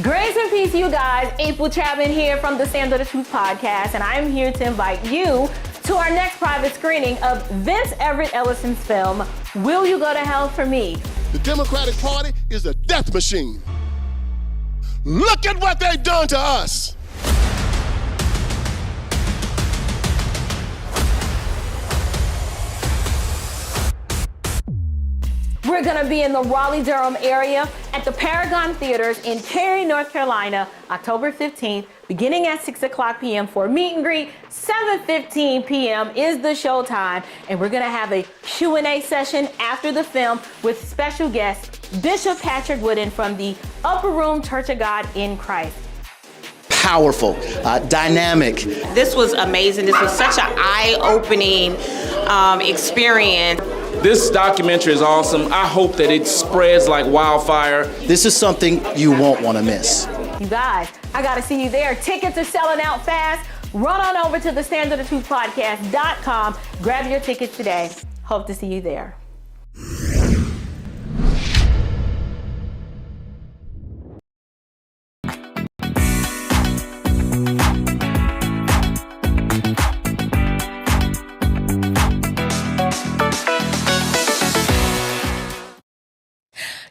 Grace and peace, you guys. April Chapman here from the Standard of Truth podcast, and I'm here to invite you to our next private screening of Vince Everett Ellison's film, Will You Go to Hell for Me? The Democratic Party is a death machine. Look at what they've done to us. We're going to be in the Raleigh-Durham area at the Paragon Theaters in Cary, North Carolina, October 15th, beginning at 6 o'clock p.m. for a meet and greet. 7:15 p.m. is the show time, and we're going to have a Q&A session after the film with special guest Bishop Patrick Wooden from the Upper Room Church of God in Christ. Powerful, dynamic. This was amazing. This was such an eye-opening experience. This documentary is awesome. I hope that it spreads like wildfire. This is something you won't want to miss. You guys, I got to see you there. Tickets are selling out fast. Run on over to the standardoftruthpodcast.com. Grab your tickets today. Hope to see you there.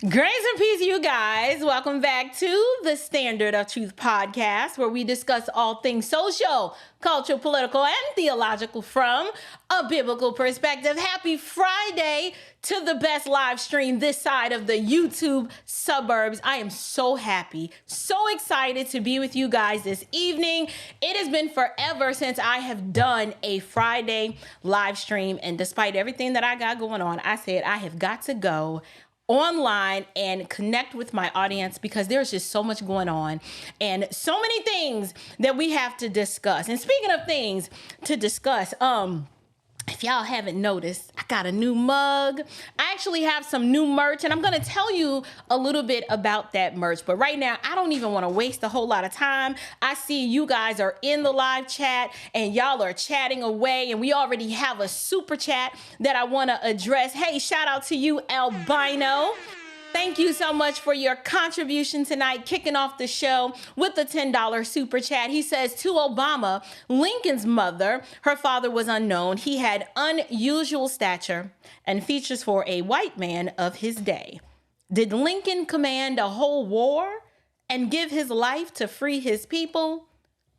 Grace and peace, you guys. Welcome back to the Standard of Truth podcast, where we discuss all things social, cultural, political, and theological from a biblical perspective. Happy Friday to the best live stream this side of the YouTube suburbs. I am so happy, so excited to be with you guys this evening. It has been forever since I have done a Friday live stream, and despite everything that I got going on, I said I have got to go online and connect with my audience because there's just so much going on and so many things that we have to discuss. And speaking of things to discuss, if y'all haven't noticed, I got a new mug. I actually have some new merch, and I'm going to tell you a little bit about that merch. But right now, I don't even want to waste a whole lot of time. I see you guys are in the live chat, and y'all are chatting away, and we already have a super chat that I want to address. Hey, shout out to you, Albino. Thank you so much for your contribution tonight, kicking off the show with the $10 super chat. He says, to Obama, Lincoln's mother, her father was unknown. He had unusual stature and features for a white man of his day. Did Lincoln command a whole war and give his life to free his people?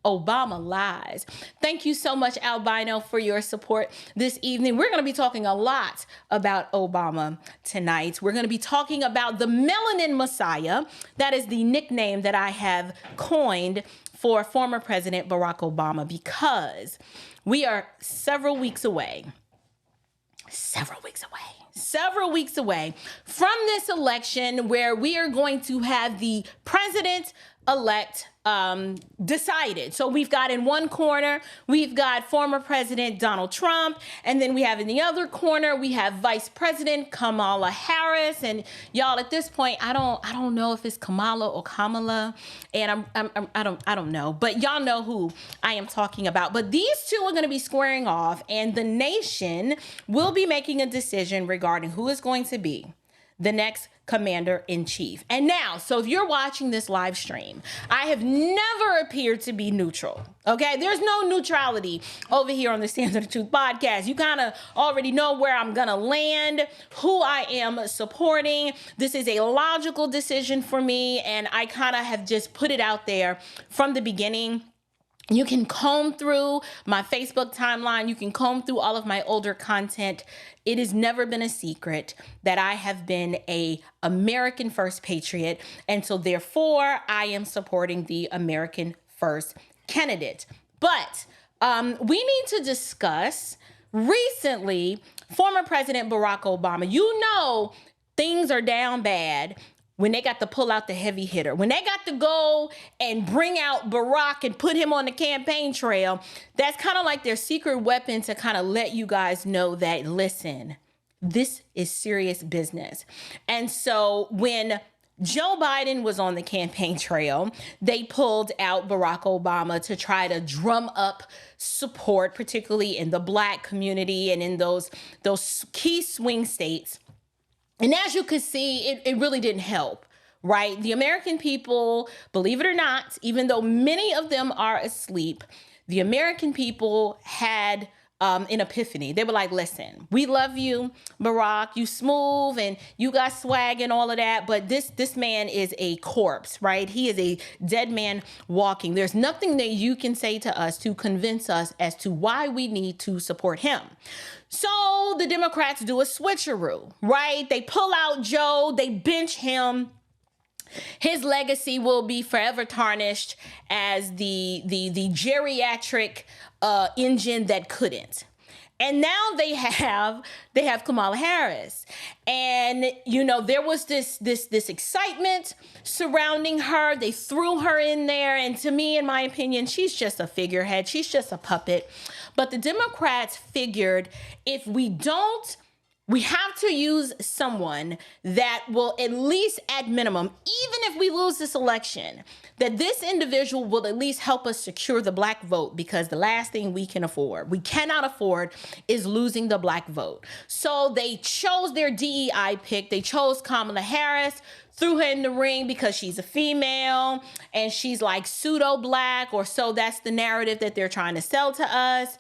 Obama lies. Thank you so much, Albino, for your support this evening. We're going to be talking a lot about Obama tonight. We're going to be talking about the Melanin Messiah. That is the nickname that I have coined for former President Barack Obama, because we are several weeks away from this election where we are going to have the president-elect decided. So we've got in one corner, we've got former President Donald Trump, and then we have in the other corner, we have Vice President Kamala Harris. And y'all, at this point, I don't know if it's Kamala or Kamala, and I don't know, but y'all know who I am talking about. But these two are going to be squaring off, and the nation will be making a decision regarding who is going to be the next commander-in-chief. And now, so if you're watching this live stream, I have never appeared to be neutral, okay? There's no neutrality over here on the Standard of Truth podcast. You kind of already know where I'm gonna land, who I am supporting. This is a logical decision for me, and I kind of have just put it out there from the beginning. You can comb through my Facebook timeline. You can comb through all of my older content. It has never been a secret that I have been a American First patriot. And so therefore, I am supporting the American First candidate. But we need to discuss recently former President Barack Obama. You know, things are down bad when they got to pull out the heavy hitter, when they got to go and bring out Barack and put him on the campaign trail. That's kind of like their secret weapon to kind of let you guys know that, listen, this is serious business. And so when Joe Biden was on the campaign trail, they pulled out Barack Obama to try to drum up support, particularly in the Black community and in those key swing states. And as you could see, it really didn't help right? The American people, believe it or not, even though many of them are asleep, the American people had an epiphany. They were like, listen, we love you, Barack, you smooth and you got swag and all of that, but this man is a corpse, right? He is a dead man walking. There's nothing that you can say to us to convince us as to why we need to support him. So the Democrats do a switcheroo, right? They pull out Joe, they bench him. His legacy will be forever tarnished as the geriatric engine that couldn't. And now they have Kamala Harris. And, you know, there was this excitement surrounding her. They threw her in there. And to me, in my opinion, she's just a figurehead. She's just a puppet. But the Democrats figured if we don't, we have to use someone that will at least at minimum, even if we lose this election, that this individual will at least help us secure the black vote, because the last thing we cannot afford is losing the black vote. So they chose their DEI pick. They chose Kamala Harris, threw her in the ring because she's a female and she's like pseudo black, or so that's the narrative that they're trying to sell to us.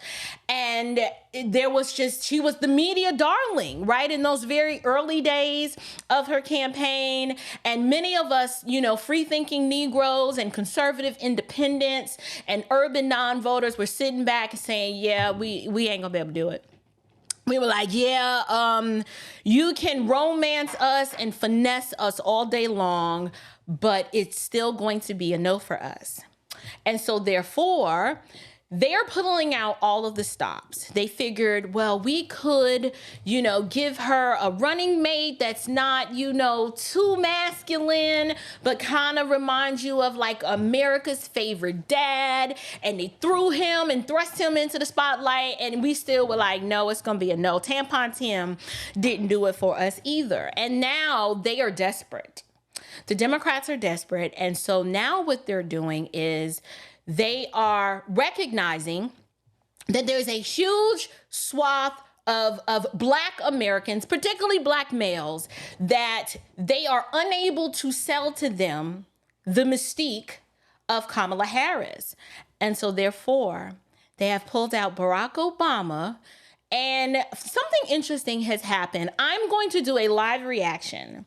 And she was the media darling, right? In those very early days of her campaign. And many of us, you know, free thinking Negroes and conservative independents and urban non-voters were sitting back and saying, yeah, we ain't gonna be able to do it. We were like, yeah, you can romance us and finesse us all day long, but it's still going to be a no for us. And so therefore, they're pulling out all of the stops. They figured, well, we could, you know, give her a running mate that's not, you know, too masculine, but kind of reminds you of like America's favorite dad. And they threw him and thrust him into the spotlight. And we still were like, no, it's going to be a no. Tampon Tim didn't do it for us either. And now they are desperate. The Democrats are desperate. And so now what they're doing is they are recognizing that there's a huge swath of Black Americans, particularly Black males, that they are unable to sell to them the mystique of Kamala Harris. And so therefore, they have pulled out Barack Obama. And something interesting has happened. I'm going to do a live reaction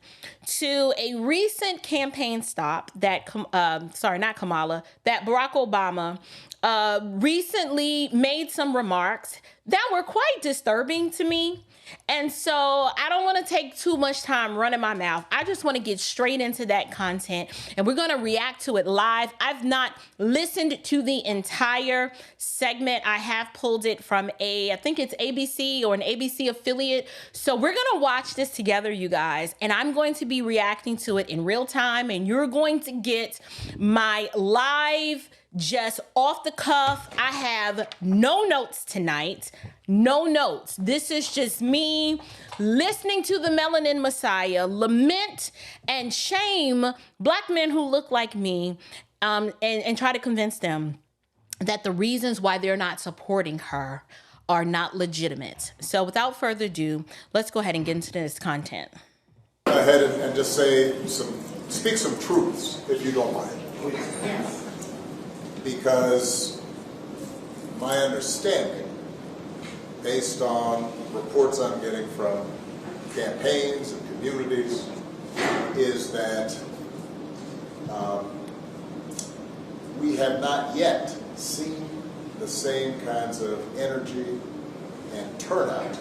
to a recent campaign stop that, that Barack Obama recently made some remarks that were quite disturbing to me. And so I don't want to take too much time running my mouth. I just want to get straight into that content, and we're going to react to it live. I've not listened to the entire segment. I have pulled it from I think it's ABC or an ABC affiliate. So we're going to watch this together, you guys, and I'm going to be reacting to it in real time, and you're going to get my live, just off the cuff. I have no notes tonight. No notes. This is just me listening to the Melanin Messiah lament and shame Black men who look like me, and try to convince them that the reasons why they're not supporting her are not legitimate. So without further ado, let's go ahead and get into this content. Go ahead and just speak some truths, if you don't mind. Yes. Because my understanding, based on reports I'm getting from campaigns and communities, is that we have not yet seen the same kinds of energy and turnout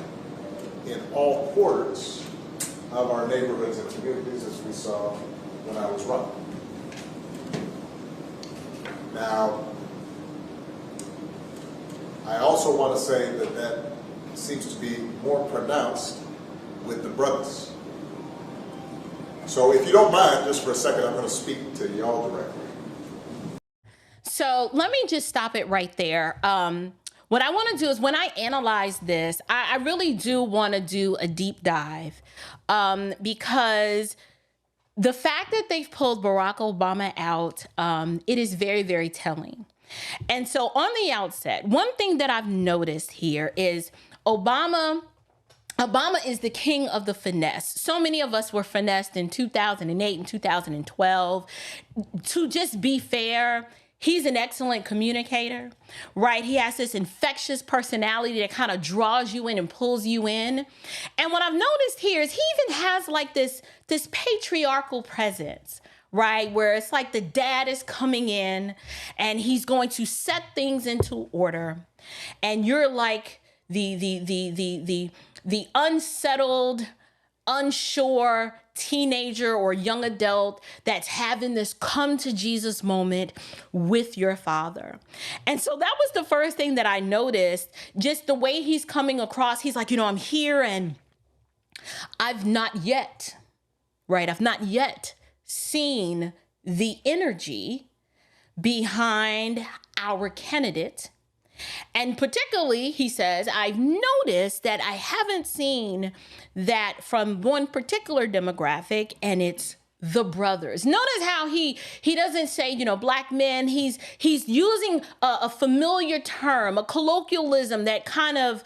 in all quarters of our neighborhoods and communities as we saw when I was running. Now, I also want to say that seems to be more pronounced with the brothers. So if you don't mind, just for a second, I'm going to speak to y'all directly. So let me just stop it right there. What I want to do is, when I analyze this, I really do want to do a deep dive, because the fact that they've pulled Barack Obama out, it is very, very telling. And so on the outset, one thing that I've noticed here is Obama Obama is the king of the finesse. So many of us were finessed in 2008 and 2012. To just be fair, he's an excellent communicator, right? He has this infectious personality that kind of draws you in and pulls you in. And what I've noticed here is he even has like this patriarchal presence, right? Where it's like the dad is coming in and he's going to set things into order. And you're like the unsettled, unsure teenager or young adult that's having this come to Jesus moment with your father. And so that was the first thing that I noticed, just the way he's coming across. He's like, I'm here and I've not yet seen the energy behind our candidate. And particularly, he says, I've noticed that I haven't seen that from one particular demographic, and it's the brothers. Notice how he doesn't say, black men. He's using a familiar term, a colloquialism that kind of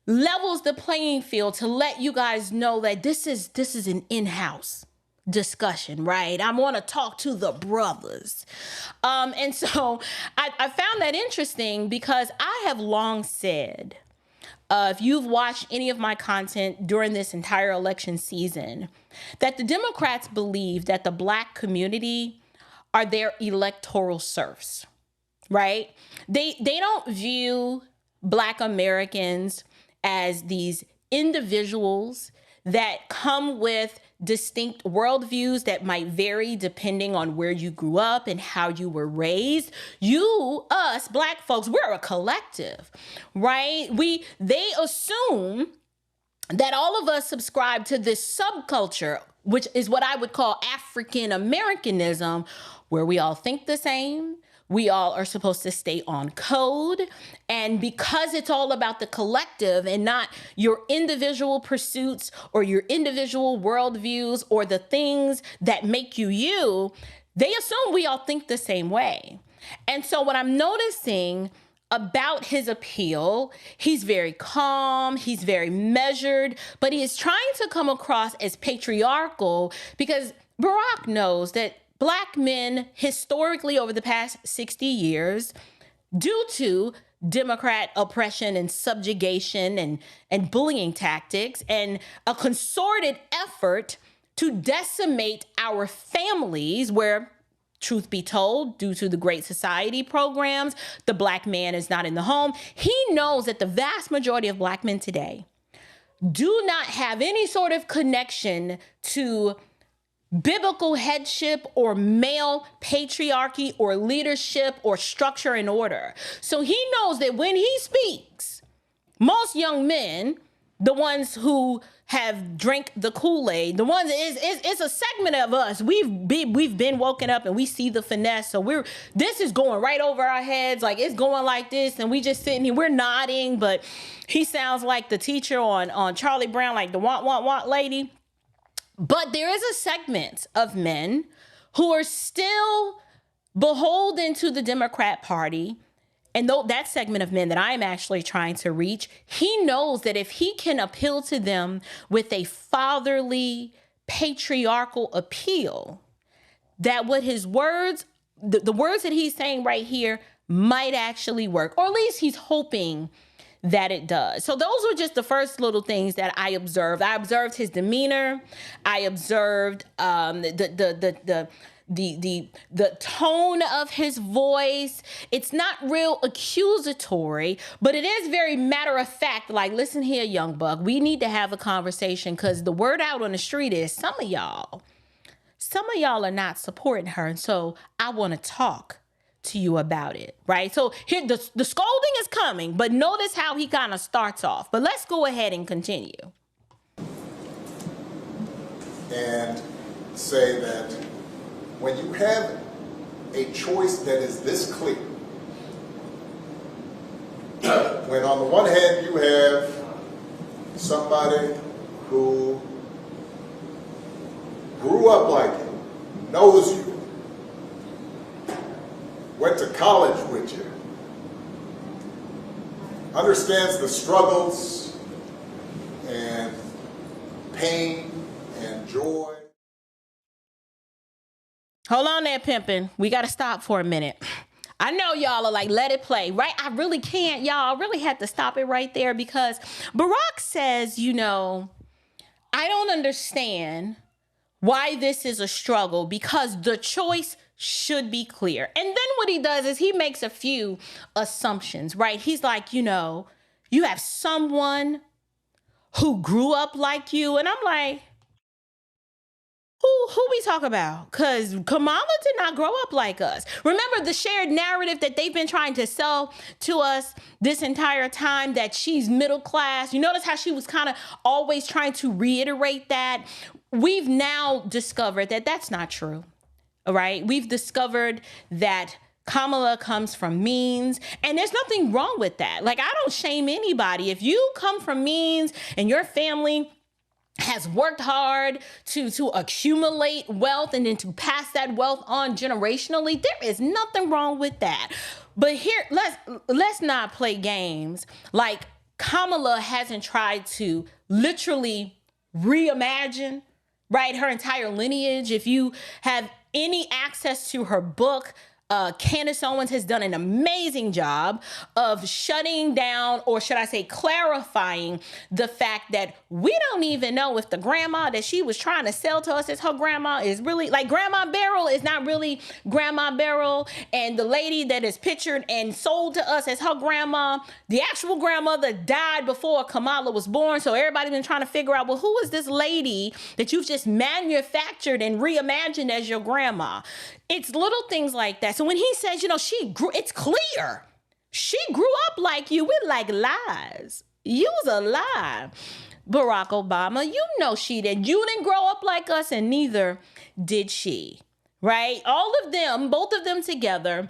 levels the playing field to let you guys know that this is an in-house discussion, right? I want to talk to the brothers. And so I found that interesting because I have long said, if you've watched any of my content during this entire election season, that the Democrats believe that the black community are their electoral serfs, right? They don't view black Americans as these individuals that come with distinct worldviews that might vary depending on where you grew up and how you were raised. Us, black folks, we're a collective, right? They assume that all of us subscribe to this subculture, which is what I would call African Americanism, where we all think the same. We all are supposed to stay on code. And because it's all about the collective and not your individual pursuits or your individual worldviews or the things that make you you, they assume we all think the same way. And so what I'm noticing about his appeal, he's very calm, he's very measured, but he is trying to come across as patriarchal because Barack knows that Black men historically over the past 60 years, due to Democrat oppression and subjugation and bullying tactics and a concerted effort to decimate our families where, truth be told, due to the Great Society programs, the Black man is not in the home. He knows that the vast majority of Black men today do not have any sort of connection to biblical headship or male patriarchy or leadership or structure and order. So he knows that when he speaks, most young men, the ones who have drank the Kool-Aid, the ones it's a segment of us. We've been woken up and we see the finesse. So this is going right over our heads. Like it's going like this and we just sitting here, we're nodding, but he sounds like the teacher on Charlie Brown, like the want lady. But there is a segment of men who are still beholden to the Democrat Party. And though that segment of men that I am actually trying to reach, he knows that if he can appeal to them with a fatherly, patriarchal appeal, that what his words, the words that he's saying right here might actually work, or at least he's hoping that it does. So those were just the first little things that I observed. I observed his demeanor. I observed the tone of his voice. It's not real accusatory, but it is very matter of fact. Like, listen here, young buck, we need to have a conversation because the word out on the street is some of y'all are not supporting her. And so I want to talk to you about it, right? So here, the scolding is coming, but notice how he kind of starts off. But let's go ahead and continue. And say that when you have a choice that is this clear, when on the one hand you have somebody who grew up like you, knows you, went to college with you, understands the struggles pain and joy. Hold on there, pimpin'. We got to stop for a minute. I know y'all are like, let it play, right? I really can't, y'all. I really had to stop it right there because Barack says, you know, I don't understand why this is a struggle because the choice should be clear. And then what he does is he makes a few assumptions, right? He's like, you know, you have someone who grew up like you. And I'm like, who we talk about? Because Kamala did not grow up like us. Remember the shared narrative that they've been trying to sell to us this entire time, that she's middle class. You notice how she was kind of always trying to reiterate that. We've now discovered that that's not true. All right. We've discovered that Kamala comes from means, and there's nothing wrong with that. Like, I don't shame anybody. If you come from means and your family has worked hard to accumulate wealth and then to pass that wealth on generationally, there is nothing wrong with that. But here, let's not play games. Like, Kamala hasn't tried to literally reimagine, right, her entire lineage. If you have any access to her book, Candace Owens has done an amazing job of shutting down, or should I say clarifying, the fact that we don't even know if the grandma that she was trying to sell to us as her grandma is really, like, Grandma Beryl is not really Grandma Beryl, and the lady that is pictured and sold to us as her grandma, the actual grandmother died before Kamala was born. So everybody's been trying to figure out, well, who is this lady that you've just manufactured and reimagined as your grandma? It's little things like that. So when he says, you know, it's clear she grew up like you, we're like, lies. You was a lie, Barack Obama. You know she did. You didn't grow up like us, and neither did she, right? All of them, both of them together,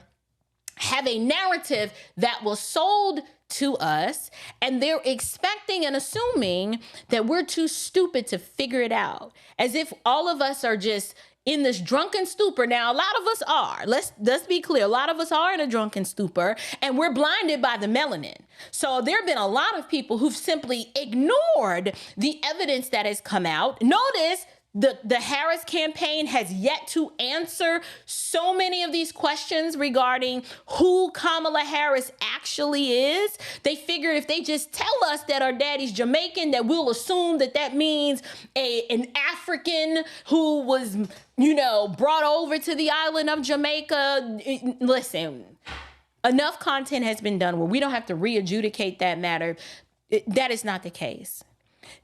have a narrative that was sold to us, and they're expecting and assuming that we're too stupid to figure it out, as if all of us are just in this drunken stupor. Now, a lot of us are. Let's be clear. A lot of us are in a drunken stupor, and we're blinded by the melanin. So there have been a lot of people who've simply ignored the evidence that has come out. Notice the Harris campaign has yet to answer so many of these questions regarding who Kamala Harris actually is. They figured if they just tell us that our daddy's Jamaican, that we'll assume that that means an African who was, you know, brought over to the island of Jamaica. Listen, enough content has been done where we don't have to re-adjudicate that matter. That is not the case.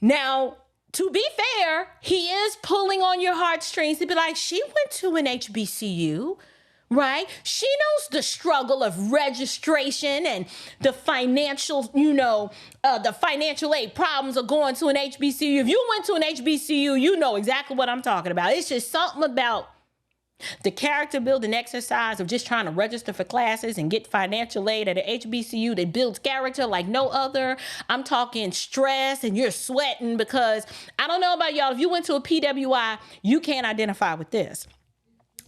Now, to be fair, he is pulling on your heartstrings to be like, she went to an HBCU, right? She knows the struggle of registration and the financial, you know, the financial aid problems of going to an HBCU. If you went to an HBCU, you know exactly what I'm talking about. It's just something about the character building exercise of just trying to register for classes and get financial aid at an HBCU that builds character like no other. I'm talking stress, and you're sweating because, I don't know about y'all, if you went to a PWI, you can't identify with this.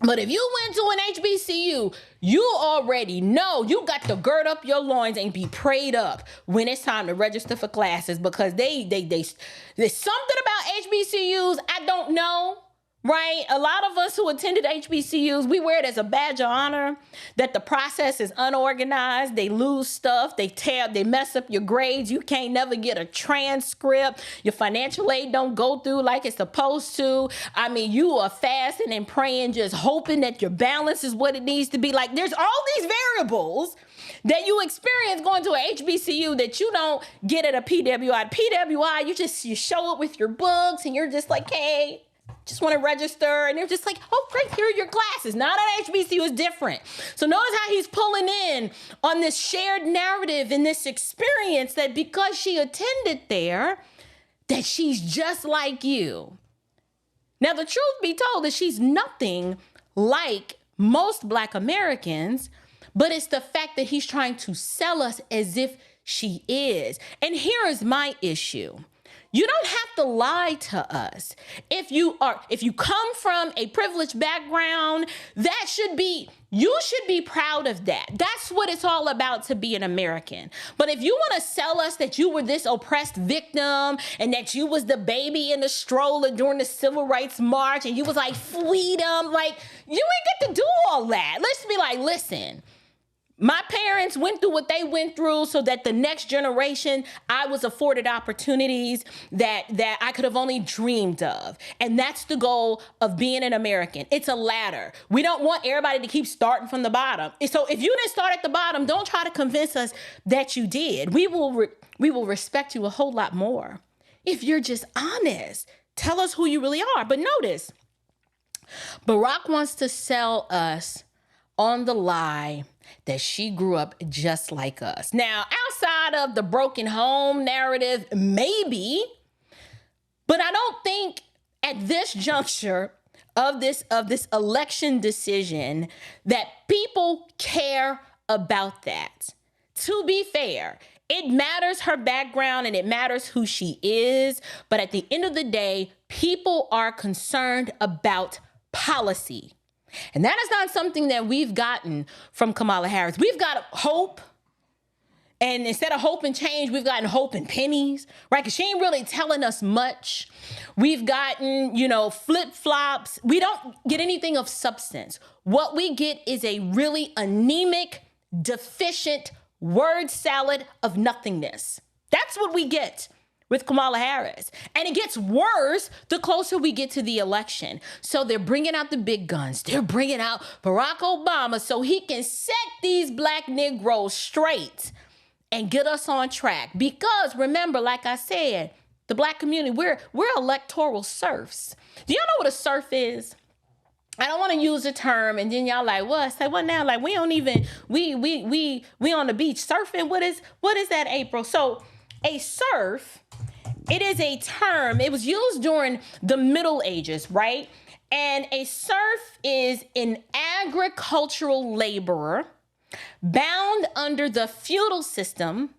But if you went to an HBCU, you already know you got to gird up your loins and be prayed up when it's time to register for classes, because there's something about HBCUs I don't know. Right? A lot of us who attended HBCUs, we wear it as a badge of honor that the process is unorganized. They lose stuff. They mess up your grades. You can't never get a transcript. Your financial aid don't go through like it's supposed to. I mean, you are fasting and praying, just hoping that your balance is what it needs to be. Like, there's all these variables that you experience going to a HBCU that you don't get at a PWI. PWI, you show up with your books and you're just like, hey, just want to register, and they're just like, oh, great, here are your classes. Now that HBCU is different. So notice how he's pulling in on this shared narrative and this experience that because she attended there, that she's just like you. Now, the truth be told is she's nothing like most Black Americans, but it's the fact that he's trying to sell us as if she is. And here is my issue. you don't have to lie to us. If you come from a privileged background, you should be proud of that. That's what it's all about to be an American. But if you want to sell us that you were this oppressed victim and that you was the baby in the stroller during the Civil Rights March and you was like freedom, like you ain't get to do all that. Let's be like, listen, my parents went through what they went through so that the next generation, I was afforded opportunities that I could have only dreamed of. And that's the goal of being an American. It's a ladder. We don't want everybody to keep starting from the bottom. So if you didn't start at the bottom, don't try to convince us that you did. We will respect you a whole lot more if you're just honest. Tell us who you really are. But notice, Barack wants to sell us on the lie that she grew up just like us. Now, outside of the broken home narrative, maybe, but I don't think at this juncture of this election decision that people care about that. To be fair, it matters her background and it matters who she is, but at the end of the day, people are concerned about policy. And that is not something that we've gotten from Kamala Harris. We've got hope. And instead of hope and change, we've gotten hope and pennies, right? Because she ain't really telling us much. We've gotten, flip-flops. We don't get anything of substance. What we get is a really anemic, deficient word salad of nothingness. That's what we get with Kamala Harris. And it gets worse the closer we get to the election. So they're bringing out the big guns. They're bringing out Barack Obama so he can set these black Negroes straight and get us on track. Because remember, like I said, the black community, we're electoral serfs. Do y'all know what a serf is? I don't want to use the term, and then y'all like, what? Say what now? Like we don't even, we on the beach surfing. What is that, April? So a serf, it is a term, it was used during the Middle Ages, right? And a serf is an agricultural laborer bound under the feudal system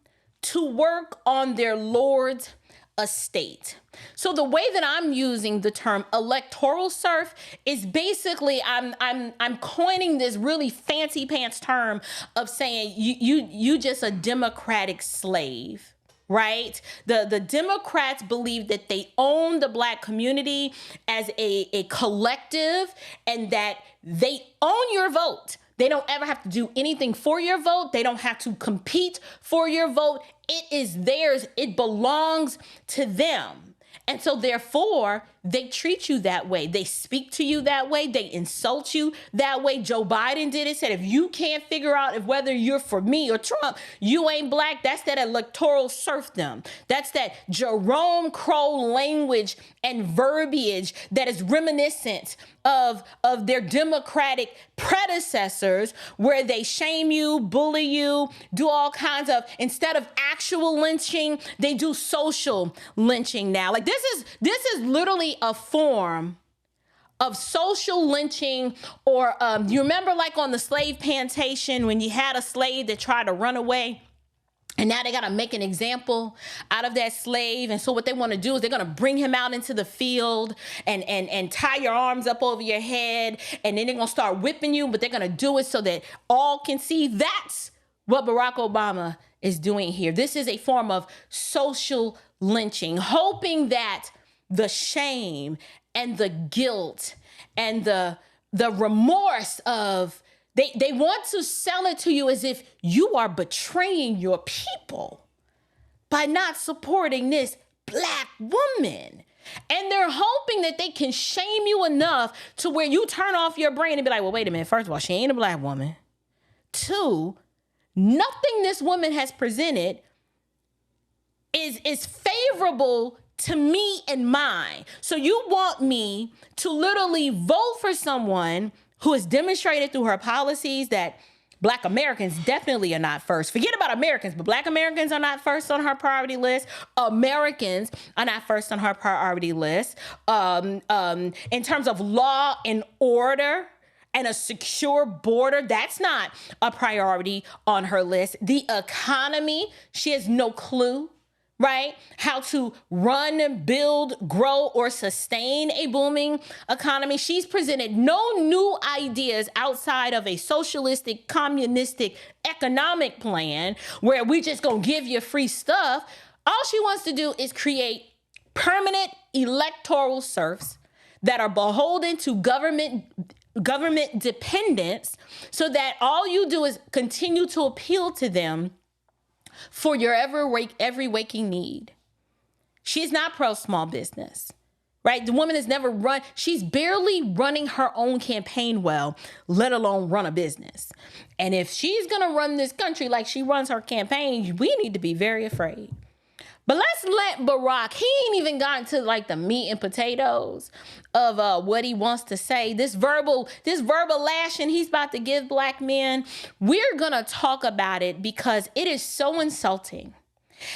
to work on their lord's estate. So the way that I'm using the term electoral serf is basically I'm coining this really fancy pants term of saying you just a democratic slave. Right? The Democrats believe that they own the black community as a collective and that they own your vote. They don't ever have to do anything for your vote. They don't have to compete for your vote. It is theirs. It belongs to them. And so therefore, they treat you that way. They speak to you that way. They insult you that way. Joe Biden did it, said, if you can't figure out if whether you're for me or Trump, you ain't black. That's that electoral serfdom. That's that Jerome Crow language and verbiage that is reminiscent of their Democratic predecessors, where they shame you, bully you, do all kinds of, instead of actual lynching, they do social lynching now. Like this is literally a form of social lynching, or you remember like on the slave plantation when you had a slave that tried to run away? And now they got to make an example out of that slave. And so what they want to do is they're going to bring him out into the field and tie your arms up over your head. And then they're going to start whipping you, but they're going to do it so that all can see. That's what Barack Obama is doing here. This is a form of social lynching, hoping that the shame and the guilt and the remorse of They want to sell it to you as if you are betraying your people by not supporting this black woman. And they're hoping that they can shame you enough to where you turn off your brain and be like, well, wait a minute. First of all, she ain't a black woman. 2, nothing this woman has presented is favorable to me and mine. So you want me to literally vote for someone who has demonstrated through her policies that Black Americans definitely are not first. Forget about Americans, but Black Americans are not first on her priority list. Americans are not first on her priority list. In terms of law and order and a secure border, that's not a priority on her list. The economy, she has no clue right? How to run, build, grow, or sustain a booming economy. She's presented no new ideas outside of a socialistic, communistic economic plan where we just gonna give you free stuff. All she wants to do is create permanent electoral serfs that are beholden to government dependence, so that all you do is continue to appeal to them for your every waking need. She's not pro small business, right? The woman has never run. She's barely running her own campaign well, let alone run a business. And if she's going to run this country like she runs her campaign, we need to be very afraid. But let's let Barack, he ain't even gotten to like the meat and potatoes of what he wants to say. This verbal lashing he's about to give black men, we're going to talk about it because it is so insulting.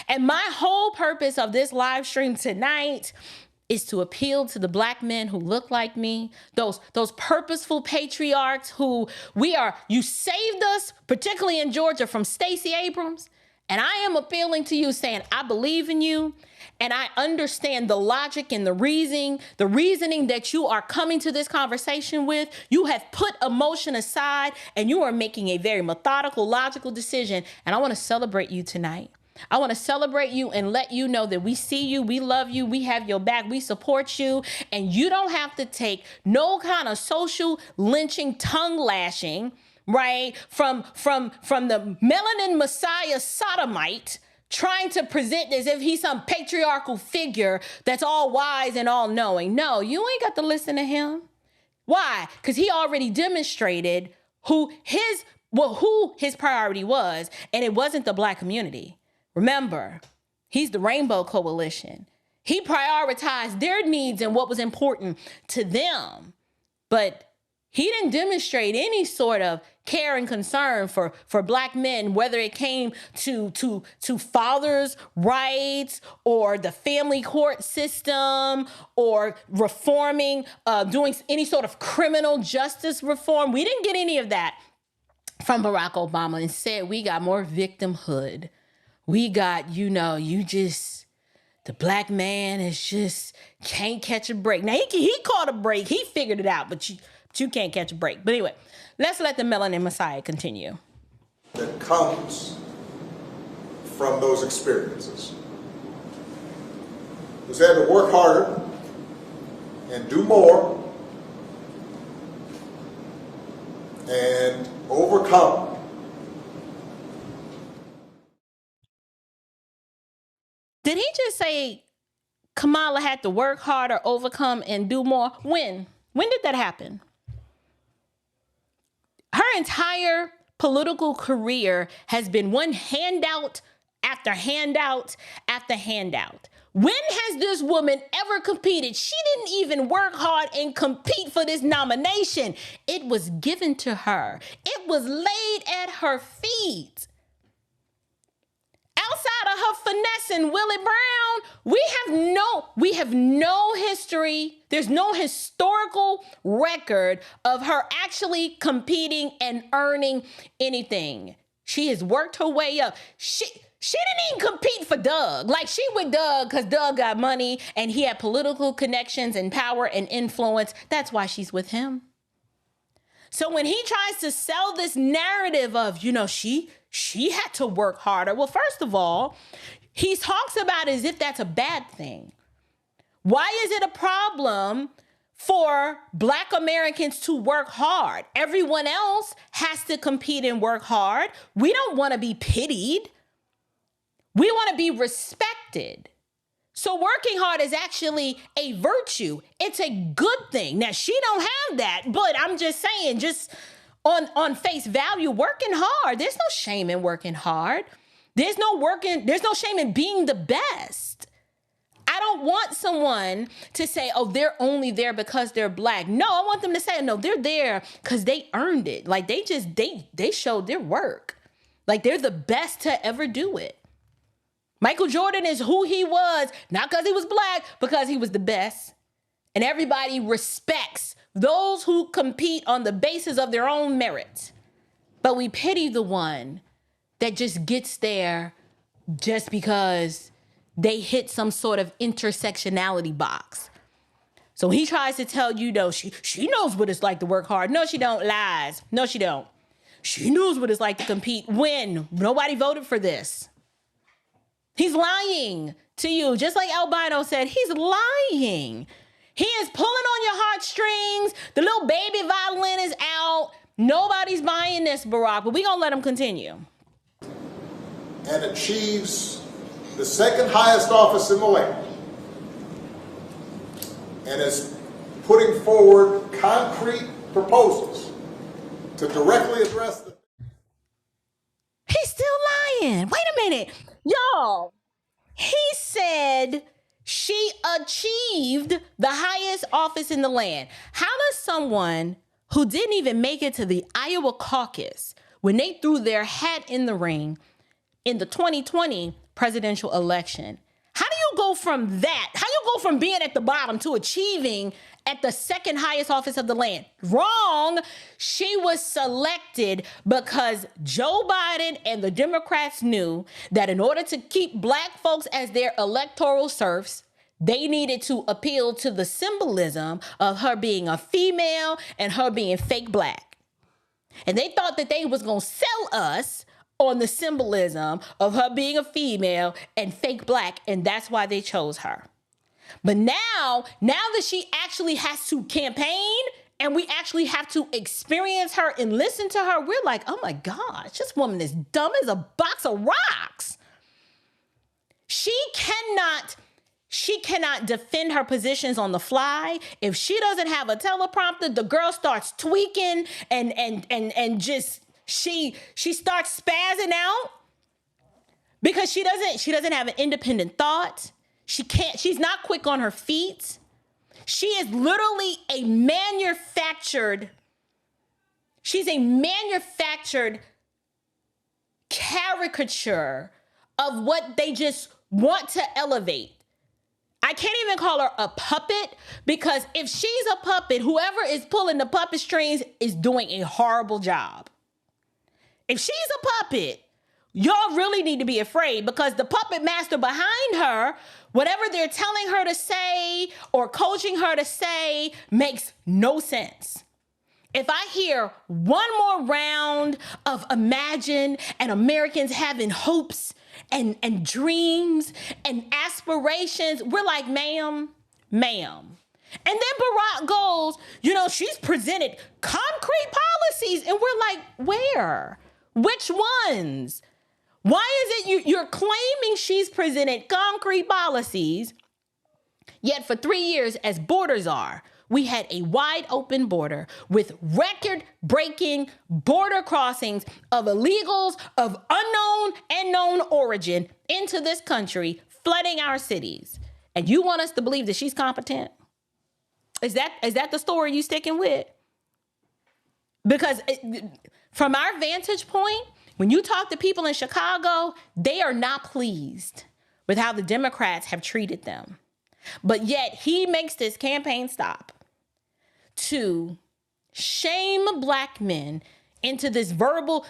And my whole purpose of this live stream tonight is to appeal to the black men who look like me, those purposeful patriarchs who you saved us, particularly in Georgia, from Stacey Abrams. And I am appealing to you saying, I believe in you and I understand the logic and the reasoning that you are coming to this conversation with. You have put emotion aside and you are making a very methodical, logical decision. And I want to celebrate you tonight. I want to celebrate you and let you know that we see you, we love you, we have your back, we support you, and you don't have to take no kind of social lynching, tongue lashing, right, from the Melanin Messiah sodomite trying to present as if he's some patriarchal figure that's all wise and all knowing. No, you ain't got to listen to him. Why? Because he already demonstrated who his priority was, and it wasn't the black community. Remember, he's the Rainbow Coalition. He prioritized their needs and what was important to them, but he didn't demonstrate any sort of care and concern for black men, whether it came to fathers' rights or the family court system or reforming, doing any sort of criminal justice reform. We didn't get any of that from Barack Obama. Instead, we got more victimhood. We got, the black man is just can't catch a break. Now, he caught a break. He figured it out, but you can't catch a break. But anyway, let's let the Melanin Messiah continue. That comes from those experiences. Who's had to work harder and do more and overcome. Did he just say Kamala had to work harder, overcome, and do more? When? When did that happen? Her entire political career has been one handout after handout after handout. When has this woman ever competed? She didn't even work hard and compete for this nomination. It was given to her. It was laid at her feet. Outside of her finessing Willie Brown, we have no history. There's no historical record of her actually competing and earning anything. She has worked her way up. She didn't even compete for Doug. Like, she with Doug because Doug got money and he had political connections and power and influence. That's why she's with him. So when he tries to sell this narrative of, she had to work harder. Well, first of all, he talks about it as if that's a bad thing. Why is it a problem for Black Americans to work hard? Everyone else has to compete and work hard. We don't want to be pitied. We want to be respected. So working hard is actually a virtue. It's a good thing. Now, she don't have that, but I'm just saying, just on face value, working hard. There's no shame in working hard. There's no shame in being the best. I don't want someone to say, oh, they're only there because they're Black. No, I want them to say, no, they're there because they earned it. Like, they showed their work. Like, they're the best to ever do it. Michael Jordan is who he was, not because he was Black, because he was the best. And everybody respects those who compete on the basis of their own merits. But we pity the one that just gets there just because they hit some sort of intersectionality box. So he tries to tell you, no, she knows what it's like to work hard. No, she don't. Lies. No, she don't. She knows what it's like to compete. When nobody voted for this. He's lying to you. Just like Albino said, he's lying. He is pulling on your heartstrings. The little baby violin is out. Nobody's buying this, Barack, but we're going to let him continue. And achieves the second highest office in the land, and is putting forward concrete proposals to directly address the... He's still lying. Wait a minute. Y'all, he said she achieved the highest office in the land. How does someone who didn't even make it to the Iowa caucus when they threw their hat in the ring in the 2020 presidential election, how do you go from that? How do you go from being at the bottom to achieving at the second highest office of the land? Wrong. She was selected because Joe Biden and the Democrats knew that in order to keep black folks as their electoral serfs, they needed to appeal to the symbolism of her being a female and her being fake black. And they thought that they was going to sell us on the symbolism of her being a female and fake black, and that's why they chose her. But now that she actually has to campaign and we actually have to experience her and listen to her, we're like, oh my gosh, this woman is dumb as a box of rocks. She cannot defend her positions on the fly. If she doesn't have a teleprompter, the girl starts tweaking and just she starts spazzing out because she doesn't have an independent thought. She's not quick on her feet. She is literally she's a manufactured caricature of what they just want to elevate. I can't even call her a puppet, because if she's a puppet, whoever is pulling the puppet strings is doing a horrible job. If she's a puppet, y'all really need to be afraid, because the puppet master behind her, whatever they're telling her to say or coaching her to say, makes no sense. If I hear one more round of Imagine and Americans having hopes and dreams and aspirations, we're like, ma'am. And then Barack goes, she's presented concrete policies. And we're like, where? Which ones? Why is it you're claiming she's presented concrete policies, yet for 3 years, as borders are, we had a wide open border with record-breaking border crossings of illegals of unknown and known origin into this country, flooding our cities. And you want us to believe that she's competent? Is that the story you sticking with? Because from our vantage point, when you talk to people in Chicago, they are not pleased with how the Democrats have treated them. But yet he makes this campaign stop to shame black men into this verbal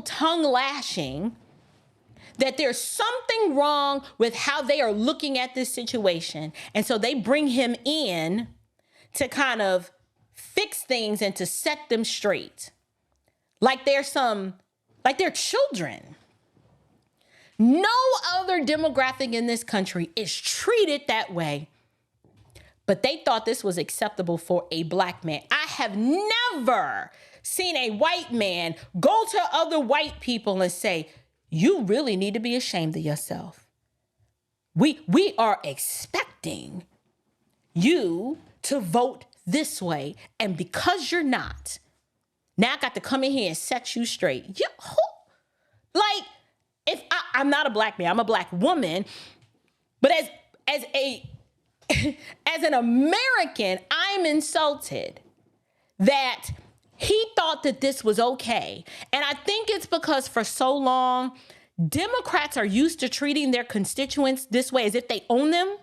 tongue lashing, that there's something wrong with how they are looking at this situation. And so they bring him in to kind of fix things and to set them straight. Like they're children. No other demographic in this country is treated that way. But they thought this was acceptable for a black man. I have never seen a white man go to other white people and say, you really need to be ashamed of yourself. We are expecting you to vote this way. And because you're not, now I got to come in here and set you straight. If I'm not a black man, I'm a black woman. But as an American, I'm insulted that he thought that this was okay. And I think it's because for so long, Democrats are used to treating their constituents this way, as if they own them.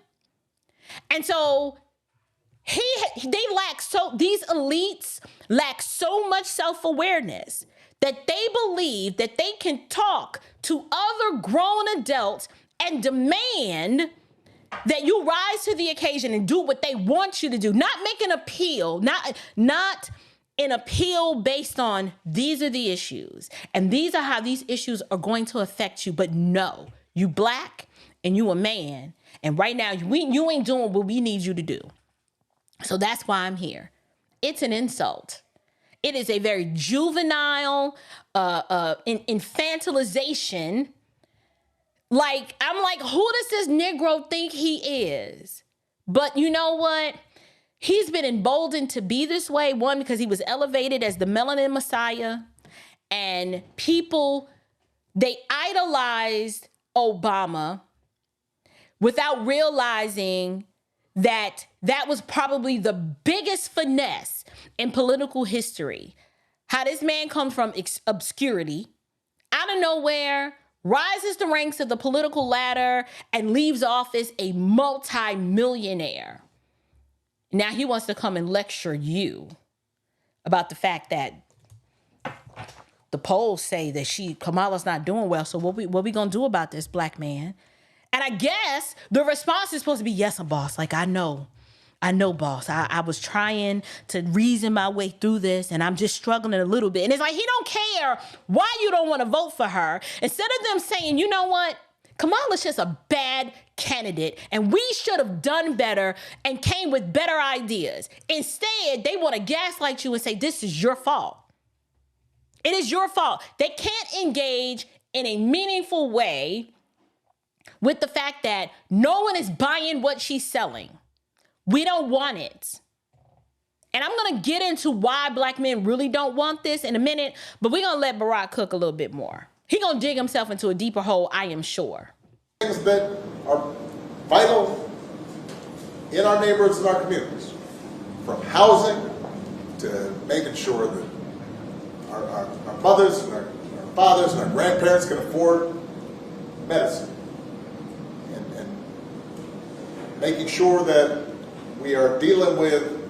And so these elites lack so much self-awareness that they believe that they can talk to other grown adults and demand that you rise to the occasion and do what they want you to do. Not make an appeal, not an appeal based on these are the issues and these are how these issues are going to affect you. But no, you black and you a man. And right now you ain't doing what we need you to do. So that's why I'm here. It's an insult. It is a very juvenile infantilization. Like, I'm like, who does this Negro think he is? But you know what? He's been emboldened to be this way. One, because he was elevated as the Melanin Messiah. And people, they idolized Obama without realizing that that was probably the biggest finesse in political history. How this man comes from obscurity, out of nowhere, rises the ranks of the political ladder, and leaves office a multi-millionaire. Now he wants to come and lecture you about the fact that the polls say that Kamala's not doing well. So what we gonna do about this, black man? And I guess the response is supposed to be, yes, boss. Like, I know, boss. I was trying to reason my way through this, and I'm just struggling a little bit. And it's like, he don't care why you don't want to vote for her. Instead of them saying, you know what? Kamala's just a bad candidate, and we should have done better and came with better ideas. Instead, they want to gaslight you and say, this is your fault. It is your fault. They can't engage in a meaningful way with the fact that no one is buying what she's selling. We don't want it. And I'm going to get into why black men really don't want this in a minute, but we're going to let Barack cook a little bit more. He's going to dig himself into a deeper hole, I am sure. Things that are vital in our neighborhoods and our communities, from housing to making sure that our mothers and our fathers and our grandparents can afford medicine, and making sure that we are dealing with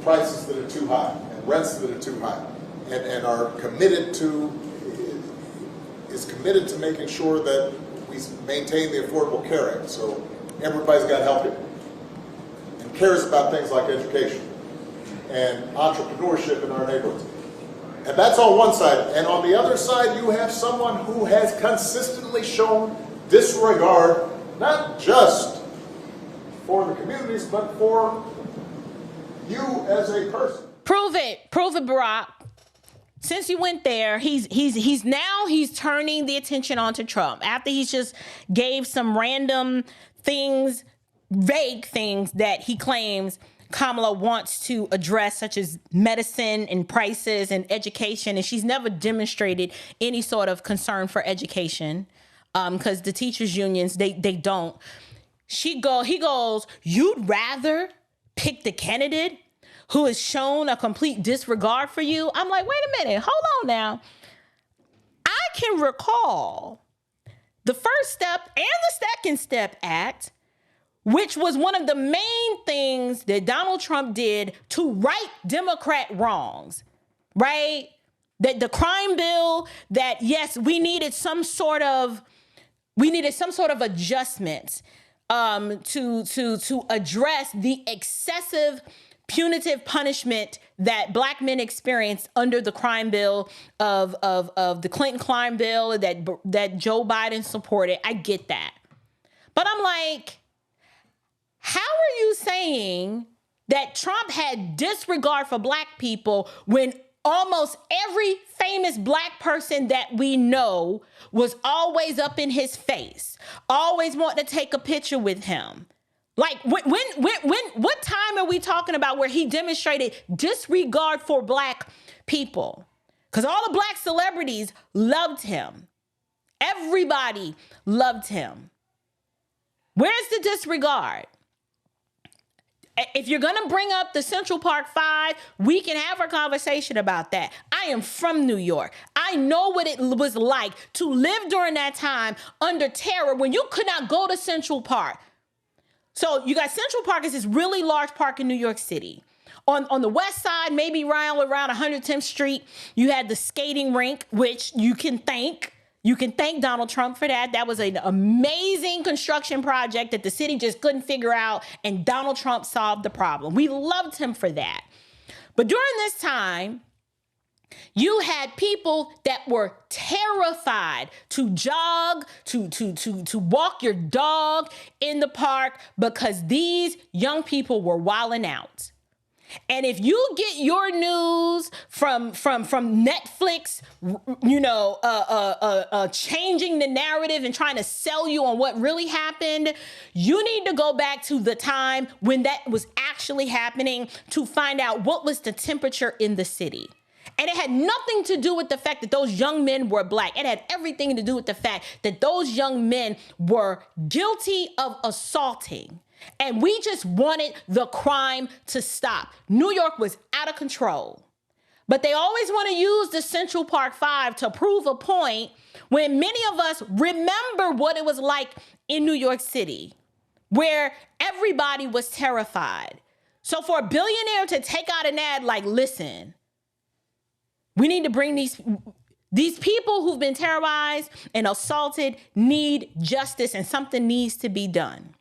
prices that are too high and rents that are too high, and are committed to making sure that we maintain the Affordable Care Act, so everybody's got health care, and cares about things like education and entrepreneurship in our neighborhoods. And that's on one side. And on the other side, you have someone who has consistently shown disregard, not just for the communities, but for you as a person. Prove it, Barack. Since you went there, he's turning the attention onto Trump after he's just gave some random things, vague things that he claims Kamala wants to address, such as medicine and prices and education, and she's never demonstrated any sort of concern for education, because the teachers unions they don't. He goes, you'd rather pick the candidate who has shown a complete disregard for you? I'm like, wait a minute, hold on now. I can recall the First Step and the Second Step Act, which was one of the main things that Donald Trump did to right Democrat wrongs, right? That the crime bill, that yes, we needed some sort of adjustments to address the excessive punitive punishment that black men experienced under the crime bill of the Clinton crime bill that Joe Biden supported. I get that. But I'm like, how are you saying that Trump had disregard for black people when almost every famous black person that we know was always up in his face, always wanting to take a picture with him? Like, what time are we talking about where he demonstrated disregard for black people? Because all the black celebrities loved him. Everybody loved him. Where's the disregard? If you're going to bring up the Central Park 5, we can have a conversation about that. I am from New York. I know what it was like to live during that time under terror when you could not go to Central Park. So you got Central Park is this really large park in New York City. On the west side, maybe around 110th Street, you had the skating rink, which you can thank You can thank Donald Trump for that. That was an amazing construction project that the city just couldn't figure out, and Donald Trump solved the problem. We loved him for that. But during this time, you had people that were terrified to jog, to walk your dog in the park because these young people were wilding out. And if you get your news from Netflix, changing the narrative and trying to sell you on what really happened, you need to go back to the time when that was actually happening to find out what was the temperature in the city. And it had nothing to do with the fact that those young men were black. It had everything to do with the fact that those young men were guilty of assaulting. And we just wanted the crime to stop. New York was out of control. But they always want to use the Central Park 5 to prove a point when many of us remember what it was like in New York City, where everybody was terrified. So for a billionaire to take out an ad like, listen, we need to bring these people who've been terrorized and assaulted need justice, and something needs to be done.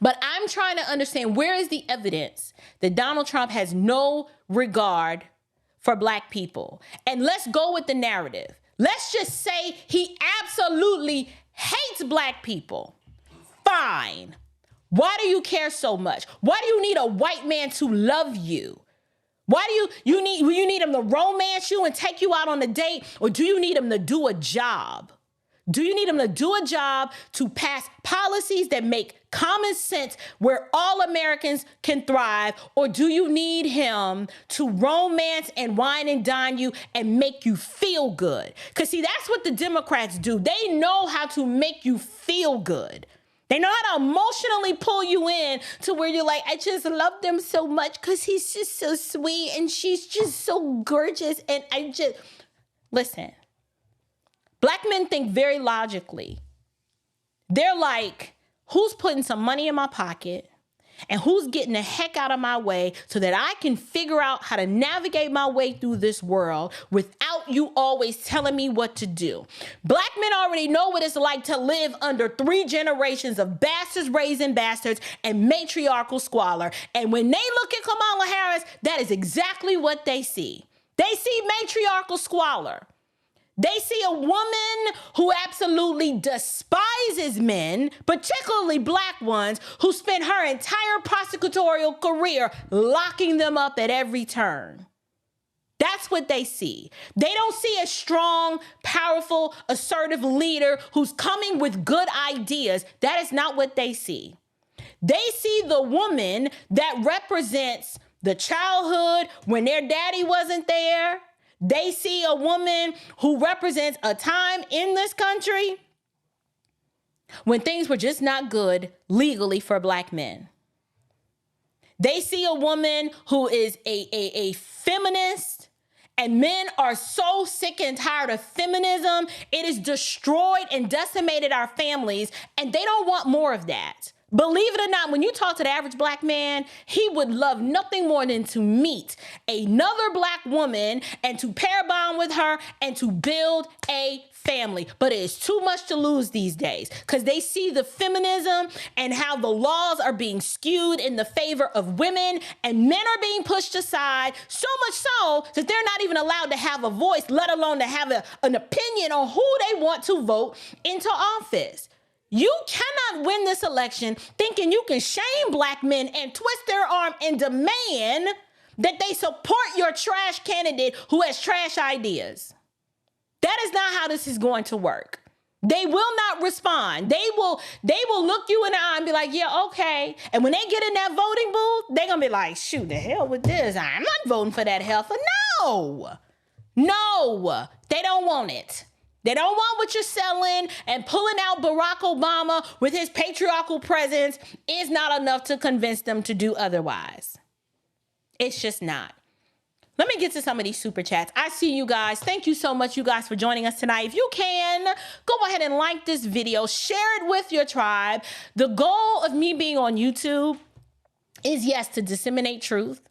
But I'm trying to understand, where is the evidence that Donald Trump has no regard for black people? And let's go with the narrative. Let's just say he absolutely hates black people. Fine. Why do you care so much? Why do you need a white man to love you? Why do you need him to romance you and take you out on a date? Or do you need him to do a job? Do you need him to do a job to pass policies that make common sense where all Americans can thrive? Or do you need him to romance and wine and dine you and make you feel good? Because see, that's what the Democrats do. They know how to make you feel good. They know how to emotionally pull you in to where you're like, I just love them so much because he's just so sweet and she's just so gorgeous. And listen. Black men think very logically. They're like, who's putting some money in my pocket and who's getting the heck out of my way so that I can figure out how to navigate my way through this world without you always telling me what to do. Black men already know what it's like to live under 3 generations of bastards raising bastards and matriarchal squalor. And when they look at Kamala Harris, that is exactly what they see. They see matriarchal squalor. They see a woman who absolutely despises men, particularly black ones, who spent her entire prosecutorial career locking them up at every turn. That's what they see. They don't see a strong, powerful, assertive leader who's coming with good ideas. That is not what they see. They see the woman that represents the childhood when their daddy wasn't there. They see a woman who represents a time in this country when things were just not good legally for black men. They see a woman who is a feminist, and men are so sick and tired of feminism. It has destroyed and decimated our families, and they don't want more of that. Believe it or not, when you talk to the average black man, he would love nothing more than to meet another black woman and to pair bond with her and to build a family. But it is too much to lose these days because they see the feminism and how the laws are being skewed in the favor of women, and men are being pushed aside, so much so that they're not even allowed to have a voice, let alone to have an opinion on who they want to vote into office. You cannot win this election thinking you can shame black men and twist their arm and demand that they support your trash candidate who has trash ideas. That is not how this is going to work. They will not respond. They will look you in the eye and be like, yeah, okay. And when they get in that voting booth, they're going to be like, shoot, the hell with this. I'm not voting for that heifer. No, they don't want it. They don't want what you're selling, and pulling out Barack Obama with his patriarchal presence is not enough to convince them to do otherwise. It's just not. Let me get to some of these super chats. I see you guys. Thank you so much, you guys, for joining us tonight. If you can, go ahead and like this video. Share it with your tribe. The goal of me being on YouTube is, yes, to disseminate truth.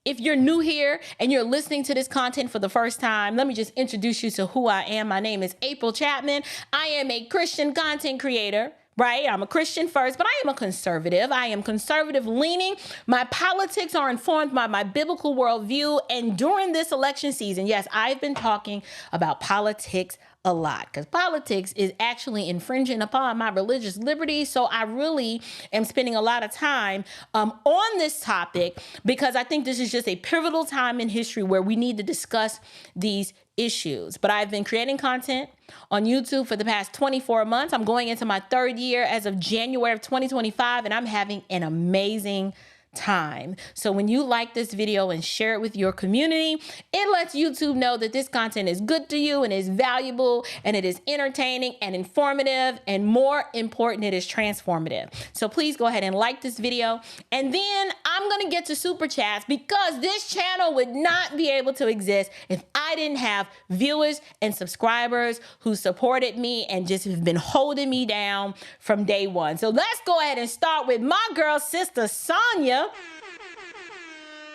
if you're new here and you're listening to this content for the first time, let me just introduce you to who I am. My name is April Chapman. I am a Christian content creator. Right? I'm a Christian first, but I am a conservative. I am conservative leaning. My politics are informed by my biblical worldview. And during this election season, yes, I've been talking about politics a lot because politics is actually infringing upon my religious liberty. So I really am spending a lot of time on this topic because I think this is just a pivotal time in history where we need to discuss these issues. But I've been creating content on YouTube for the past 24 months. I'm going into my third year as of January of 2025, and I'm having an amazing time. So when you like this video and share it with your community, it lets YouTube know that this content is good to you and is valuable and it is entertaining and informative, and more important, it is transformative. So please go ahead and like this video. And then I'm going to get to super chats because this channel would not be able to exist if I didn't have viewers and subscribers who supported me and just have been holding me down from day one. So let's go ahead and start with my girl, Sister Sonia.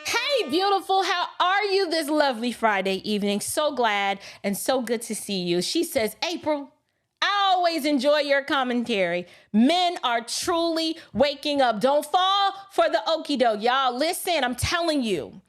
Hey, beautiful. How are you this lovely Friday evening? So glad and so good to see you. She says, April, I always enjoy your commentary. Men are truly waking up. Don't fall for the okie doke. Y'all, listen, I'm telling you,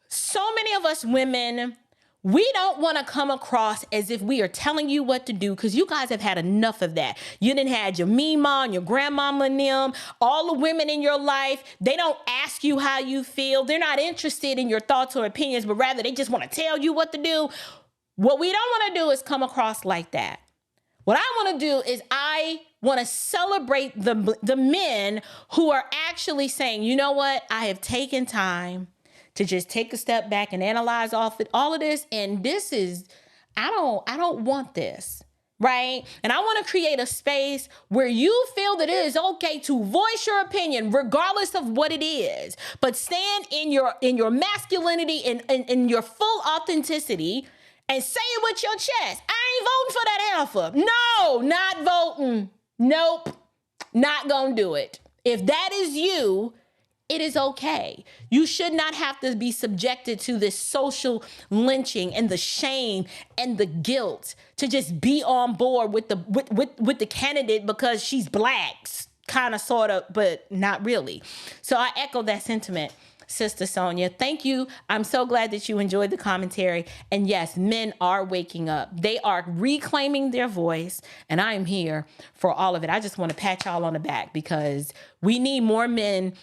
so many of us women, we don't want to come across as if we are telling you what to do because you guys have had enough of that. You done had your mama and your grandmama and them, all the women in your life. They don't ask you how you feel. They're not interested in your thoughts or opinions, but rather they just want to tell you what to do. What we don't want to do is come across like that. What I want to do is I want to celebrate the men who are actually saying, you know what? I have taken time to just take a step back and analyze all of this. And this is, I don't want this, right? And I want to create a space where you feel that it is okay to voice your opinion, regardless of what it is, but stand in your masculinity and in your full authenticity and say it with your chest. I ain't voting for that alpha. No, not voting. Nope, not gonna do it. If that is you, it is okay. You should not have to be subjected to this social lynching and the shame and the guilt to just be on board with the candidate because she's black, kind of, sort of, but not really. So I echo that sentiment, Sister Sonia. Thank you. I'm so glad that you enjoyed the commentary. And yes, men are waking up. They are reclaiming their voice, and I am here for all of it. I just want to pat y'all on the back because we need more men.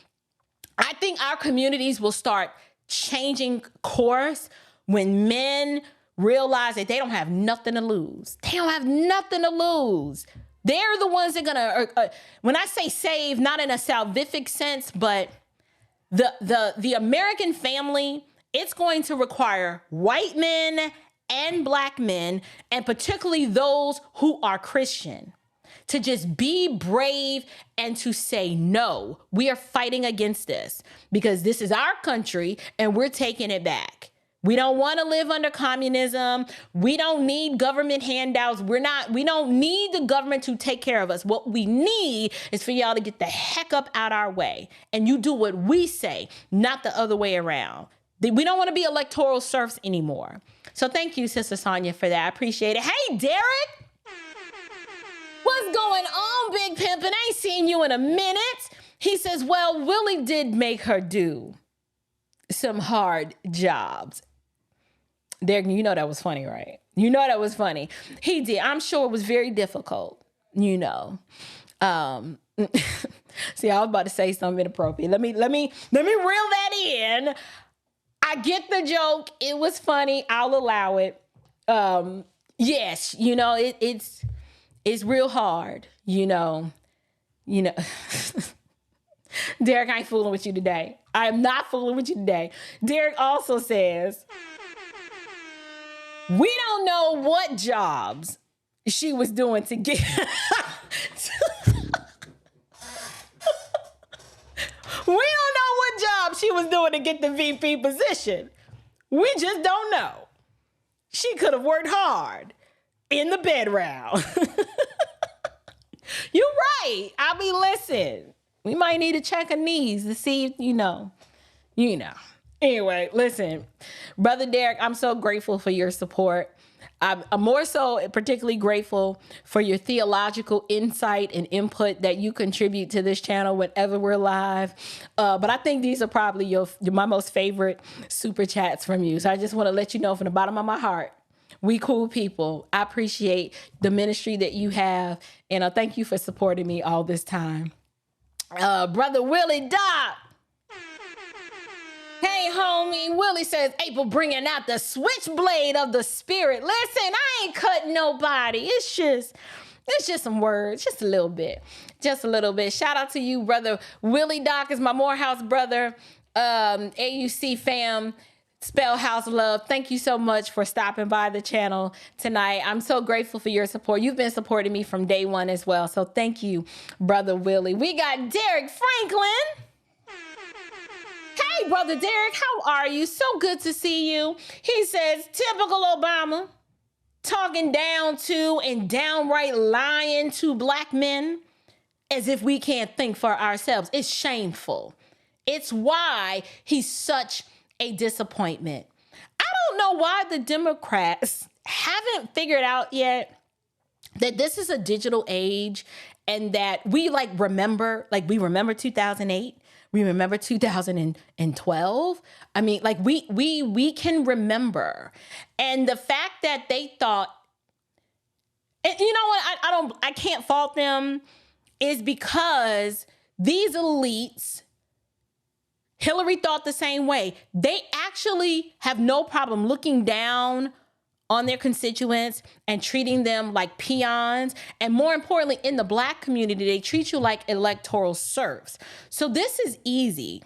I think our communities will start changing course when men realize that they don't have nothing to lose. They don't have nothing to lose. They're the ones that are gonna, when I say save, not in a salvific sense, but the American family, it's going to require white men and black men, and particularly those who are Christian, to just be brave and to say, no, we are fighting against this because this is our country and we're taking it back. We don't want to live under communism. We don't need government handouts. We don't need the government to take care of us. What we need is for y'all to get the heck up out our way and you do what we say, not the other way around. We don't want to be electoral serfs anymore. So thank you, Sister Sonia, for that. I appreciate it. Hey, Derek. What's going on, Big Pimpin'? I ain't seen you in a minute. He says, well, Willie did make her do some hard jobs. Derek, you know that was funny, right? You know that was funny. He did. I'm sure it was very difficult, you know. See, I was about to say something inappropriate. Let me reel that in. I get the joke. It was funny. I'll allow it. Yes, you know, it's real hard, you know. Derek, I ain't fooling with you today. I am not fooling with you today. Derek also says, we don't know what jobs she was doing to get... We don't know what job she was doing to get the VP position. We just don't know. She could have worked hard in the bed round. You're right. I mean, listen, we might need to check her knees to see if, you know. Anyway, listen, Brother Derek, I'm so grateful for your support. I'm more so particularly grateful for your theological insight and input that you contribute to this channel whenever we're live. But I think these are probably my most favorite super chats from you. So I just want to let you know from the bottom of my heart, we cool people. I appreciate the ministry that you have. And thank you for supporting me all this time. Brother Willie Doc. Hey, homie. Willie says, April bringing out the switchblade of the spirit. Listen, I ain't cutting nobody. It's just some words, just a little bit. Shout out to you, brother. Willie Doc is my Morehouse brother. AUC fam, Spell House Love. Thank you so much for stopping by the channel tonight. I'm so grateful for your support. You've been supporting me from day one as well. So thank you, brother Willie. We got Derek Franklin. Hey, Brother Derek, how are you? So good to see you. He says, typical Obama, talking down to and downright lying to black men as if we can't think for ourselves. It's shameful. It's why he's such a disappointment. I don't know why the Democrats haven't figured out yet that this is a digital age and that we remember 2008. We remember 2012. I mean, we can remember. And the fact that they thought, and you know what, I can't fault them, is because these elites, Hillary thought the same way. They actually have no problem looking down on their constituents and treating them like peons. And more importantly, in the black community, they treat you like electoral serfs. So this is easy.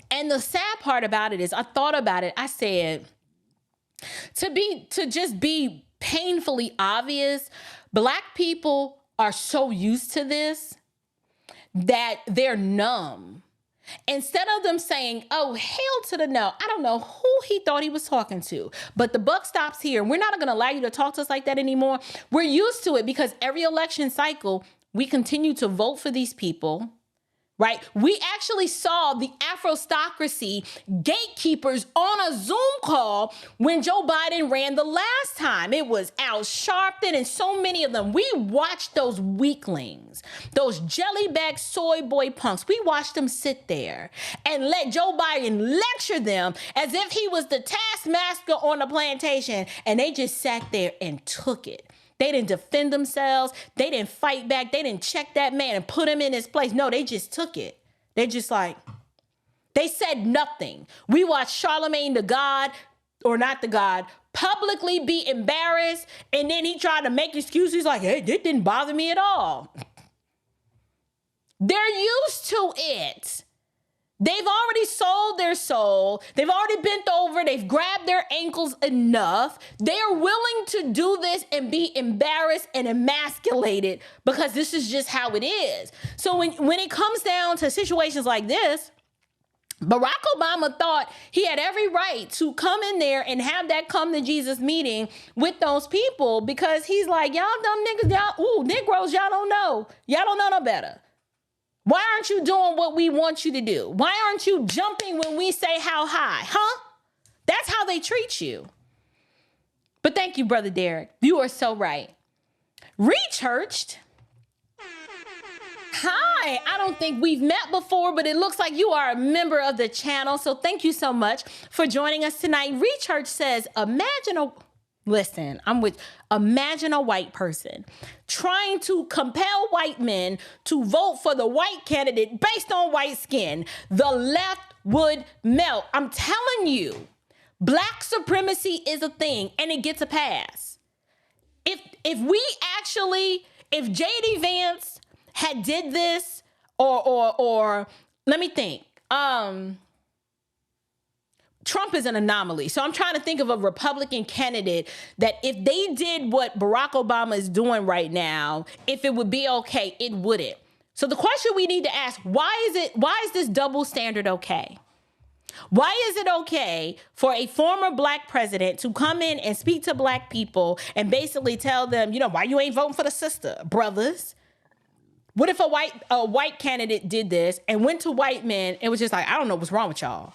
And the sad part about it is, I thought about it, I said, to just be painfully obvious, black people are so used to this that they're numb. Instead of them saying, oh, hell to the no, I don't know who he thought he was talking to, but the buck stops here. We're not going to allow you to talk to us like that anymore. We're used to it because every election cycle, we continue to vote for these people, right? We actually saw the Afrostocracy gatekeepers on a Zoom call when Joe Biden ran the last time. It was Al Sharpton and so many of them. We watched those weaklings, those jellyback soy boy punks. We watched them sit there and let Joe Biden lecture them as if he was the taskmaster on the plantation. And they just sat there and took it. They didn't defend themselves. They didn't fight back. They didn't check that man and put him in his place. No, they just took it. They just they said nothing. We watched Charlemagne the God, or not the God, publicly be embarrassed. And then he tried to make excuses like, hey, it didn't bother me at all. They're used to it. They've already sold their soul. They've already bent over. They've grabbed their ankles enough. They are willing to do this and be embarrassed and emasculated because this is just how it is. So when it comes down to situations like this, Barack Obama thought he had every right to come in there and have that come to Jesus meeting with those people because he's like, y'all dumb niggas, Negroes, y'all don't know. Y'all don't know no better. Why aren't you doing what we want you to do? Why aren't you jumping when we say how high? Huh? That's how they treat you. But thank you, Brother Derek. You are so right. Rechurched. Hi, I don't think we've met before, but it looks like you are a member of the channel. So thank you so much for joining us tonight. Rechurch says, imagine a white person trying to compel white men to vote for the white candidate based on white skin. The left would melt. I'm telling you, black supremacy is a thing and it gets a pass. If J.D. Vance had did this or let me think, Trump is an anomaly. So I'm trying to think of a Republican candidate that if they did what Barack Obama is doing right now, if it would be okay, it wouldn't. So the question we need to ask, why is this double standard okay? Why is it okay for a former black president to come in and speak to black people and basically tell them, why you ain't voting for the sister, brothers? What if a white candidate did this and went to white men and was just like, I don't know what's wrong with y'all.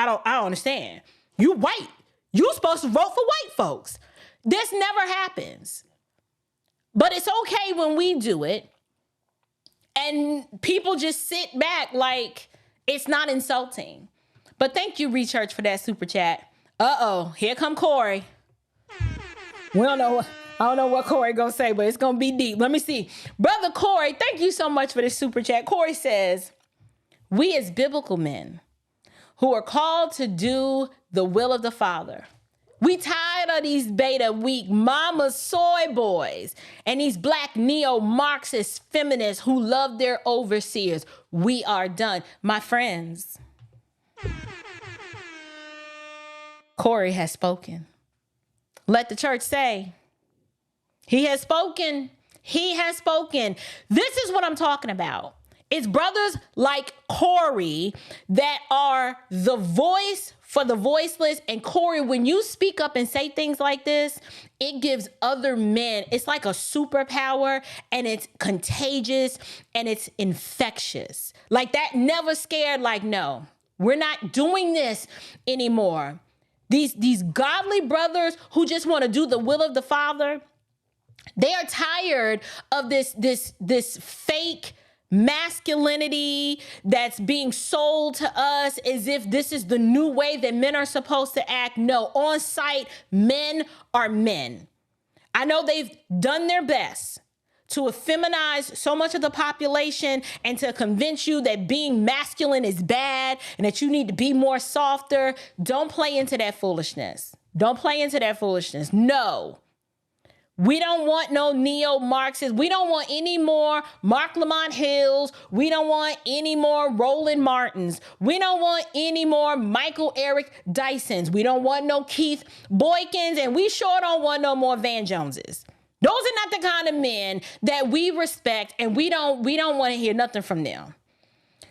I don't understand. You white. You supposed to vote for white folks. This never happens. But it's okay when we do it. And people just sit back like it's not insulting. But thank you, Rechurch, for that super chat. Uh-oh, here come Corey. We don't know. I don't know what Corey gonna say, but it's gonna be deep. Let me see. Brother Corey, thank you so much for this super chat. Corey says, we as biblical men who are called to do the will of the Father, we tired of these beta weak mama soy boys and these black neo-Marxist feminists who love their overseers. We are done. My friends, Corey has spoken. Let the church say, he has spoken. He has spoken. This is what I'm talking about. It's brothers like Corey that are the voice for the voiceless. And Corey, when you speak up and say things like this, it gives other men, it's like a superpower, and it's contagious and it's infectious. Like that never scared, like, no, we're not doing this anymore. These godly brothers who just want to do the will of the Father, they are tired of this fake masculinity that's being sold to us as if this is the new way that men are supposed to act. No, on site, men are men. I know they've done their best to effeminize so much of the population and to convince you that being masculine is bad and that you need to be more softer. Don't play into that foolishness. Don't play into that foolishness. No. We don't want no neo-Marxists. We don't want any more Mark Lamont Hills. We don't want any more Roland Martins. We don't want any more Michael Eric Dysons. We don't want no Keith Boykins, and we sure don't want no more Van Joneses. Those are not the kind of men that we respect, and we don't want to hear nothing from them.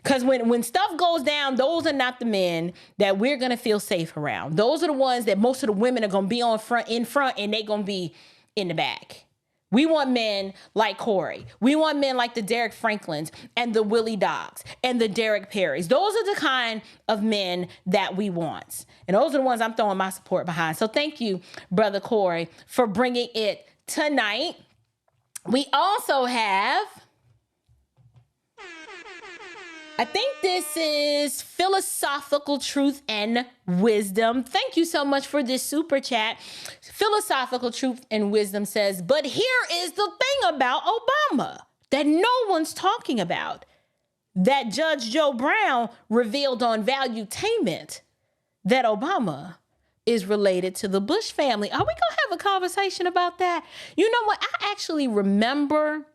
Because when stuff goes down, those are not the men that we're going to feel safe around. Those are the ones that most of the women are going to be in front, and they're going to be in the back. We want men like Corey. We want men like the Derek Franklins and the Willie Docks and the Derek Perrys. Those are the kind of men that we want. And those are the ones I'm throwing my support behind. So thank you, Brother Corey, for bringing it tonight. We also have, I think this is Philosophical Truth and Wisdom. Thank you so much for this super chat. Philosophical Truth and Wisdom says, but here is the thing about Obama that no one's talking about, that Judge Joe Brown revealed on Valuetainment that Obama is related to the Bush family. Are we gonna have a conversation about that? You know what? I actually remember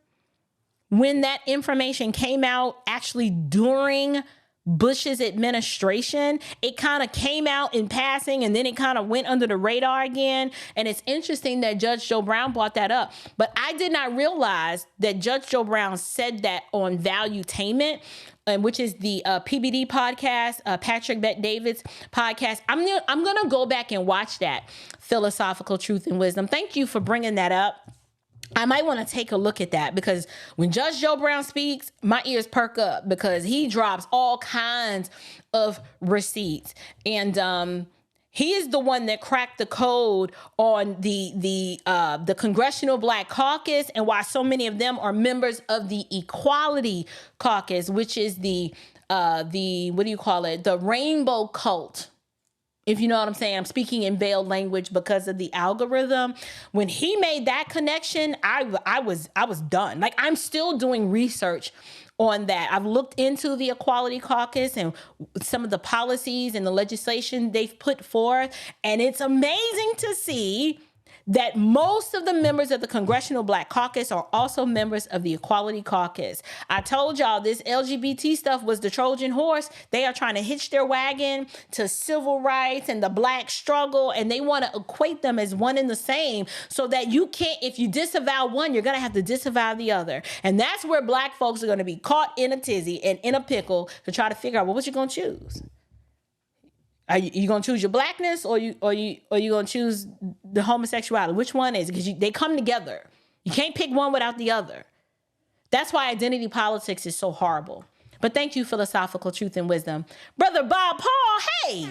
when that information came out, actually during Bush's administration. It kind of came out in passing and then it kind of went under the radar again. And it's interesting that Judge Joe Brown brought that up. But I did not realize that Judge Joe Brown said that on Valuetainment, which is the PBD podcast, Patrick Bet-David's podcast. I'm going to go back and watch that, Philosophical Truth and Wisdom. Thank you for bringing that up. I might want to take a look at that, because when Judge Joe Brown speaks, my ears perk up because he drops all kinds of receipts. And he is the one that cracked the code on the Congressional Black Caucus and why so many of them are members of the Equality Caucus, which is the what do you call it? The rainbow cult. If you know what I'm saying, I'm speaking in veiled language because of the algorithm. When he made that connection, I was done. Like, I'm still doing research on that. I've looked into the Equality Caucus and some of the policies and the legislation they've put forth. And it's amazing to see that most of the members of the Congressional Black Caucus are also members of the Equality Caucus. I told y'all this LGBT stuff was the Trojan horse. They are trying to hitch their wagon to civil rights and the black struggle, and they want to equate them as one and the same so that you can't, if you disavow one, you're going to have to disavow the other. And that's where black folks are going to be caught in a tizzy and in a pickle to try to figure out, well, what you going to choose? Are you going to choose your blackness or you going to choose the homosexuality? Which one is it? Because they come together. You can't pick one without the other. That's why identity politics is so horrible. But thank you, Philosophical Truth and Wisdom. Brother Bob Paul, Hey,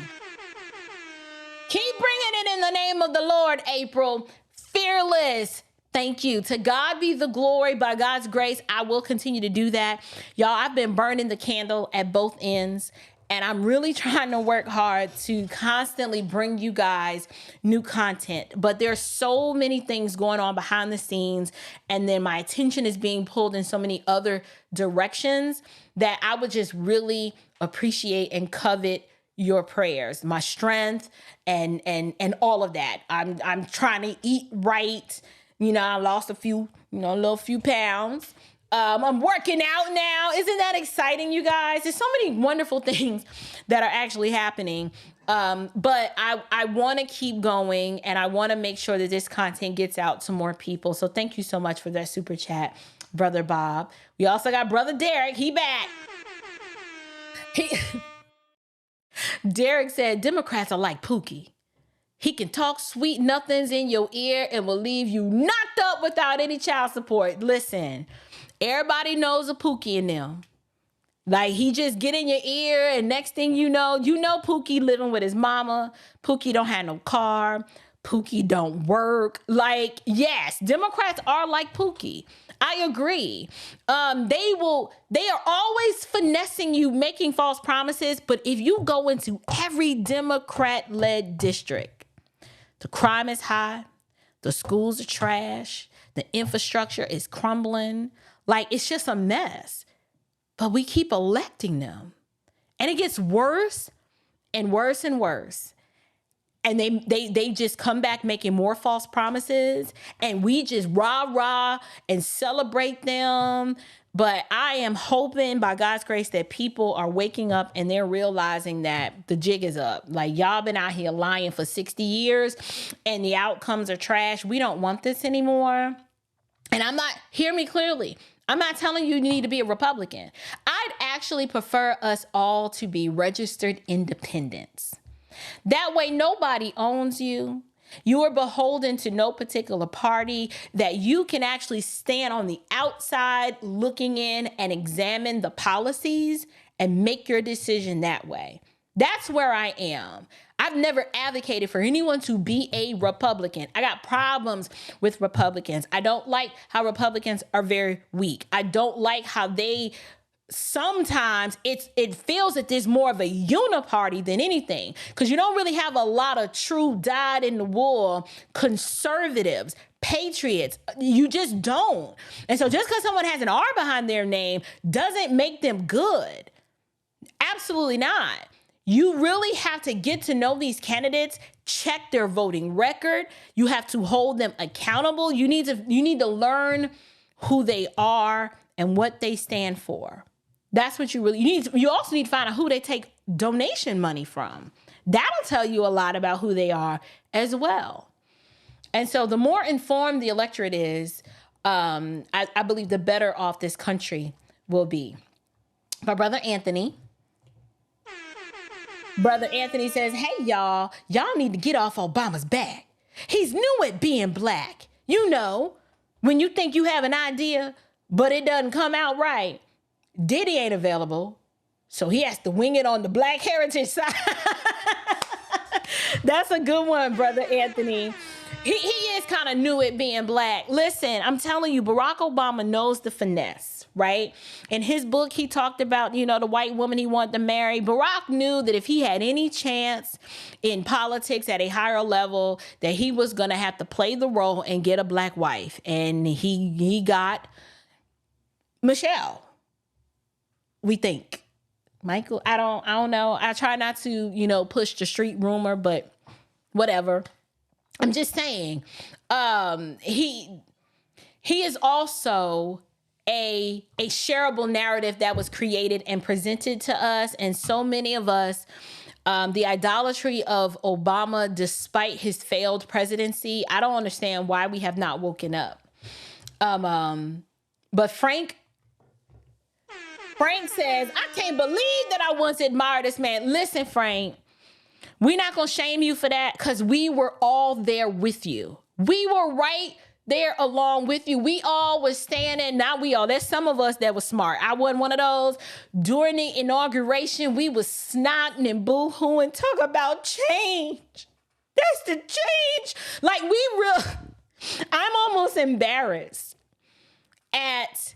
keep bringing it in the name of the Lord, April. Fearless. Thank you. To God be the glory. By God's grace, I will continue to do that. Y'all, I've been burning the candle at both ends, and I'm really trying to work hard to constantly bring you guys new content. But there's so many things going on behind the scenes, and then my attention is being pulled in so many other directions that I would just really appreciate and covet your prayers, my strength, and all of that. I'm trying to eat right. You know, I lost a little few pounds. I'm working out now. Isn't that exciting, you guys? There's so many wonderful things that are actually happening. But I want to keep going, and I want to make sure that this content gets out to more people. So thank you so much for that super chat, Brother Bob. We also got Brother Derek. He back. Derek said, Democrats are like Pookie. He can talk sweet nothings in your ear and will leave you knocked up without any child support. Listen, everybody knows a Pookie in them. Like, he just get in your ear, and next thing you know Pookie living with his mama. Pookie don't have no car. Pookie don't work. Like, yes, Democrats are like Pookie. I agree. They are always finessing you, making false promises. But if you go into every Democrat-led district, the crime is high, the schools are trash, the infrastructure is crumbling. Like, it's just a mess. But we keep electing them. And it gets worse and worse and worse. And they just come back making more false promises, and we just rah and celebrate them. But I am hoping by God's grace that people are waking up and they're realizing that the jig is up. Like, y'all been out here lying for 60 years and the outcomes are trash. We don't want this anymore. And hear me clearly. I'm not telling you need to be a Republican. I'd actually prefer us all to be registered independents. That way, nobody owns you. You are beholden to no particular party, that you can actually stand on the outside looking in and examine the policies and make your decision that way. That's where I am. I've never advocated for anyone to be a Republican. I got problems with Republicans. I don't like how Republicans are very weak. I don't like how they sometimes it feels that there's more of a uniparty than anything, because you don't really have a lot of true dyed-in-the-wool conservatives, patriots. You just don't. And so just because someone has an R behind their name doesn't make them good. Absolutely not. You really have to get to know these candidates, check their voting record. You have to hold them accountable. You need to learn who they are and what they stand for. That's what you need. You also need to find out who they take donation money from. That'll tell you a lot about who they are as well. And so the more informed the electorate is, I believe the better off this country will be. My brother Anthony says, hey, y'all need to get off Obama's back. He's new at being black. You know, when you think you have an idea, but it doesn't come out right. Diddy ain't available, so he has to wing it on the Black heritage side. That's a good one, Brother Anthony. He is kind of new at being black. Listen, I'm telling you, Barack Obama knows the finesse, right? In his book, he talked about, the white woman he wanted to marry. Barack knew that if he had any chance in politics at a higher level, that he was going to have to play the role and get a black wife. And he got Michelle. We think. Michael, I don't know. I try not to, push the street rumor, but whatever. I'm just saying, he is also a shareable narrative that was created and presented to us. And so many of us, the idolatry of Obama, despite his failed presidency, I don't understand why we have not woken up. But Frank says, I can't believe that I once admired this man. Listen, Frank, we're not going to shame you for that, because we were all there with you. We were right there along with you. We all was standing, not we all, there's some of us that was smart. I wasn't one of those. During the inauguration, we was snotting and boo-hooing, talk about change. That's the change. Like I'm almost embarrassed at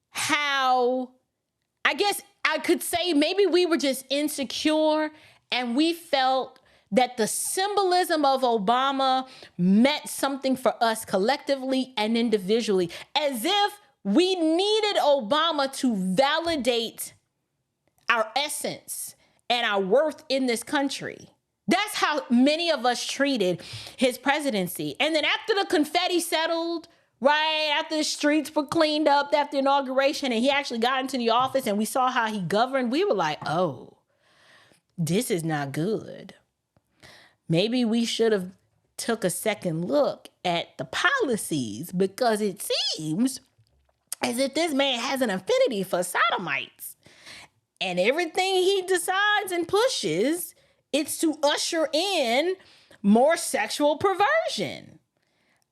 how, I guess I could say maybe we were just insecure and we felt that the symbolism of Obama meant something for us collectively and individually, as if we needed Obama to validate our essence and our worth in this country. That's how many of us treated his presidency. And then after the confetti settled, right, after the streets were cleaned up after inauguration and he actually got into the office and we saw how he governed, we were like, oh, this is not good. Maybe we should have took a second look at the policies, because it seems as if this man has an affinity for sodomites. And everything he decides and pushes, it's to usher in more sexual perversion.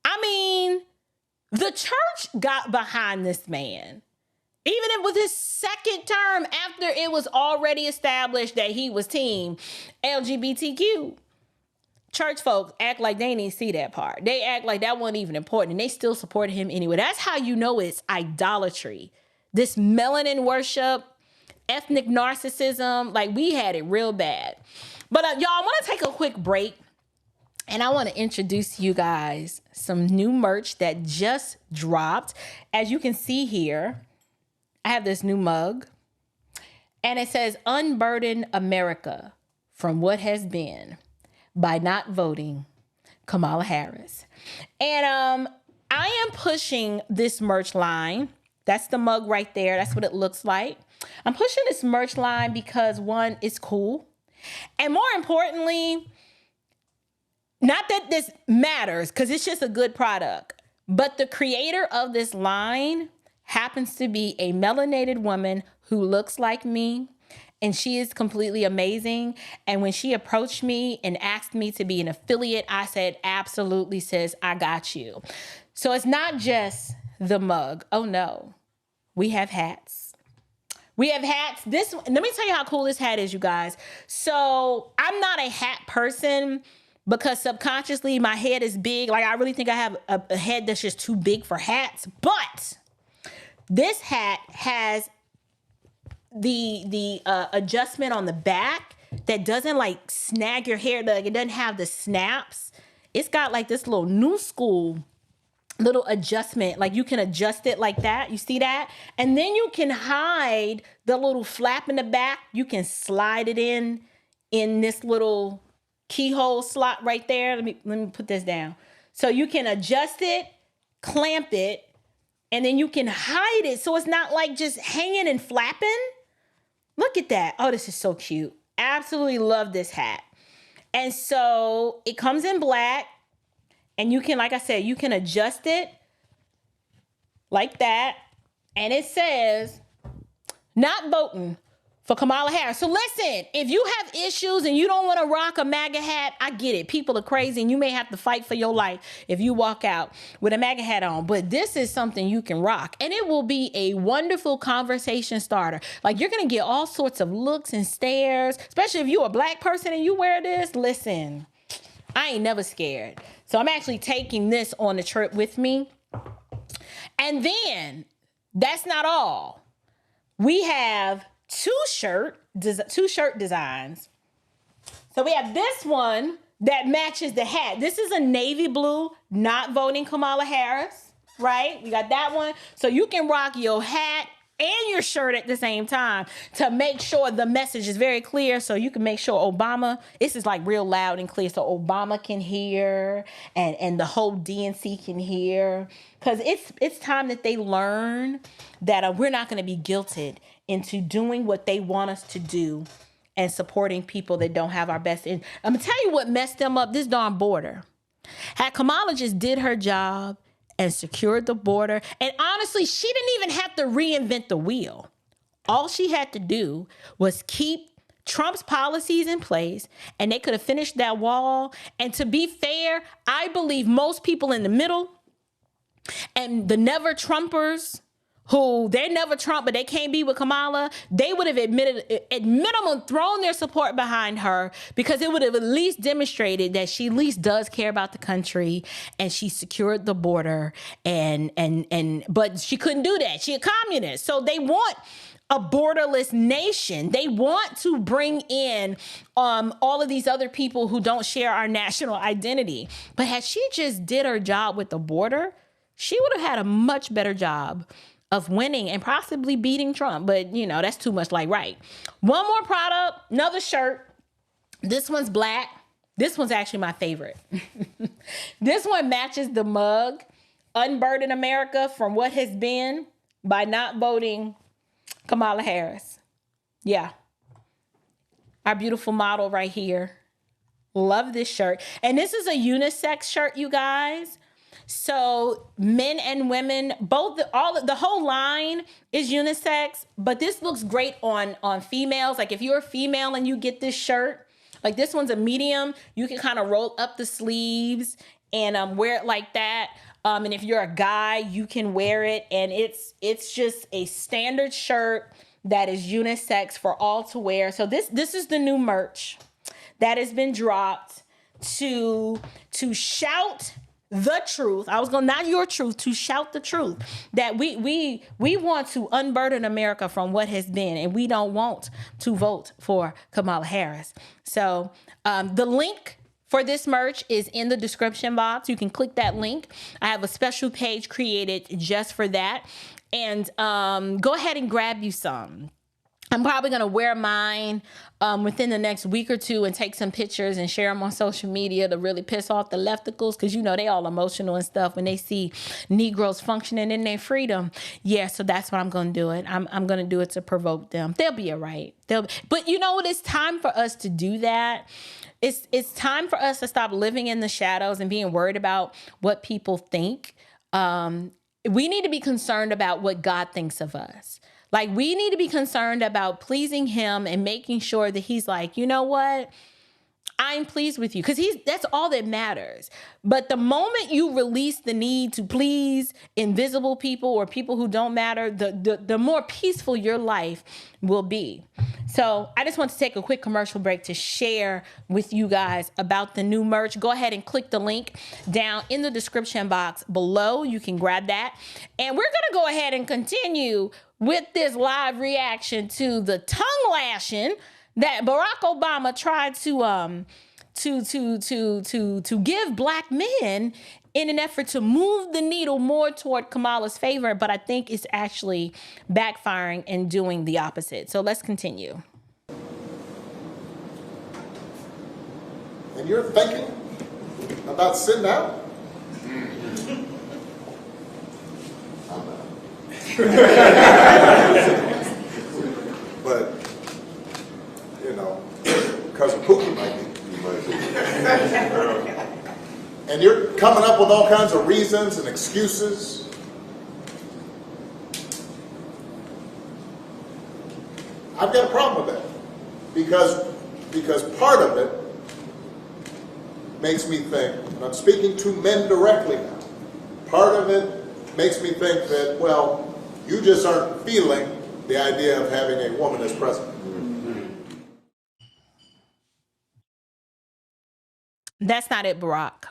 I mean, the church got behind this man. Even if with his second term after it was already established that he was team LGBTQ. Church folks act like they didn't see that part. They act like that wasn't even important, and they still supported him anyway. That's how you know it's idolatry. This melanin worship, ethnic narcissism, like we had it real bad. But y'all, I want to take a quick break, and I want to introduce you guys some new merch that just dropped. As you can see here, I have this new mug, and it says, "Unburden America from what has been by not voting Kamala Harris." And I am pushing this merch line. That's the mug right there. That's what it looks like. I'm pushing this merch line because, one, it's cool. And more importantly, not that this matters because it's just a good product, but the creator of this line happens to be a melanated woman who looks like me. And she is completely amazing. And when she approached me and asked me to be an affiliate, I said, absolutely, sis, I got you. So it's not just the mug. Oh, no. We have hats. We have hats. Let me tell you how cool this hat is, you guys. So I'm not a hat person because subconsciously my head is big. Like, I really think I have a head that's just too big for hats. But this hat has the adjustment on the back that doesn't like snag your hair. Like, it doesn't have the snaps. It's got like this little new school little adjustment. Like, you can adjust it like that. You see that? And then you can hide the little flap in the back. You can slide it in this little keyhole slot right there. Let me put this down. So you can adjust it, clamp it, and then you can hide it so it's not like just hanging and flapping. Look at that. Oh, this is so cute. Absolutely love this hat. And so it comes in black, and you can, like I said, you can adjust it like that. And it says, not voting for Kamala Harris. So listen, if you have issues and you don't want to rock a MAGA hat, I get it. People are crazy and you may have to fight for your life if you walk out with a MAGA hat on. But this is something you can rock. And it will be a wonderful conversation starter. Like, you're going to get all sorts of looks and stares, especially if you're a black person and you wear this. Listen, I ain't never scared. So I'm actually taking this on the trip with me. And then that's not all. We have two shirt designs. So we have this one that matches the hat. This is a navy blue, not voting Kamala Harris, right? We got that one. So you can rock your hat and your shirt at the same time to make sure the message is very clear. So you can make sure Obama, this is like real loud and clear, so Obama can hear and the whole DNC can hear. Because it's time that they learn that we're not going to be guilted into doing what they want us to do and supporting people that don't have our best in. I'm gonna tell you what messed them up, this darn border. Had Kamala just did her job and secured the border, and honestly, she didn't even have to reinvent the wheel. All she had to do was keep Trump's policies in place, and they could have finished that wall. And to be fair, I believe most people in the middle And the never Trumpers, who they're never Trump, but they can't be with Kamala, they would have admitted, at minimum, thrown their support behind her, because it would have at least demonstrated that she at least does care about the country and she secured the border. But she couldn't do that. She a communist. So they want a borderless nation. They want to bring in all of these other people who don't share our national identity. But had she just did her job with the border, she would have had a much better job of winning and possibly beating Trump. But, you know, that's too much like right. One more product, another shirt. This one's black. This one's actually my favorite. This one matches the mug. Unburden America from what has been by not voting Kamala Harris. Yeah. Our beautiful model right here. Love this shirt. And this is a unisex shirt, you guys. So men and women, both, the whole line is unisex, but this looks great on females. Like if you're a female and you get this shirt, like this one's a medium, you can kind of roll up the sleeves and wear it like that. And if you're a guy, you can wear it. And it's just a standard shirt that is unisex for all to wear. So this is the new merch that has been dropped to shout the truth. I was going, not your truth, to shout the truth that we want to unburden America from what has been, and we don't want to vote for Kamala Harris. So the link for this merch is in the description box. You can click that link. I have a special page created just for that. And go ahead and grab you some. I'm probably going to wear mine within the next week or two and take some pictures and share them on social media to really piss off the lefticals, because, you know, they all emotional and stuff when they see Negroes functioning in their freedom. Yeah, so that's what I'm going to do it. I'm going to do it to provoke them. They'll be all right. But you know what? It's time for us to do that. It's time for us to stop living in the shadows and being worried about what people think. We need to be concerned about what God thinks of us. Like, we need to be concerned about pleasing him and making sure that he's like, you know what? I'm pleased with you, because that's all that matters. But the moment you release the need to please invisible people or people who don't matter, the more peaceful your life will be. So I just want to take a quick commercial break to share with you guys about the new merch. Go ahead and click the link down in the description box below. You can grab that. And we're going to go ahead and continue with this live reaction to the tongue lashing that Barack Obama tried to give black men in an effort to move the needle more toward Kamala's favor, but I think it's actually backfiring and doing the opposite. So let's continue. And you're thinking about sitting out? But, you know, because of Putin might be. And you're coming up with all kinds of reasons and excuses. I've got a problem with that. Because part of it makes me think, and I'm speaking to men directly now, part of it makes me think that, well, you just aren't feeling the idea of having a woman as president. That's not it, Barack.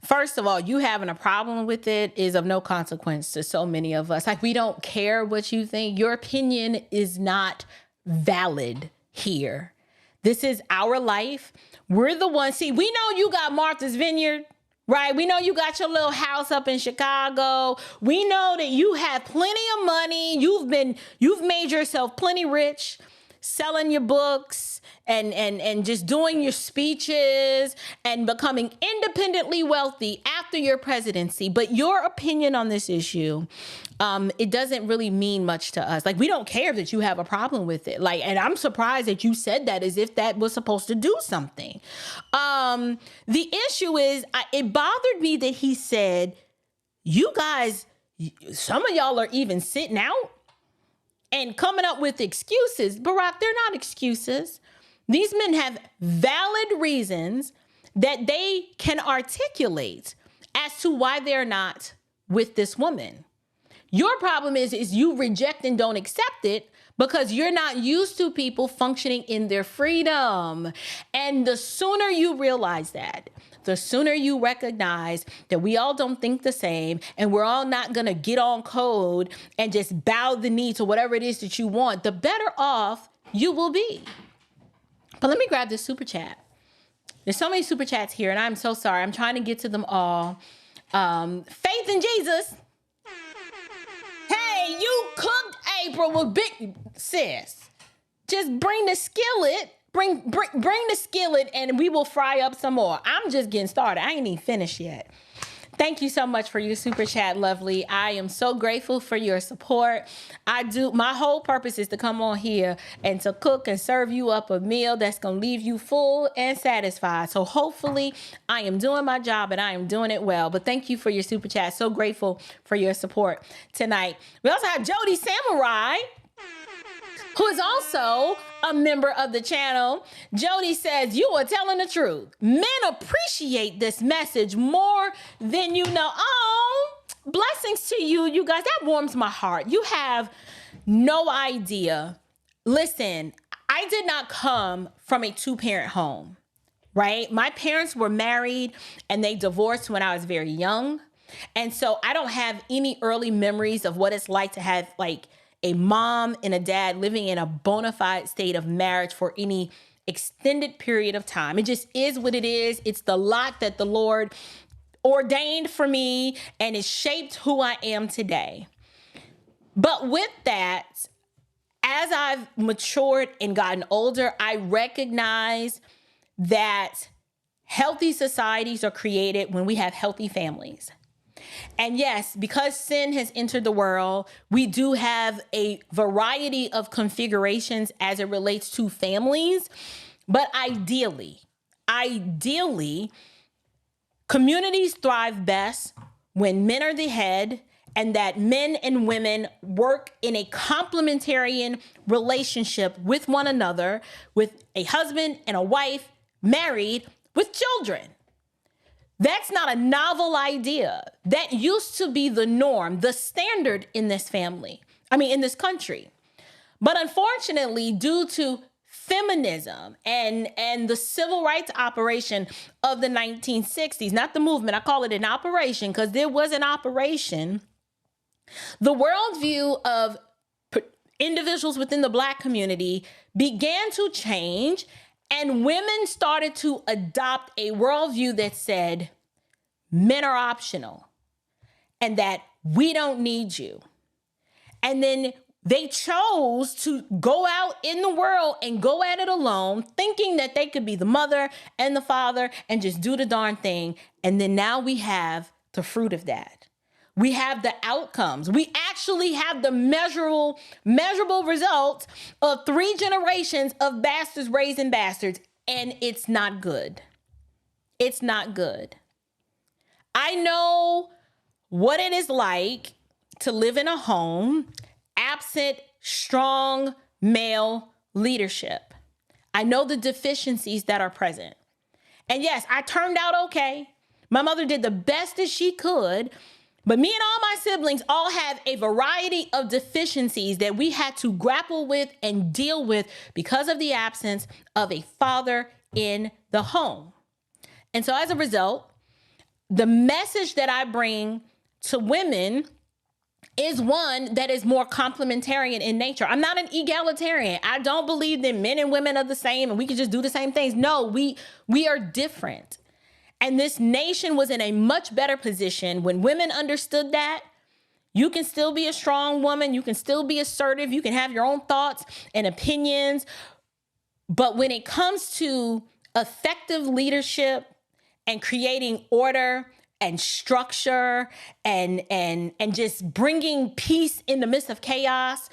First of all, you having a problem with it is of no consequence to so many of us. Like, we don't care what you think. Your opinion is not valid here. This is our life. We're the ones. See, we know you got Martha's Vineyard, right? We know you got your little house up in Chicago. We know that you have plenty of money. You've made yourself plenty rich, selling your books and just doing your speeches and becoming independently wealthy after your presidency. But your opinion on this issue, it doesn't really mean much to us. Like, we don't care that you have a problem with it. Like, and I'm surprised that you said that as if that was supposed to do something. The issue is, it bothered me that he said, you guys, some of y'all are even sitting out and coming up with excuses. Barack, they're not excuses. These men have valid reasons that they can articulate as to why they're not with this woman. Your problem is you reject and don't accept it because you're not used to people functioning in their freedom. And the sooner you realize that, the sooner you recognize that we all don't think the same and we're all not going to get on code and just bow the knee to whatever it is that you want, the better off you will be. But let me grab this super chat. There's so many super chats here, and I'm so sorry. I'm trying to get to them all. Faith in Jesus. Hey, you cooked April with big sis. Just bring the skillet. Bring the skillet, and we will fry up some more. I'm just getting started. I ain't even finished yet. Thank you so much for your super chat, lovely. I am so grateful for your support. My whole purpose is to come on here and to cook and serve you up a meal that's going to leave you full and satisfied. So hopefully I am doing my job and I am doing it well. But thank you for your super chat. So grateful for your support tonight. We also have Jody Samurai, who is also a member of the channel. Jody says, you are telling the truth. Men appreciate this message more than you know. Oh, blessings to you, you guys. That warms my heart. You have no idea. Listen, I did not come from a two-parent home, right? My parents were married and they divorced when I was very young. And so I don't have any early memories of what it's like to have like a mom and a dad living in a bona fide state of marriage for any extended period of time. It just is what it is. It's the lot that the Lord ordained for me, and it shaped who I am today. But with that, as I've matured and gotten older, I recognize that healthy societies are created when we have healthy families. And yes, because sin has entered the world, we do have a variety of configurations as it relates to families. But ideally, communities thrive best when men are the head and that men and women work in a complementarian relationship with one another, with a husband and a wife married with children. That's not a novel idea. That used to be the norm, the standard in this in this country. But unfortunately, due to feminism and the civil rights operation of the 1960s, not the movement, I call it an operation because there was an operation, the worldview of individuals within the Black community began to change. And women started to adopt a worldview that said men are optional and that we don't need you. And then they chose to go out in the world and go at it alone, thinking that they could be the mother and the father and just do the darn thing. And then now we have the fruit of that. We have the outcomes. We actually have the measurable results of 3 generations of bastards raising bastards, and it's not good. It's not good. I know what it is like to live in a home absent strong male leadership. I know the deficiencies that are present. And yes, I turned out okay. My mother did the best that she could. But me and all my siblings all have a variety of deficiencies that we had to grapple with and deal with because of the absence of a father in the home. And so as a result, the message that I bring to women is one that is more complementarian in nature. I'm not an egalitarian. I don't believe that men and women are the same and we can just do the same things. No, we are different. And this nation was in a much better position when women understood that. You can still be a strong woman. You can still be assertive. You can have your own thoughts and opinions. But when it comes to effective leadership and creating order and structure and just bringing peace in the midst of chaos,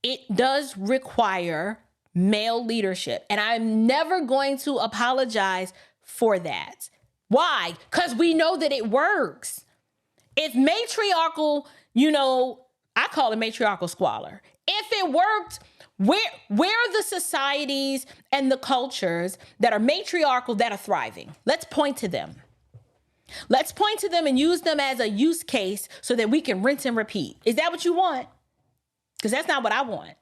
it does require male leadership. And I'm never going to apologize for that. Why? Because we know that it works. If matriarchal, I call it matriarchal squalor. If it worked, where are the societies and the cultures that are matriarchal that are thriving? Let's point to them. Let's point to them and use them as a use case so that we can rinse and repeat. Is that what you want? Because that's not what I want.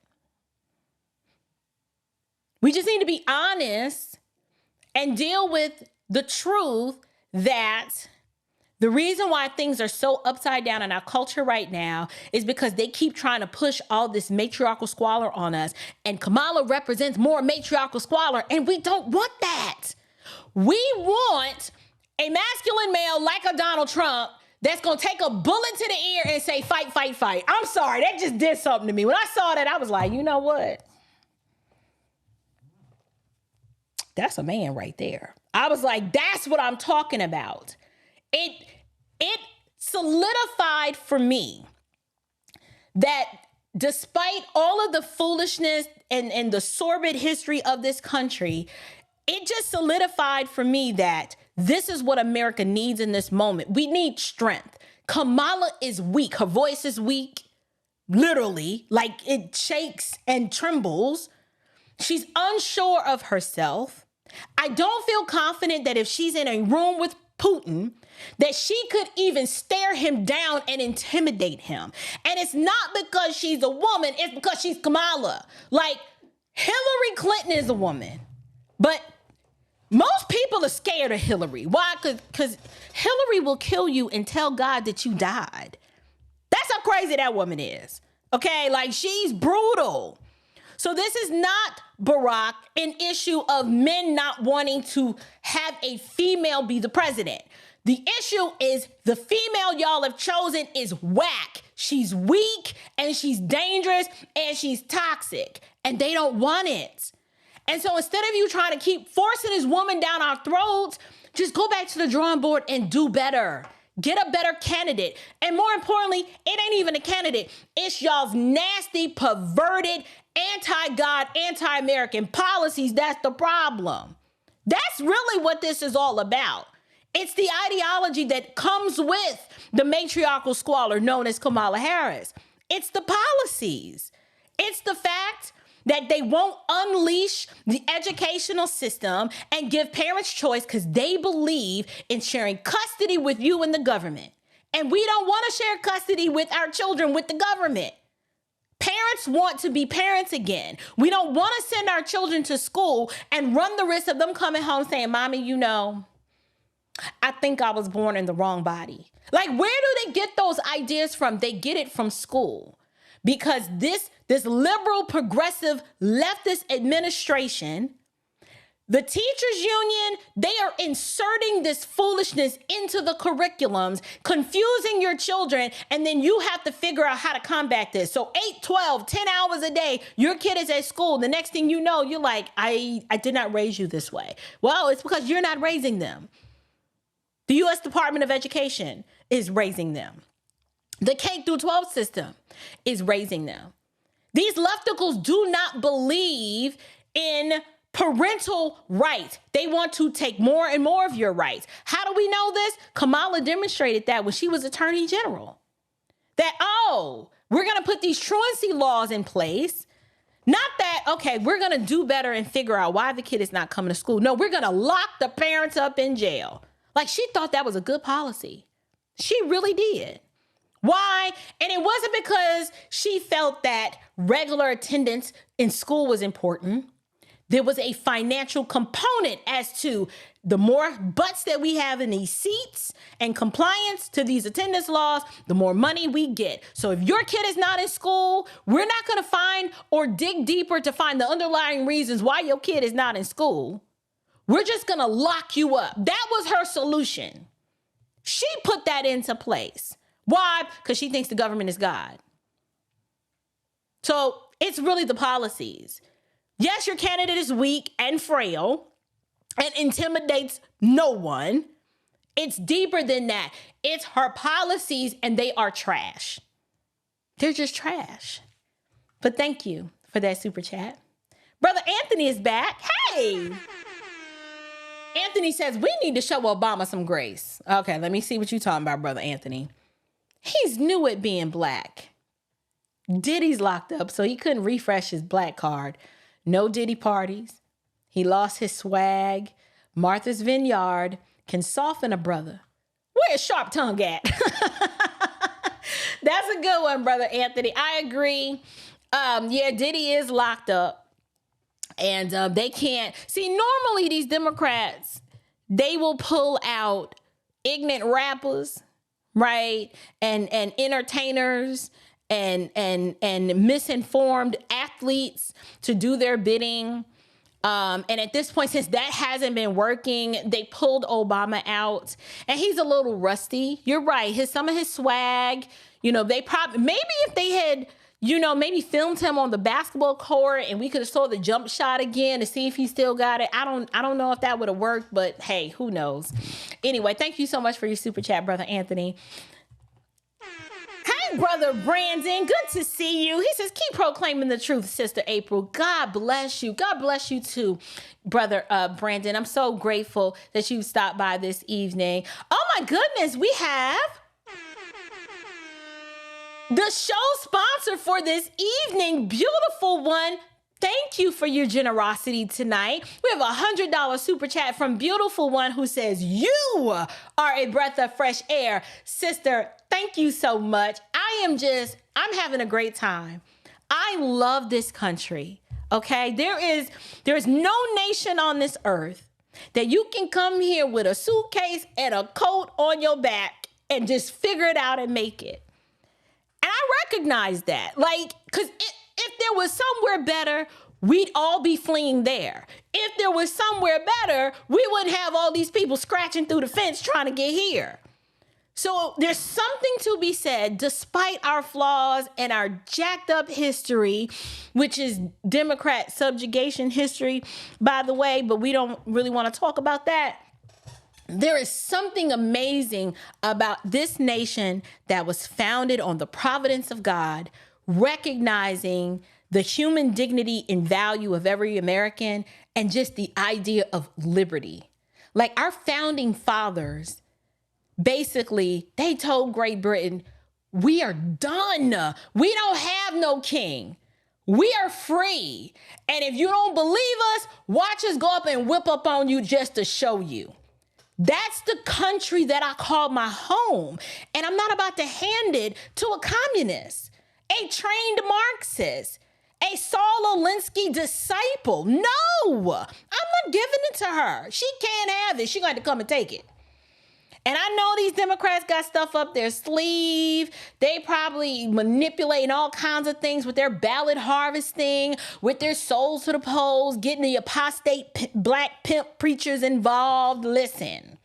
We just need to be honest and deal with the truth that the reason why things are so upside down in our culture right now is because they keep trying to push all this matriarchal squalor on us. And Kamala represents more matriarchal squalor, and we don't want that. We want a masculine male like a Donald Trump that's going to take a bullet to the ear and say, fight, fight, fight. I'm sorry, that just did something to me. When I saw that, I was like, you know what? That's a man right there. I was like, that's what I'm talking about. It solidified for me that despite all of the foolishness and the sordid history of this country, it just solidified for me that this is what America needs in this moment. We need strength. Kamala is weak. Her voice is weak, literally, like it shakes and trembles. She's unsure of herself. I don't feel confident that if she's in a room with Putin, that she could even stare him down and intimidate him. And it's not because she's a woman, it's because she's Kamala. Like, Hillary Clinton is a woman, but most people are scared of Hillary. Why? Because Hillary will kill you and tell God that you died. That's how crazy that woman is. Okay, like she's brutal. So this is not, Barack, an issue of men not wanting to have a female be the president. The issue is the female y'all have chosen is whack. She's weak and she's dangerous and she's toxic and they don't want it. And so instead of you trying to keep forcing this woman down our throats, just go back to the drawing board and do better. Get a better candidate. And more importantly, it ain't even a candidate. It's y'all's nasty, perverted, anti-God, anti-American policies. That's the problem. That's really what this is all about. It's the ideology that comes with the matriarchal squalor known as Kamala Harris. It's the policies. It's the fact that they won't unleash the educational system and give parents choice because they believe in sharing custody with you and the government. And we don't want to share custody with our children with the government. Parents want to be parents again. We don't want to send our children to school and run the risk of them coming home saying, Mommy, you know, I think I was born in the wrong body. Like, where do they get those ideas from? They get it from school. Because this liberal, progressive, leftist administration, the teachers union, they are inserting this foolishness into the curriculums, confusing your children, and then you have to figure out how to combat this. So 8, 12, 10 hours a day, your kid is at school. The next thing you know, you're like, I did not raise you this way. Well, it's because you're not raising them. The U.S. Department of Education is raising them. The K through 12 system is raising them. These lefticals do not believe in parental rights. They want to take more and more of your rights. How do we know this? Kamala demonstrated that when she was Attorney General. That, oh, we're going to put these truancy laws in place. Not that, okay, we're going to do better and figure out why the kid is not coming to school. No, we're going to lock the parents up in jail. Like, she thought that was a good policy. She really did. Why? And it wasn't because she felt that regular attendance in school was important. There was a financial component as to the more butts that we have in these seats and compliance to these attendance laws, the more money we get. So if your kid is not in school, we're not going to find or dig deeper to find the underlying reasons why your kid is not in school. We're just going to lock you up. That was her solution. She put that into place. Why? Because she thinks the government is God. So it's really the policies. Yes, your candidate is weak and frail and intimidates no one. It's deeper than that. It's her policies and they are trash. They're just trash. But thank you for that super chat. Brother Anthony is back. Hey! Anthony says, we need to show Obama some grace. Okay, let me see what you're talking about, Brother Anthony. He's new at being black. Diddy's locked up, so he couldn't refresh his black card. No Diddy parties. He lost his swag. Martha's Vineyard can soften a brother, where's Sharp Tongue at? That's a good one, Brother Anthony. I agree. Yeah, Diddy is locked up. And they can't... See, normally these Democrats, they will pull out ignorant rappers, right? And entertainers and misinformed athletes to do their bidding. And at this point, since that hasn't been working, they pulled Obama out, and he's a little rusty. You're right. Some of his swag, they probably, maybe if they had, maybe filmed him on the basketball court and we could have saw the jump shot again to see if he still got it. I don't know if that would have worked, but hey, who knows? Anyway, thank you so much for your super chat, Brother Anthony. Hey, Brother Brandon, good to see you. He says, keep proclaiming the truth, Sister April. God bless you. God bless you too, Brother Brandon. I'm so grateful that you stopped by this evening. Oh my goodness, we have the show sponsor for this evening, beautiful one. Thank you for your generosity tonight. We have a $100 super chat from beautiful one who says, you are a breath of fresh air. Sister, thank you so much. I'm having a great time. I love this country, okay? There is no nation on this earth that you can come here with a suitcase and a coat on your back and just figure it out and make it. And I recognize that, because if there was somewhere better, we'd all be fleeing there. If there was somewhere better, we wouldn't have all these people scratching through the fence trying to get here. So there's something to be said, despite our flaws and our jacked up history, which is Democrat subjugation history, by the way, but we don't really want to talk about that. There is something amazing about this nation that was founded on the providence of God, recognizing the human dignity and value of every American, and just the idea of liberty. Like our founding fathers, basically, they told Great Britain, we are done. We don't have no king. We are free. And if you don't believe us, watch us go up and whip up on you just to show you. That's the country that I call my home. And I'm not about to hand it to a communist, a trained Marxist, a Saul Alinsky disciple. No, I'm not giving it to her. She can't have it. She's going to come and take it. And I know these Democrats got stuff up their sleeve. They probably manipulating all kinds of things with their ballot harvesting, with their souls to the polls, getting the apostate black pimp preachers involved. Listen.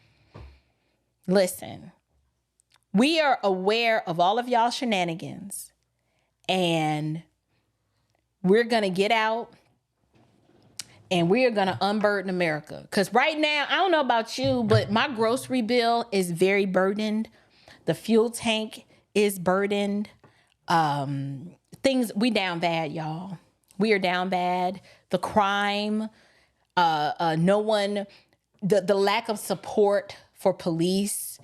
We are aware of all of y'all shenanigans, and we're going to get out and we are going to unburden America. Because right now, I don't know about you, but my grocery bill is very burdened. The fuel tank is burdened. We down bad, y'all. We are down bad. The crime, the lack of support for police.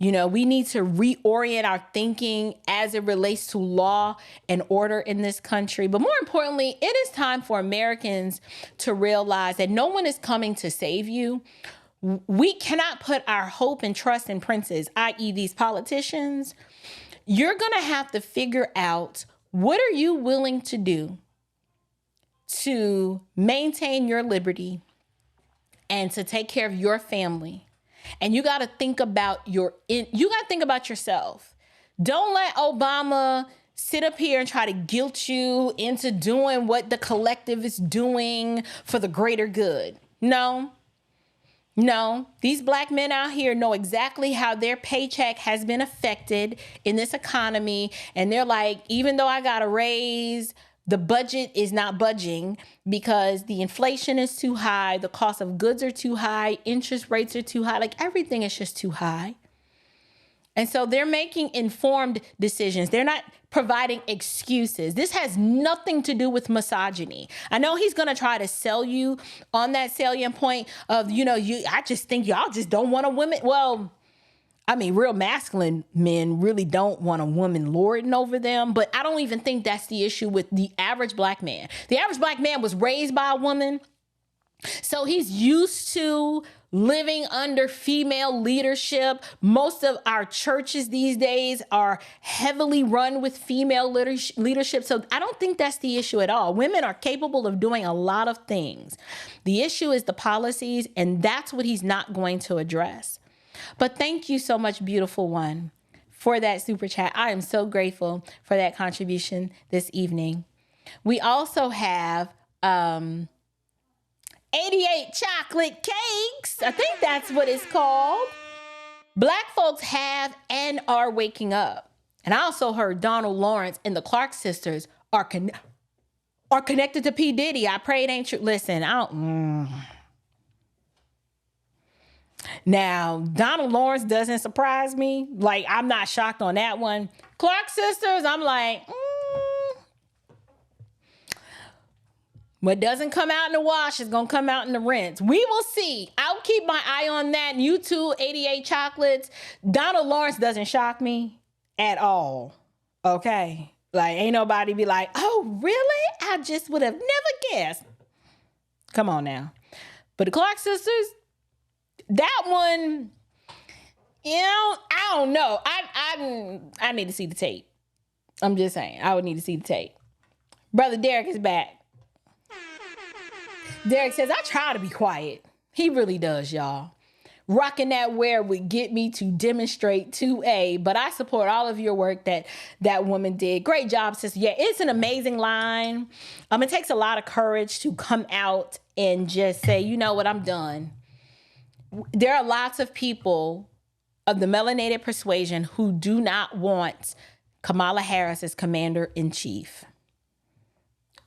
We need to reorient our thinking as it relates to law and order in this country. But more importantly, it is time for Americans to realize that no one is coming to save you. We cannot put our hope and trust in princes, i.e. these politicians. You're going to have to figure out, what are you willing to do to maintain your liberty and to take care of your family? And you got to think about yourself. Don't let Obama sit up here and try to guilt you into doing what the collective is doing for the greater good. No, these black men out here know exactly how their paycheck has been affected in this economy. And they're like, even though I got a raise, the budget is not budging because the inflation is too high. The cost of goods are too high. Interest rates are too high. Like everything is just too high. And so they're making informed decisions. They're not providing excuses. This has nothing to do with misogyny. I know he's going to try to sell you on that salient point of, I just think y'all just don't want a woman. Well, I mean, real masculine men really don't want a woman lording over them, but I don't even think that's the issue with the average black man. The average black man was raised by a woman, so he's used to living under female leadership. Most of our churches these days are heavily run with female leadership. So I don't think that's the issue at all. Women are capable of doing a lot of things. The issue is the policies, and that's what he's not going to address. But thank you so much, beautiful one, for that super chat. I am so grateful for that contribution this evening. We also have 88 chocolate cakes. I think that's what it's called. Black folks have and are waking up. And I also heard Donald Lawrence and the Clark sisters are connected to P. Diddy. I pray it ain't true. Listen, Now, Donald Lawrence doesn't surprise me. Like, I'm not shocked on that one. Clark sisters, I'm like, what doesn't come out in the wash is going to come out in the rinse. We will see. I'll keep my eye on that. You too, 88 chocolates. Donald Lawrence doesn't shock me at all. Okay? Like, ain't nobody be like, oh, really? I just would have never guessed. Come on now. But the Clark sisters, that one, you know, I don't know. I need to see the tape. I'm just saying. I would need to see the tape. Brother Derek is back. Derek says, I try to be quiet. He really does, y'all. Rocking that wear would get me to demonstrate 2A, but I support all of your work that woman did. Great job, sister. Yeah, it's an amazing line. It takes a lot of courage to come out and just say, you know what, I'm done. There are lots of people of the melanated persuasion who do not want Kamala Harris as commander-in-chief.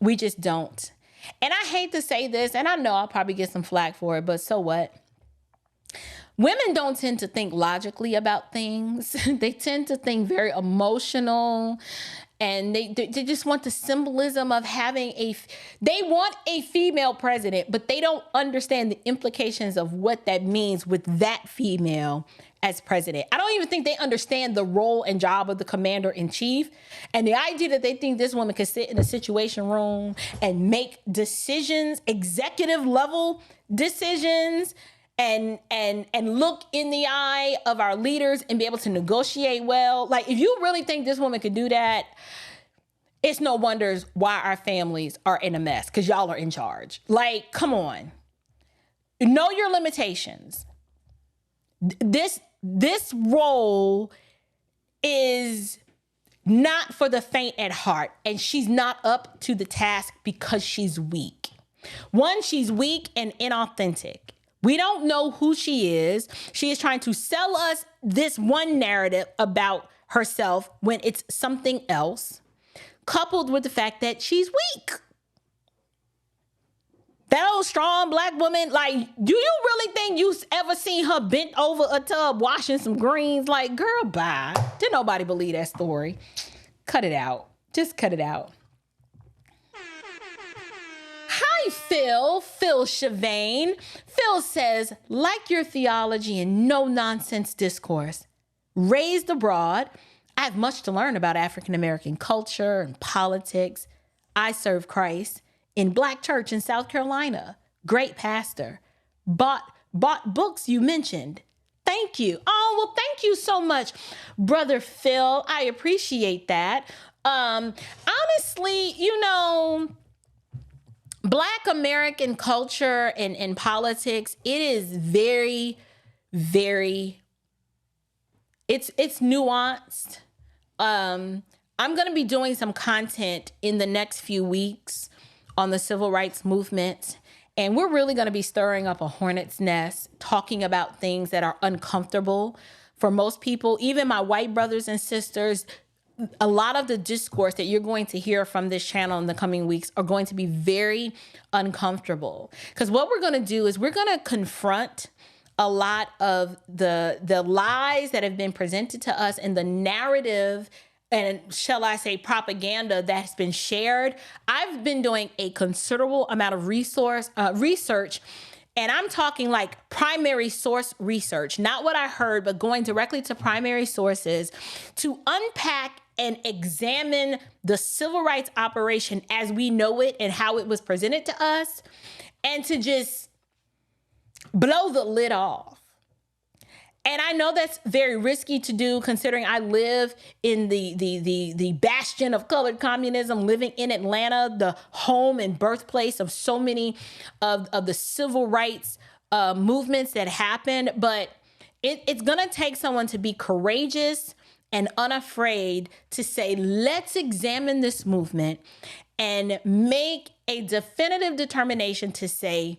We just don't. And I hate to say this, and I know I'll probably get some flack for it, but so what? Women don't tend to think logically about things. They tend to think very emotional, and they just want the symbolism of having they want a female president, but they don't understand the implications of what that means with that female as president. I don't even think they understand the role and job of the commander-in-chief. And the idea that they think this woman could sit in a situation room and make decisions, executive level decisions, and look in the eye of our leaders and be able to negotiate well. Like, if you really think this woman could do that, it's no wonders why our families are in a mess, because y'all are in charge. Like, come on. Know your limitations. This role is not for the faint at heart, and she's not up to the task because she's weak. One, she's weak and inauthentic. We don't know who she is. She is trying to sell us this one narrative about herself when it's something else, coupled with the fact that she's weak. That old strong black woman, like, do you really think you ever seen her bent over a tub washing some greens? Like, girl, bye. Didn't nobody believe that story. Cut it out. Just cut it out. Hi, Phil Chavain. Phil says, like your theology and no-nonsense discourse. Raised abroad, I have much to learn about African-American culture and politics. I serve Christ in Black church in South Carolina. Great pastor. Bought books you mentioned. Thank you. Oh, well, thank you so much, Brother Phil. I appreciate that. Honestly, you know, Black American culture and politics, it is very, very, it's nuanced. I'm going to be doing some content in the next few weeks on the civil rights movement. And we're really going to be stirring up a hornet's nest, talking about things that are uncomfortable for most people, even my white brothers and sisters. A lot of the discourse that you're going to hear from this channel in the coming weeks are going to be very uncomfortable. Because what we're going to do is we're going to confront a lot of the lies that have been presented to us and the narrative and, shall I say, propaganda that's been shared. I've been doing a considerable amount of research, and I'm talking like primary source research, not what I heard, but going directly to primary sources to unpack and examine the civil rights operation as we know it and how it was presented to us, and to just blow the lid off. And I know that's very risky to do, considering I live in the bastion of colored communism, living in Atlanta, the home and birthplace of so many of the civil rights movements that happened. But it's going to take someone to be courageous and unafraid to say, let's examine this movement and make a definitive determination to say,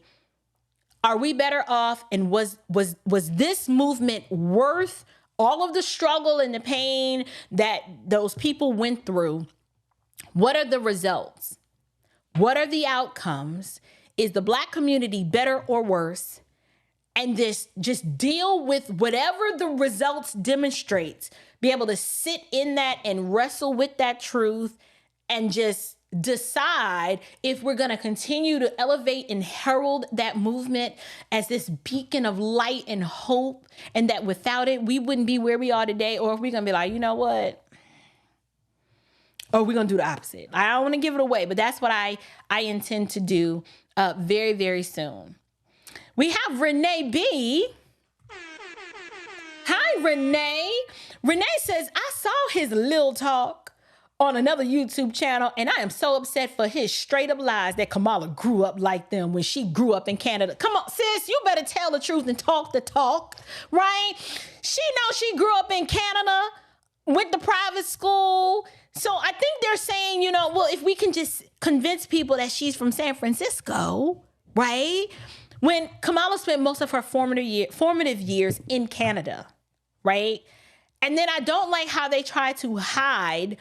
are we better off? And was this movement worth all of the struggle and the pain that those people went through? What are the results? What are the outcomes? Is the Black community better or worse? And just deal with whatever the results demonstrates. Be able to sit in that and wrestle with that truth and just decide if we're going to continue to elevate and herald that movement as this beacon of light and hope, and that without it, we wouldn't be where we are today, or if we're going to be like, you know what? Or we're going to do the opposite. I don't want to give it away, but that's what I intend to do very, very soon. We have Renee B. Hi, Renee. Renee says, I saw his Lil Talk on another YouTube channel, and I am so upset for his straight up lies that Kamala grew up like them when she grew up in Canada. Come on, sis, you better tell the truth and talk the talk, right? She knows she grew up in Canada, went to private school. So I think they're saying, you know, well, if we can just convince people that she's from San Francisco, right? When Kamala spent most of her formative years in Canada, right? And then I don't like how they try to hide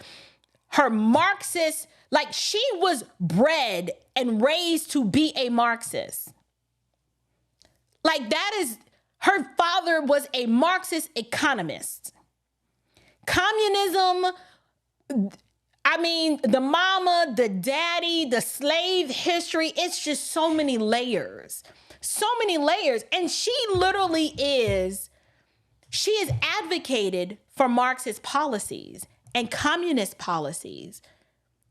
her Marxist, like she was bred and raised to be a Marxist. Like that is, her father was a Marxist economist. Communism, I mean, the mama, the daddy, the slave history, it's just so many layers. So many layers. And she has advocated for Marxist policies and communist policies.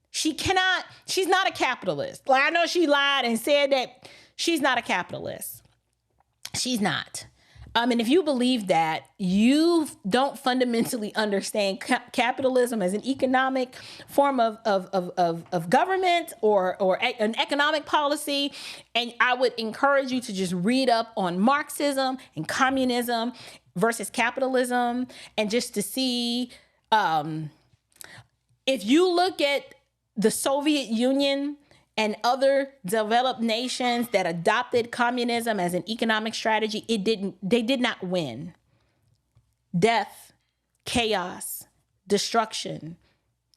She's not a capitalist. Like I know she lied and said that she's not a capitalist. She's not. And if you believe that, you don't fundamentally understand capitalism as an economic form of government or an economic policy. And I would encourage you to just read up on Marxism and communism versus capitalism, and just to see, if you look at the Soviet Union and other developed nations that adopted communism as an economic strategy, they did not win. Death, chaos, destruction,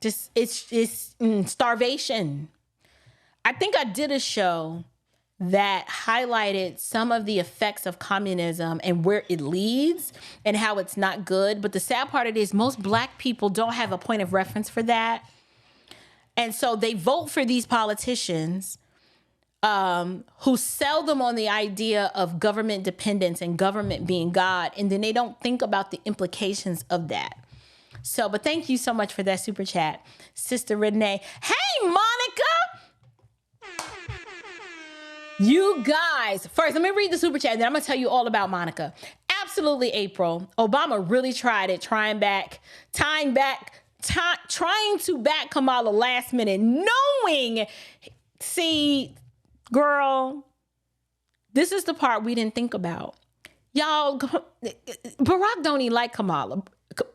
it's starvation. I think I did a show that highlighted some of the effects of communism and where it leads and how it's not good. But the sad part of it is most Black people don't have a point of reference for that. And so they vote for these politicians who sell them on the idea of government dependence and government being God. And then they don't think about the implications of that. So, but thank you so much for that super chat, Sister Renee. Hey, Monica. You guys, first, let me read the super chat, and then I'm going to tell you all about Monica. Absolutely, April. Obama really tried it, trying to back Kamala last minute, knowing, see, girl, this is the part we didn't think about. Y'all, Barack don't even like Kamala.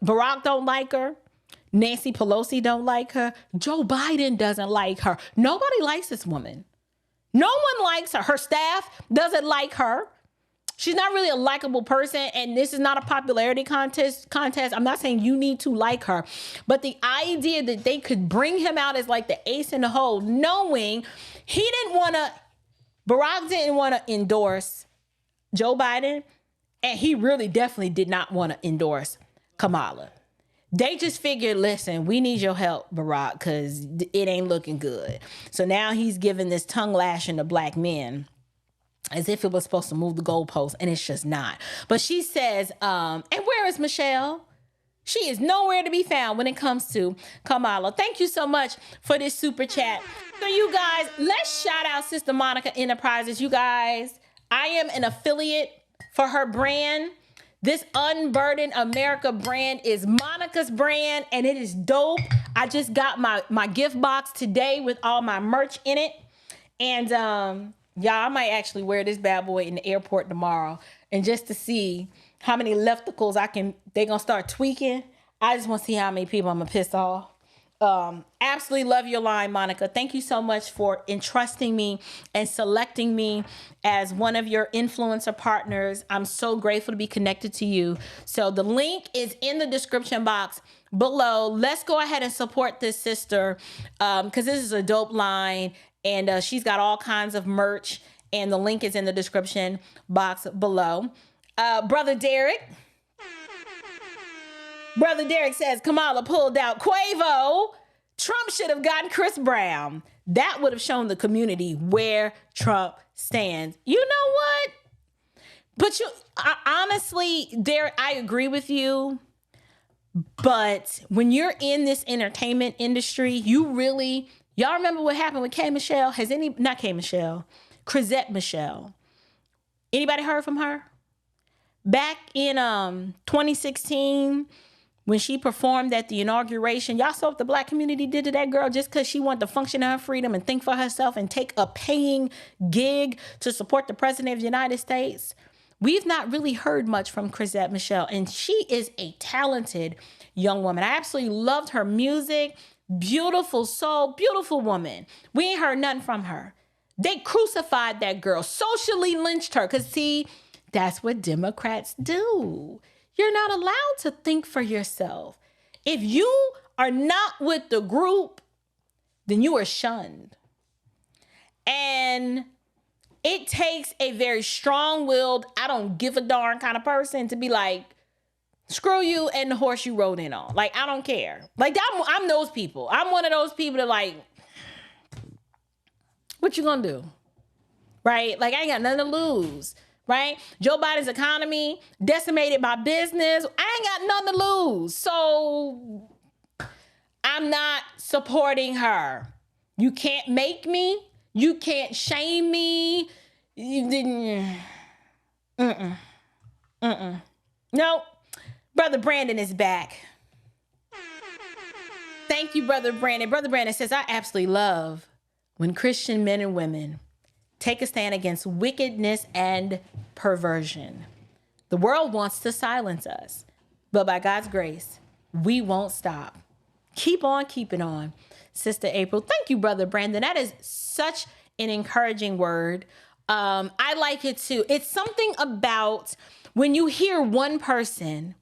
Barack don't like her. Nancy Pelosi don't like her. Joe Biden doesn't like her. Nobody likes this woman. No one likes her. Her staff doesn't like her. She's not really a likable person, and this is not a popularity contest. I'm not saying you need to like her, but the idea that they could bring him out as like the ace in the hole, knowing Barack didn't want to endorse Joe Biden, and he really definitely did not want to endorse Kamala. They just figured, listen, we need your help, Barack, because it ain't looking good. So now he's giving this tongue lashing to Black men as if it was supposed to move the goalpost, and it's just not. But she says, and where is Michelle? She is nowhere to be found when it comes to Kamala. Thank you so much for this super chat. So you guys, let's shout out Sister Monica Enterprises. You guys, I am an affiliate for her brand. This Unburdened America brand is Monica's brand, and it is dope. I just got my gift box today with all my merch in it. And y'all, I might actually wear this bad boy in the airport tomorrow. And just to see how many lefticles they gonna start tweaking. I just want to see how many people I'm gonna piss off. Absolutely love your line, Monica. Thank you so much for entrusting me and selecting me as one of your influencer partners. I'm so grateful to be connected to you. So the link is in the description box below. Let's go ahead and support this sister because this is a dope line, and she's got all kinds of merch, and the link is in the description box below. Brother Derek says, Kamala pulled out Quavo. Trump should have gotten Chris Brown. That would have shown the community where Trump stands. You know what? But honestly, I agree with you. But when you're in this entertainment industry, y'all remember what happened with Chrisette Michelle. Anybody heard from her? Back in 2016, when she performed at the inauguration, y'all saw what the black community did to that girl just because she wanted to function in her freedom and think for herself and take a paying gig to support the president of the United States. We've not really heard much from Chrisette Michelle, and she is a talented young woman. I absolutely loved her music. Beautiful soul, beautiful woman. We ain't heard nothing from her. They crucified that girl, socially lynched her, because see, that's what Democrats do. You're not allowed to think for yourself. If you are not with the group, then you are shunned. And it takes a very strong-willed, I don't give a darn kind of person to be like, screw you and the horse you rode in on. Like, I don't care. Like, I'm those people. I'm one of those people that like, what you gonna do? Right? Like, I ain't got nothing to lose. Right? Joe Biden's economy decimated my business. I ain't got nothing to lose. So I'm not supporting her. You can't make me. You can't shame me. You didn't. Nope. Brother Brandon is back. Thank you, Brother Brandon. Brother Brandon says, I absolutely love when Christian men and women take a stand against wickedness and perversion. The world wants to silence us, but by God's grace, we won't stop. Keep on keeping on, Sister April. Thank you, Brother Brandon. That is such an encouraging word. I like it too. It's something about when you hear one person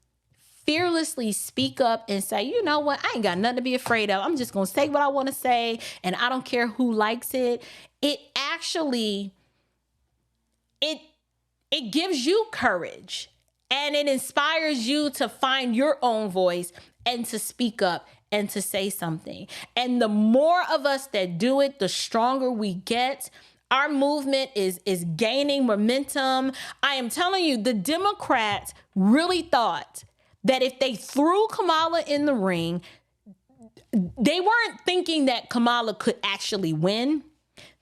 fearlessly speak up and say, you know what, I ain't got nothing to be afraid of. I'm just going to say what I want to say, and I don't care who likes it. It actually, it gives you courage, and it inspires you to find your own voice and to speak up and to say something. And the more of us that do it, the stronger we get. Our movement is gaining momentum. I am telling you, the Democrats really thought that if they threw Kamala in the ring, they weren't thinking that Kamala could actually win.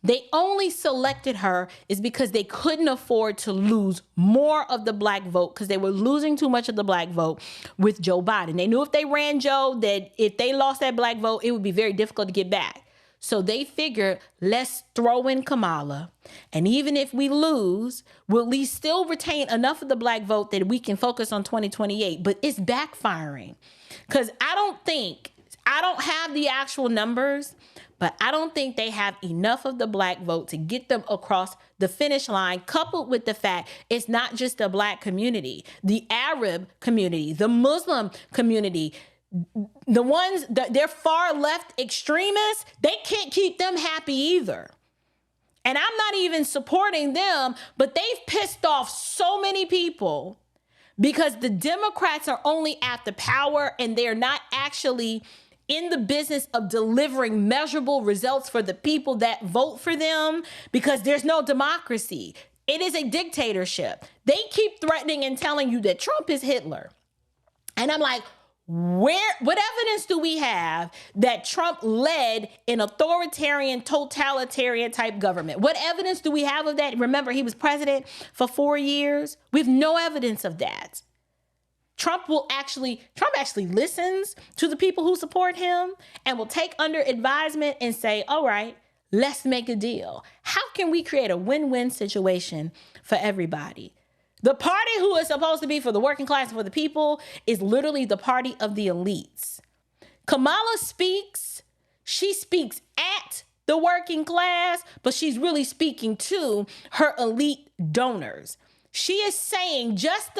They only selected her is because they couldn't afford to lose more of the black vote, because they were losing too much of the black vote with Joe Biden. They knew if they ran Joe, that if they lost that black vote, it would be very difficult to get back. So they figured, let's throw in Kamala. And even if we lose, we'll at least still retain enough of the black vote that we can focus on 2028. But it's backfiring. Because I don't have the actual numbers, but I don't think they have enough of the black vote to get them across the finish line, coupled with the fact it's not just the black community, the Arab community, the Muslim community, the ones that they're far left extremists, they can't keep them happy either. And I'm not even supporting them, but they've pissed off so many people because the Democrats are only after power, and they're not actually in the business of delivering measurable results for the people that vote for them, because there's no democracy. It is a dictatorship. They keep threatening and telling you that Trump is Hitler. And I'm like, what evidence do we have that Trump led an authoritarian, totalitarian type government? What evidence do we have of that? Remember, he was president for 4 years. We have no evidence of that. Trump actually listens to the people who support him and will take under advisement and say, all right, let's make a deal. How can we create a win-win situation for everybody? The party who is supposed to be for the working class and for the people is literally the party of the elites. Kamala speaks. She speaks at the working class, but she's really speaking to her elite donors. She is saying just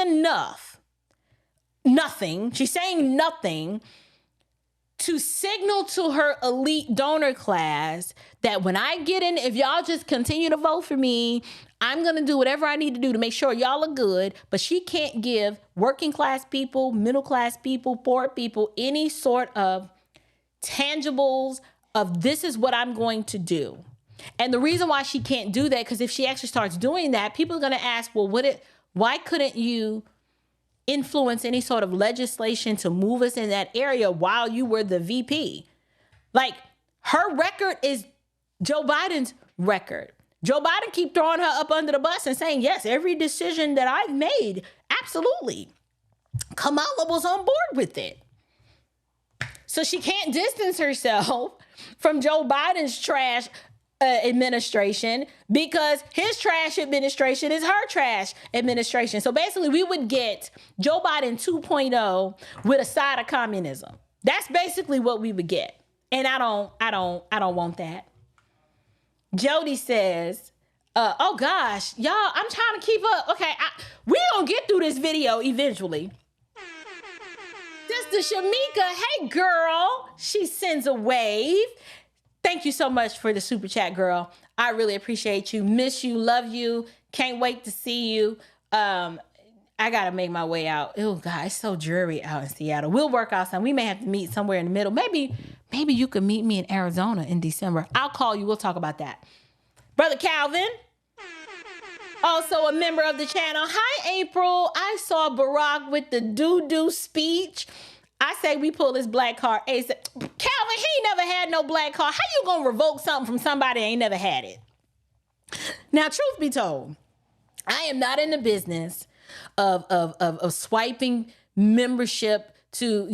nothing. She's saying nothing to signal to her elite donor class that when I get in, if y'all just continue to vote for me, I'm going to do whatever I need to do to make sure y'all are good. But she can't give working class people, middle class people, poor people any sort of tangibles of this is what I'm going to do. And the reason why she can't do that, because if she actually starts doing that, people are going to ask, well, why couldn't you influence any sort of legislation to move us in that area while you were the VP? Like, her record is Joe Biden's record. Joe Biden keep throwing her up under the bus and saying, yes, every decision that I've made, absolutely. Kamala was on board with it. So she can't distance herself from Joe Biden's trash administration, because his trash administration is her trash administration. So basically we would get Joe Biden 2.0 with a side of communism. That's basically what we would get. And I don't want that. Jody says, oh gosh, y'all, I'm trying to keep up. Okay, we gonna get through this video eventually. Sister Shamika, hey girl, she sends a wave. Thank you so much for the super chat, girl. I really appreciate you. Miss you, love you. Can't wait to see you. I gotta make my way out. Oh God, it's so dreary out in Seattle. We'll work out some. We may have to meet somewhere in the middle. Maybe you could meet me in Arizona in December. I'll call you. We'll talk about that. Brother Calvin, also a member of the channel. Hi, April. I saw Barack with the doo-doo speech. I say we pull this black card. Calvin, he ain't never had no black card. How you gonna revoke something from somebody that ain't never had it? Now, truth be told, I am not in the business of swiping membership to,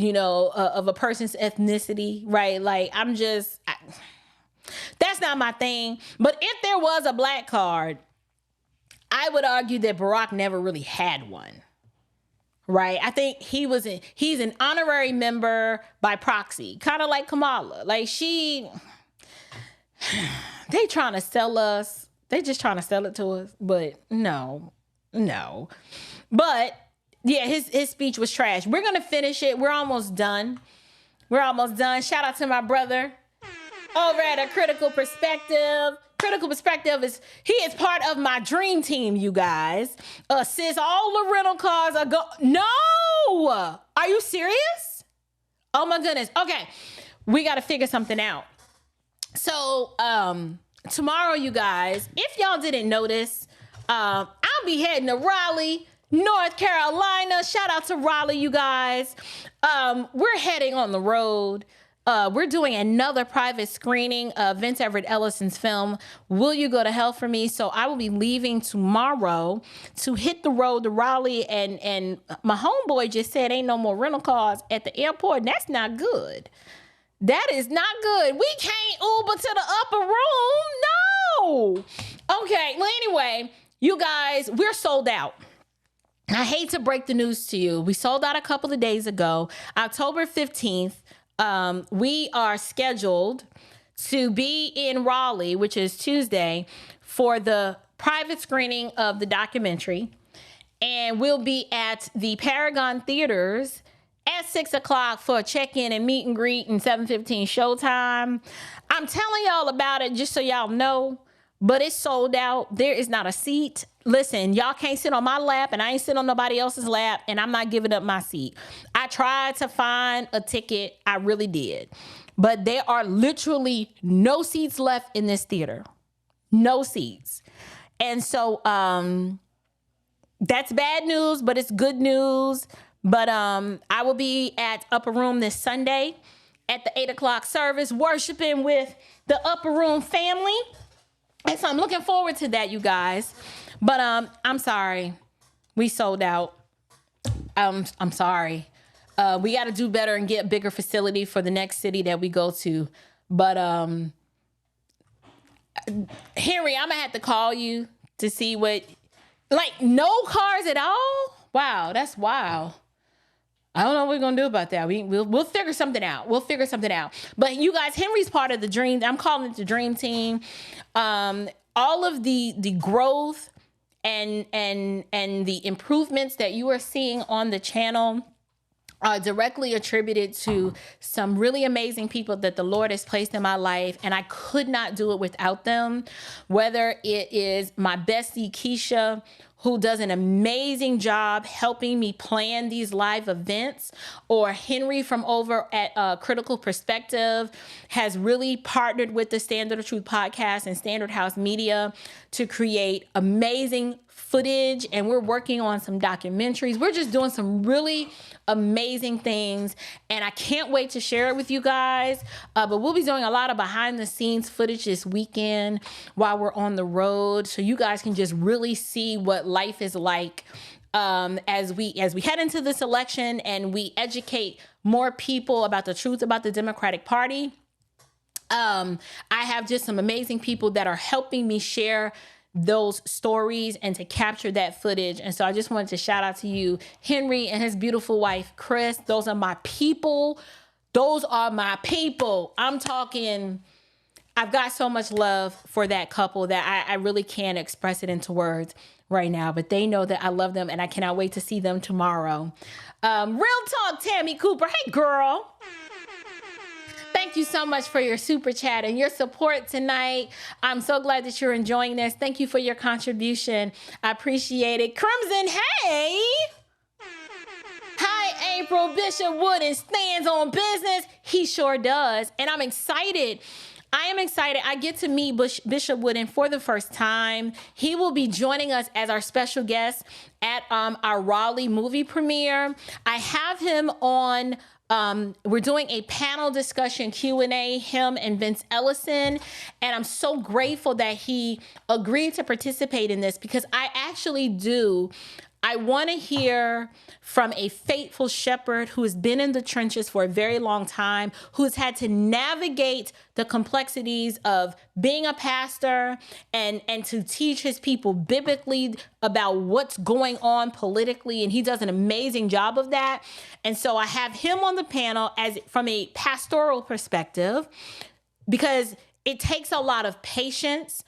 of a person's ethnicity, right? Like, that's not my thing. But if there was a black card, I would argue that Barack never really had one. Right. I think he's an honorary member by proxy, kind of like Kamala. Like they trying to sell us. They just trying to sell it to us. But no. But yeah, his speech was trash. We're going to finish it. We're almost done. Shout out to my brother over at A Critical Perspective. Critical Perspective is part of my dream team, you guys. Sis, all the rental cars are No! Are you serious? Oh my goodness. Okay. We got to figure something out. So, tomorrow, you guys, if y'all didn't notice, I'll be heading to Raleigh, North Carolina. Shout out to Raleigh, you guys. We're heading on the road. We're doing another private screening of Vince Everett Ellison's film, Will You Go to Hell for Me? So I will be leaving tomorrow to hit the road to Raleigh, and my homeboy just said ain't no more rental cars at the airport, and that's not good. That is not good. We can't Uber to the upper room. No. Okay, well, anyway, you guys, we're sold out. I hate to break the news to you. We sold out a couple of days ago, October 15th. We are scheduled to be in Raleigh, which is Tuesday, for the private screening of the documentary. And we'll be at the Paragon Theaters at 6 o'clock for a check-in and meet and greet and 7:15 showtime. I'm telling y'all about it just so y'all know, but it's sold out. There is not a seat. Listen, y'all can't sit on my lap, and I ain't sit on nobody else's lap, and I'm not giving up my seat. I tried to find a ticket. I really did. But there are literally no seats left in this theater. No seats. And so that's bad news, but it's good news But I will be at Upper Room this Sunday at the 8 o'clock service, worshiping with the Upper Room family. And so I'm looking forward to that, you guys. But I'm sorry. We sold out. I'm sorry. We got to do better and get a bigger facility for the next city that we go to. But Henry, I'm going to have to call you to see what, like, no cars at all? Wow, that's wild. I don't know what we're going to do about that. We'll figure something out. But you guys, Henry's part of the dream. I'm calling it the dream team. All of the growth and the improvements that you are seeing on the channel are directly attributed to some really amazing people that the Lord has placed in my life, and I could not do it without them. Whether it is my bestie Keisha, who does an amazing job helping me plan these live events, or Henry from over at Critical Perspective has really partnered with the Standard of Truth podcast and Standard House Media to create amazing footage, and we're working on some documentaries. We're just doing some really amazing things, and I can't wait to share it with you guys. But we'll be doing a lot of behind the scenes footage this weekend while we're on the road, so you guys can just really see what life is like as we head into this election and we educate more people about the truth about the Democratic Party. I have just some amazing people that are helping me share those stories and to capture that footage. And so I just wanted to shout out to you, Henry and his beautiful wife, Chris. Those are my people. I'm talking, I've got so much love for that couple that I really can't express it into words right now, but they know that I love them and I cannot wait to see them tomorrow. Real talk, Tammy Cooper. Hey, girl. Thank you so much for your super chat and your support tonight. I'm so glad that you're enjoying this. Thank you for your contribution. I appreciate it. Crimson, hey! Hi, April. Bishop Wooden stands on business. He sure does. And I'm excited. I am excited. I get to meet Bishop Wooden for the first time. He will be joining us as our special guest at our Raleigh movie premiere. I have him on. We're doing a panel discussion Q&A, him and Vince Ellison, and I'm so grateful that he agreed to participate in this because I want to hear from a faithful shepherd who has been in the trenches for a very long time, who's had to navigate the complexities of being a pastor and to teach his people biblically about what's going on politically. And he does an amazing job of that. And so I have him on the panel from a pastoral perspective, because it takes a lot of patience.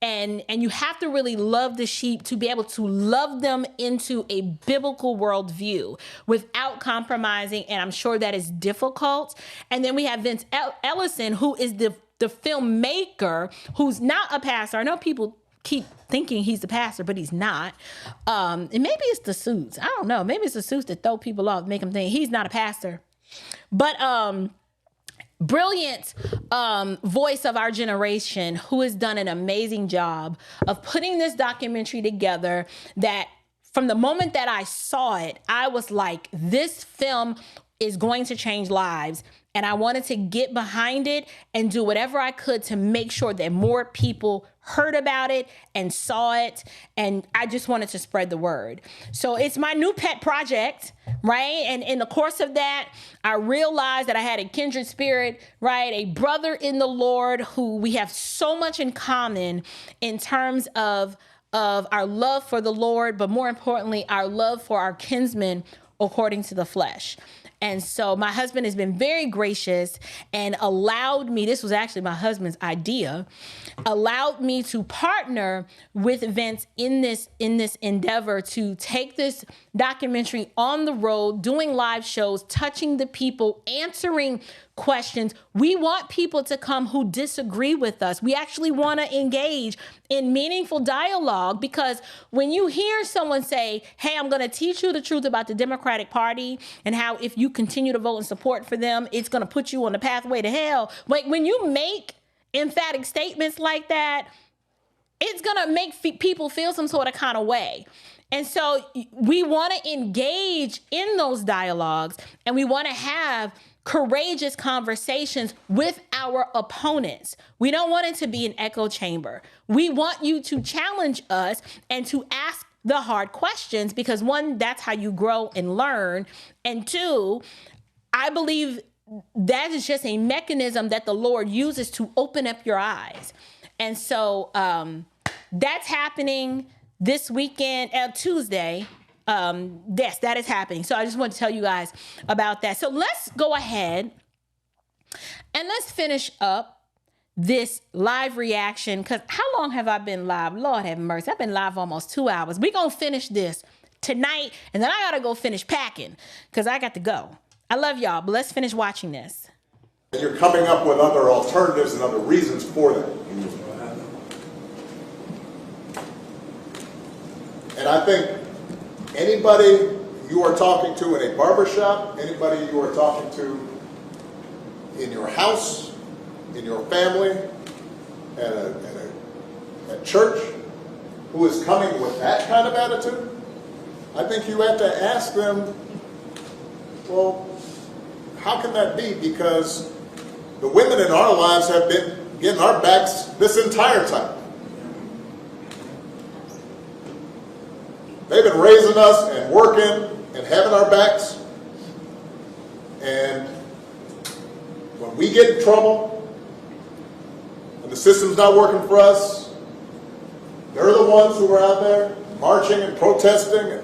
And you have to really love the sheep to be able to love them into a biblical worldview without compromising. And I'm sure that is difficult. And then we have Vince Ellison, who is the filmmaker, who's not a pastor. I know people keep thinking he's the pastor, but he's not. And maybe it's the suits. I don't know. Maybe it's the suits that throw people off, make them think he's not a pastor. But brilliant voice of our generation who has done an amazing job of putting this documentary together, that from the moment that I saw it, I was like, this film is going to change lives. And I wanted to get behind it and do whatever I could to make sure that more people heard about it and saw it. And I just wanted to spread the word. So it's my new pet project, right? And in the course of that, I realized that I had a kindred spirit, right? A brother in the Lord who we have so much in common in terms of our love for the Lord, but more importantly, our love for our kinsmen according to the flesh. And so my husband has been very gracious and allowed me, this was actually my husband's idea, allowed me to partner with Vince in this endeavor to take this documentary on the road, doing live shows, touching the people, answering questions. We want people to come who disagree with us. We actually want to engage in meaningful dialogue, because when you hear someone say, hey, I'm going to teach you the truth about the Democratic Party and how if you continue to vote and support for them, it's going to put you on the pathway to hell. Like, when you make emphatic statements like that, it's going to make people feel some sort of kind of way. And so we want to engage in those dialogues, and we want to have courageous conversations with our opponents. We don't want it to be an echo chamber. We want you to challenge us and to ask the hard questions, because one, that's how you grow and learn. And two, I believe that is just a mechanism that the Lord uses to open up your eyes. And so that's happening this weekend, Tuesday. Yes, that is happening. So I just want to tell you guys about that. So let's go ahead and let's finish up this live reaction, because how long have I been live? Lord have mercy. I've been live almost 2 hours. We're going to finish this tonight, and then I got to go finish packing because I got to go. I love y'all, but let's finish watching this. You're coming up with other alternatives and other reasons for that. And I think anybody you are talking to in a barbershop, anybody you are talking to in your house, in your family, at church, who is coming with that kind of attitude, I think you have to ask them, well, how can that be? Because the women in our lives have been getting our backs this entire time. They've been raising us and working and having our backs. And when we get in trouble, and the system's not working for us, they're the ones who are out there marching and protesting.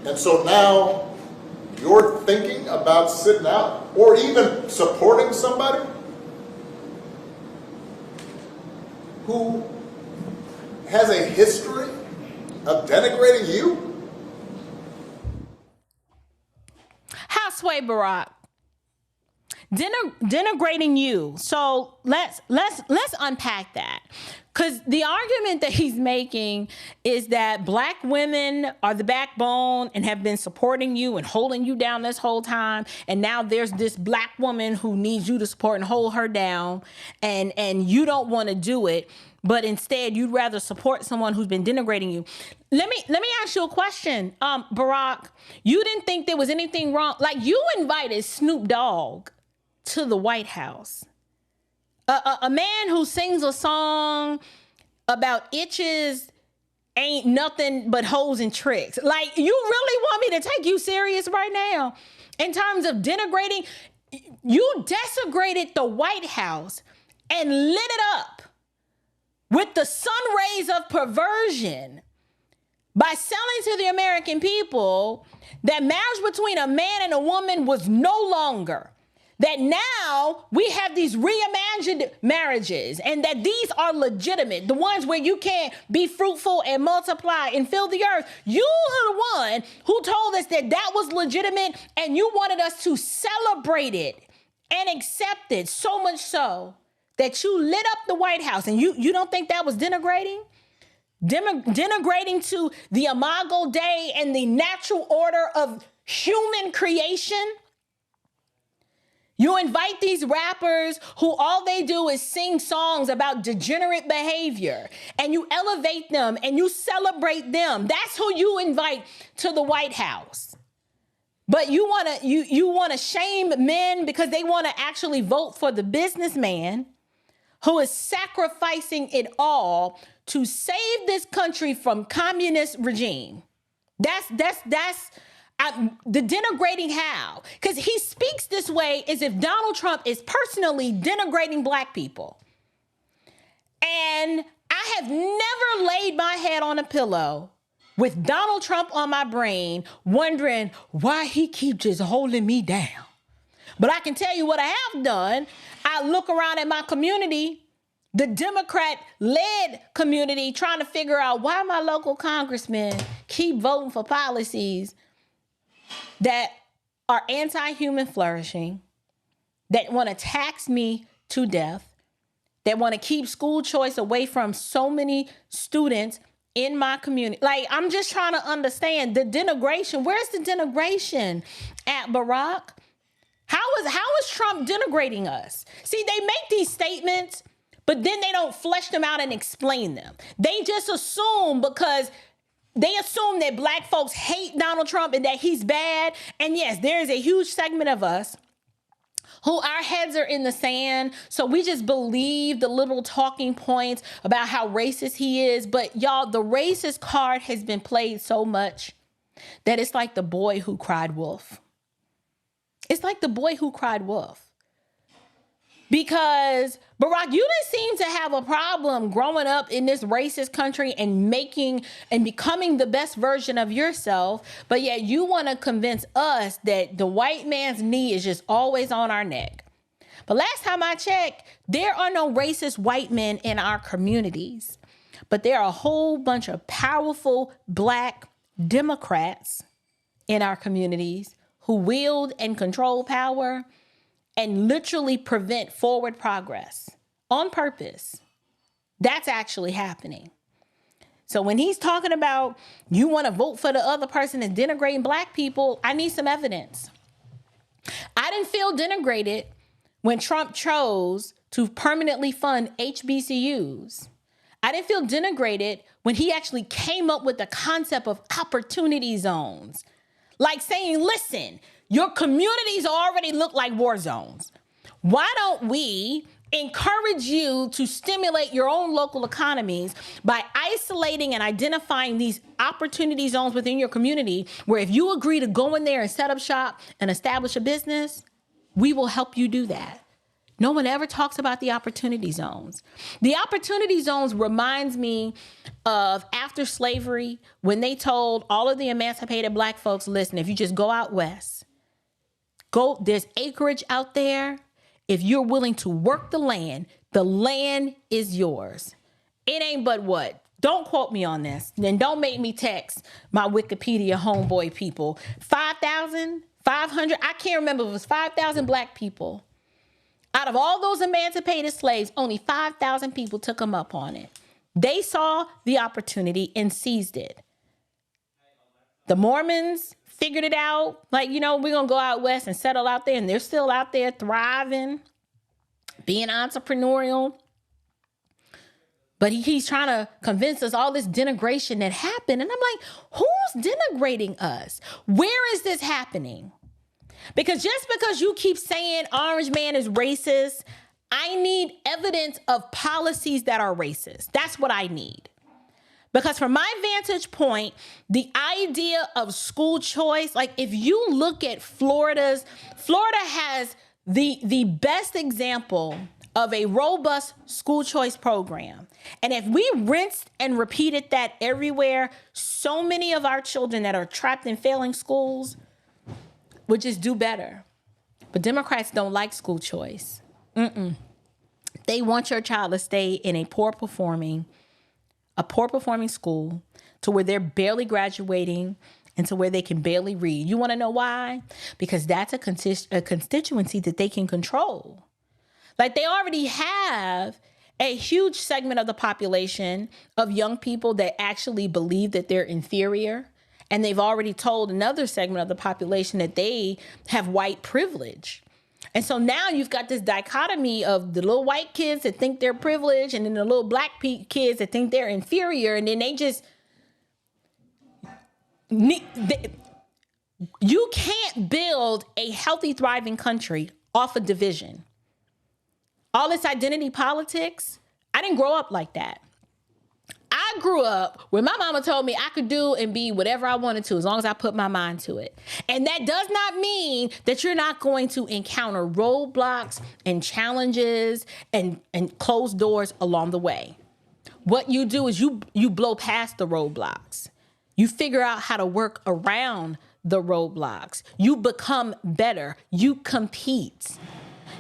And so now you're thinking about sitting out or even supporting somebody who has a history of denigrating you? Houseway Barack. Denigrating you. So let's unpack that. Because the argument that he's making is that black women are the backbone and have been supporting you and holding you down this whole time. And now there's this black woman who needs you to support and hold her down. And you don't want to do it. But instead, you'd rather support someone who's been denigrating you. Let me ask you a question, Barack. You didn't think there was anything wrong. Like, you invited Snoop Dogg to the White House. A man who sings a song about itches ain't nothing but hoes and tricks. Like, you really want me to take you serious right now? In terms of denigrating, you desecrated the White House and lit it up with the sun rays of perversion by selling to the American people that marriage between a man and a woman was no longer. That now we have these reimagined marriages and that these are legitimate. The ones where you can be fruitful and multiply and fill the earth. You are the one who told us that that was legitimate, and you wanted us to celebrate it and accept it, so much so that you lit up the White House. And you don't think that was denigrating? Denigrating to the Imago Dei and the natural order of human creation? You invite these rappers who all they do is sing songs about degenerate behavior, and you elevate them and you celebrate them. That's who you invite to the White House. But you want to shame men because they want to actually vote for the businessman who is sacrificing it all to save this country from communist regime. That's the denigrating how? Because he speaks this way as if Donald Trump is personally denigrating black people. And I have never laid my head on a pillow with Donald Trump on my brain, wondering why he keeps just holding me down. But I can tell you what I have done. I look around at my community, the Democrat-led community, trying to figure out why my local congressmen keep voting for policies that are anti-human flourishing, that want to tax me to death, that want to keep school choice away from so many students in my community. Like, I'm just trying to understand the denigration. Where's the denigration at, Barack? How is Trump denigrating us? See, they make these statements, but then they don't flesh them out and explain them. They just assume because they assume that black folks hate Donald Trump and that he's bad. And yes, there is a huge segment of us who our heads are in the sand. So we just believe the liberal talking points about how racist he is. But y'all, the racist card has been played so much that it's like the boy who cried wolf. It's like the boy who cried wolf. Because Barack, you didn't seem to have a problem growing up in this racist country and making and becoming the best version of yourself. But yet you want to convince us that the white man's knee is just always on our neck. But last time I checked, there are no racist white men in our communities. But there are a whole bunch of powerful black Democrats in our communities who wield and control power and literally prevent forward progress on purpose. That's actually happening. So when he's talking about you want to vote for the other person and denigrating black people, I need some evidence. I didn't feel denigrated when Trump chose to permanently fund HBCUs. I didn't feel denigrated when he actually came up with the concept of opportunity zones. Like saying, listen, your communities already look like war zones. Why don't we encourage you to stimulate your own local economies by isolating and identifying these opportunity zones within your community where if you agree to go in there and set up shop and establish a business, we will help you do that. No one ever talks about the opportunity zones. The opportunity zones reminds me of after slavery when they told all of the emancipated black folks, listen, if you just go out west, there's acreage out there. If you're willing to work the land is yours. It ain't but what? Don't quote me on this. Then don't make me text my Wikipedia homeboy people. 5,000, 500, I can't remember if it was 5,000 black people. Out of all those emancipated slaves, only 5,000 people took them up on it. They saw the opportunity and seized it. The Mormons figured it out. Like, we're going to go out west and settle out there. And they're still out there thriving, being entrepreneurial. But he's trying to convince us all this denigration that happened. And I'm like, who's denigrating us? Where is this happening? Because just because you keep saying Orange Man is racist, I need evidence of policies that are racist. That's what I need. Because from my vantage point, the idea of school choice, like if you look at Florida has the best example of a robust school choice program. And if we rinsed and repeated that everywhere, so many of our children that are trapped in failing schools would just do better. But Democrats don't like school choice. They want your child to stay in a poor performing school to where they're barely graduating and to where they can barely read. You want to know why? Because that's a constituency that they can control. Like they already have a huge segment of the population of young people that actually believe that they're inferior. And they've already told another segment of the population that they have white privilege. And so now you've got this dichotomy of the little white kids that think they're privileged and then the little black kids that think they're inferior. And then you can't build a healthy, thriving country off of division. All this identity politics, I didn't grow up like that. I grew up where my mama told me I could do and be whatever I wanted to as long as I put my mind to it. And that does not mean that you're not going to encounter roadblocks and challenges and closed doors along the way. What you do is you blow past the roadblocks. You figure out how to work around the roadblocks. You become better. You compete.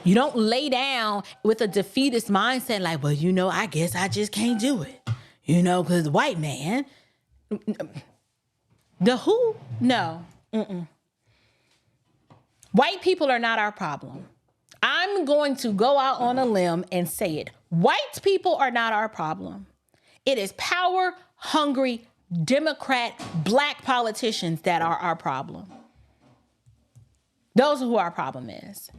You don't lay down with a defeatist mindset like, well, I guess I just can't do it. Because the white man, the who? No. White people are not our problem. I'm going to go out on a limb and say it. White people are not our problem. It is power-hungry, Democrat, black politicians that are our problem. Those are who our problem is.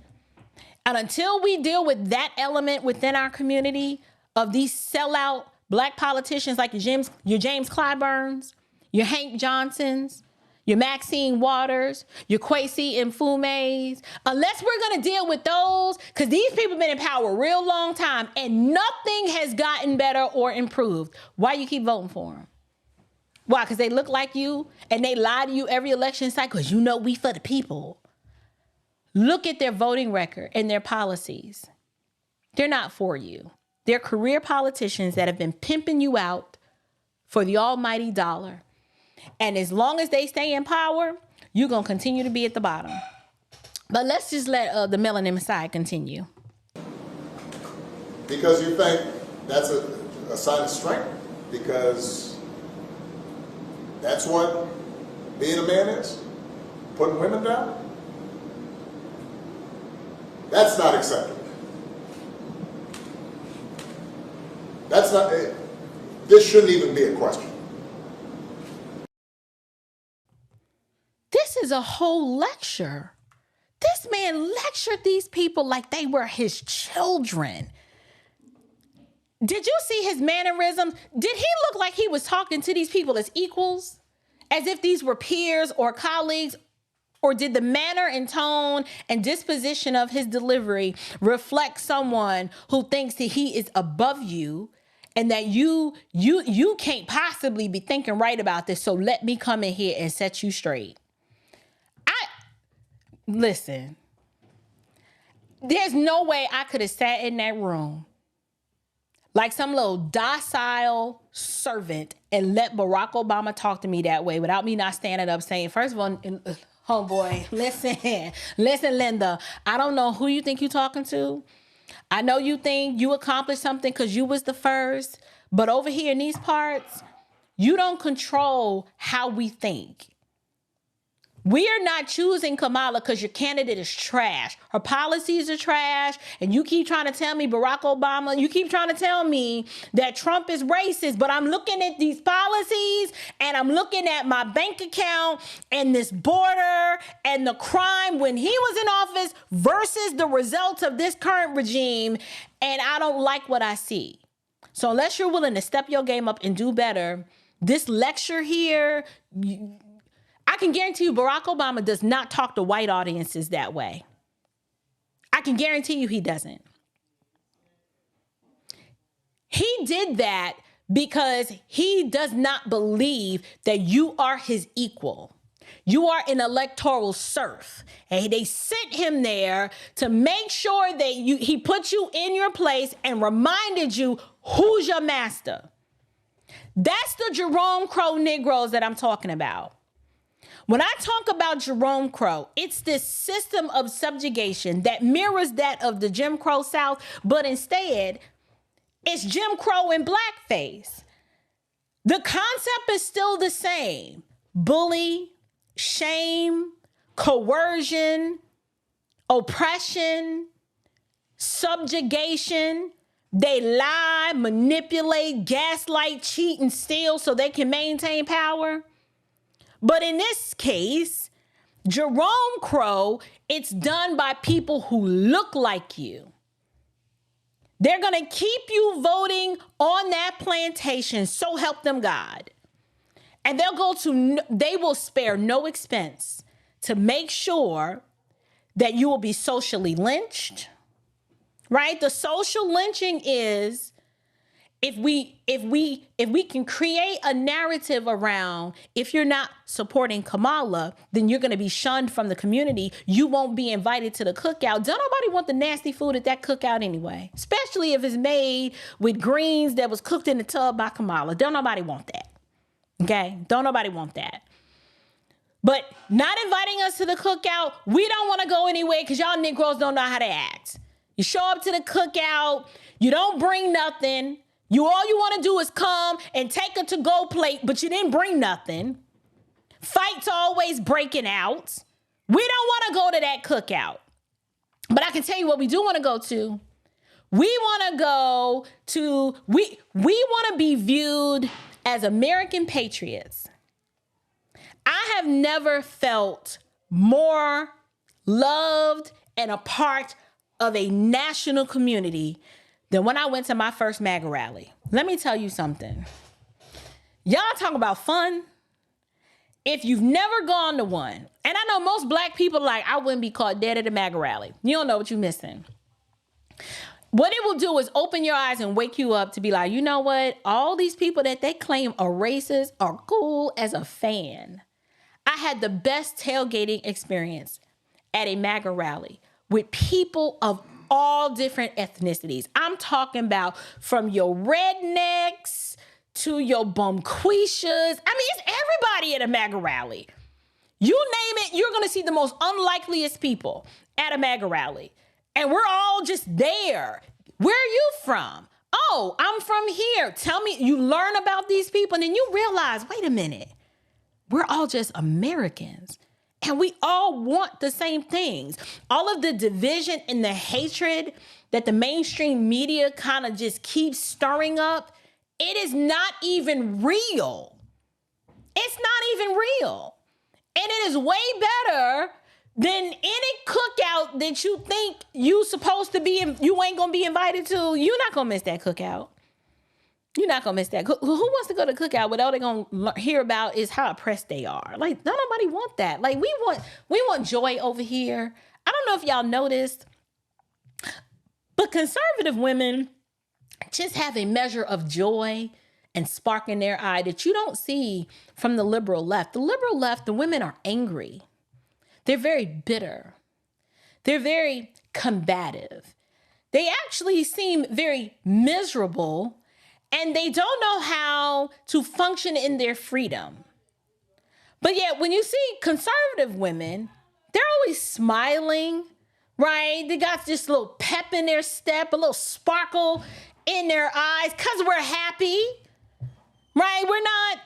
And until we deal with that element within our community, of these sellout black politicians like your James Clyburns, your Hank Johnsons, your Maxine Waters, your Kwesi Mfumes, unless we're going to deal with those, because these people have been in power a real long time and nothing has gotten better or improved. Why you keep voting for them? Why? Because they look like you and they lie to you every election cycle because you know we for the people. Look at their voting record and their policies. They're not for you. They're career politicians that have been pimping you out for the almighty dollar. And as long as they stay in power, you're going to continue to be at the bottom. But let's just let the Melanin Messiah continue. Because you think that's a sign of strength? Because that's what being a man is? Putting women down? That's not acceptable. That's not, this shouldn't even be a question. This is a whole lecture. This man lectured these people like they were his children. Did you see his mannerisms? Did he look like he was talking to these people as equals? As if these were peers or colleagues? Or did the manner and tone and disposition of his delivery reflect someone who thinks that he is above you and that you can't possibly be thinking right about this, so let me come in here and set you straight? Listen, there's no way I could have sat in that room like some little docile servant and let Barack Obama talk to me that way without me not standing up saying, first of all, homeboy, listen, Linda, I don't know who you think you're talking to. I know you think you accomplished something because you was the first, but over here in these parts, you don't control how we think. We are not choosing Kamala because your candidate is trash. Her policies are trash. And you keep trying to tell me Barack Obama, you keep trying to tell me that Trump is racist, but I'm looking at these policies and I'm looking at my bank account and this border and the crime when he was in office versus the results of this current regime. And I don't like what I see. So unless you're willing to step your game up and do better, this lecture here, I can guarantee you Barack Obama does not talk to white audiences that way. I can guarantee you he doesn't. He did that because he does not believe that you are his equal. You are an electoral serf. And they sent him there to make sure that he put you in your place and reminded you who's your master. That's the Jerome Crow Negroes that I'm talking about. When I talk about Jerome Crow, it's this system of subjugation that mirrors that of the Jim Crow South, but instead, it's Jim Crow in blackface. The concept is still the same. Bully, shame, coercion, oppression, subjugation. They lie, manipulate, gaslight, cheat, and steal so they can maintain power. But in this case, Jerome Crow, it's done by people who look like you. They're going to keep you voting on that plantation, so help them God. And they will spare no expense to make sure that you will be socially lynched, right? The social lynching is if we can create a narrative around, if you're not supporting Kamala, then you're going to be shunned from the community. You won't be invited to the cookout. Don't nobody want the nasty food at that cookout anyway, especially if it's made with greens that was cooked in the tub by Kamala. Don't nobody want that. Okay? Don't nobody want that. But not inviting us to the cookout, we don't want to go anywhere because y'all Negroes don't know how to act. You show up to the cookout, you don't bring nothing. All you want to do is come and take a to-go plate, but you didn't bring nothing. Fights always breaking out. We don't want to go to that cookout. But I can tell you what we do want to go to. We want to be viewed as American patriots. I have never felt more loved and a part of a national community than when I went to my first MAGA rally. Let me tell you something. Y'all talk about fun. If you've never gone to one, and I know most black people like, I wouldn't be caught dead at a MAGA rally. You don't know what you're missing. What it will do is open your eyes and wake you up to be like, you know what? All these people that they claim are racist are cool as a fan. I had the best tailgating experience at a MAGA rally with people of all different ethnicities. I'm talking about from your rednecks to your bumquishas. I mean, it's everybody at a MAGA rally. You name it, you're going to see the most unlikeliest people at a MAGA rally. And we're all just there. Where are you from? Oh, I'm from here. Tell me, you learn about these people and then you realize, wait a minute, we're all just Americans. And we all want the same things. All of the division and the hatred that the mainstream media kind of just keeps stirring up, it is not even real. It's not even real. And it is way better than any cookout that you think you supposed to be, you ain't gonna be invited to. You're not gonna miss that cookout. You're not gonna miss that. Who wants to go to cookout where all they're gonna hear about is how oppressed they are? Like, nobody want that. Like, we want joy over here. I don't know if y'all noticed, but conservative women just have a measure of joy and spark in their eye that you don't see from the liberal left. The liberal left, the women are angry. They're very bitter. They're very combative. They actually seem very miserable, and they don't know how to function in their freedom. But yet, when you see conservative women, they're always smiling, right? They got this little pep in their step, a little sparkle in their eyes, because we're happy, right? We're not,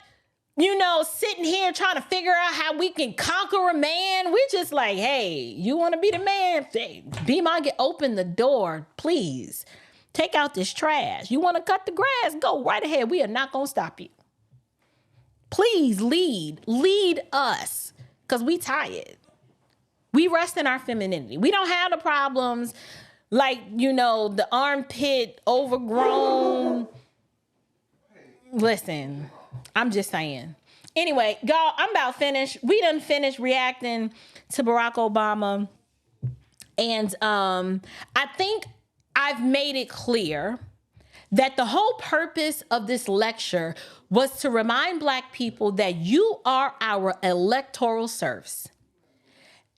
sitting here trying to figure out how we can conquer a man. We're just like, hey, you want to be the man? Hey, be my, open the door, please. Take out this trash. You want to cut the grass? Go right ahead. We are not going to stop you. Please lead us, because we tired. We rest in our femininity. We don't have the problems like, the armpit overgrown. Listen, I'm just saying. Anyway, y'all, I'm about finished. We done finished reacting to Barack Obama. And I think I've made it clear that the whole purpose of this lecture was to remind Black people that you are our electoral serfs.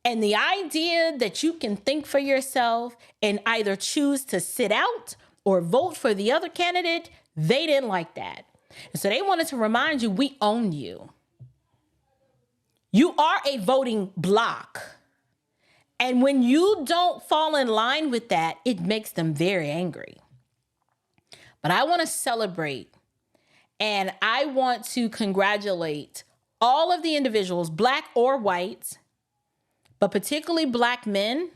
And the idea that you can think for yourself and either choose to sit out or vote for the other candidate, they didn't like that. And so they wanted to remind you, we own you. You are a voting block. And when you don't fall in line with that, it makes them very angry. But I want to celebrate and I want to congratulate all of the individuals, Black or white, but particularly Black men,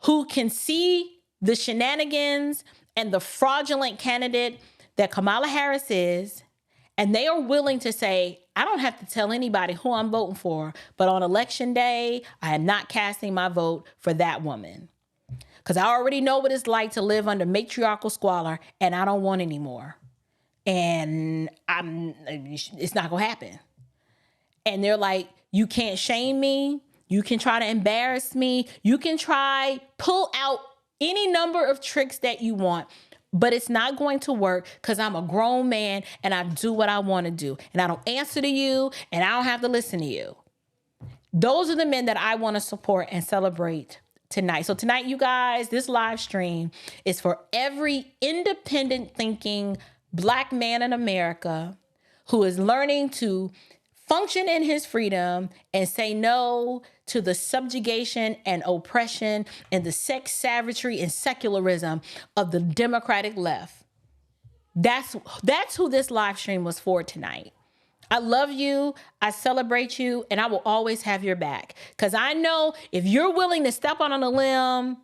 who can see the shenanigans and the fraudulent candidate that Kamala Harris is, and they are willing to say, I don't have to tell anybody who I'm voting for, but on election day, I am not casting my vote for that woman. Because I already know what it's like to live under matriarchal squalor, and I don't want any more. And it's not going to happen. And they're like, you can't shame me. You can try to embarrass me. You can try pull out any number of tricks that you want, but it's not going to work because I'm a grown man and I do what I want to do. And I don't answer to you and I don't have to listen to you. Those are the men that I want to support and celebrate tonight. So tonight, you guys, this live stream is for every independent thinking Black man in America who is learning to function in his freedom and say no to the subjugation and oppression and the sex savagery and secularism of the Democratic left. That's who this live stream was for tonight. I love you. I celebrate you. And I will always have your back. Because I know if you're willing to step on a limb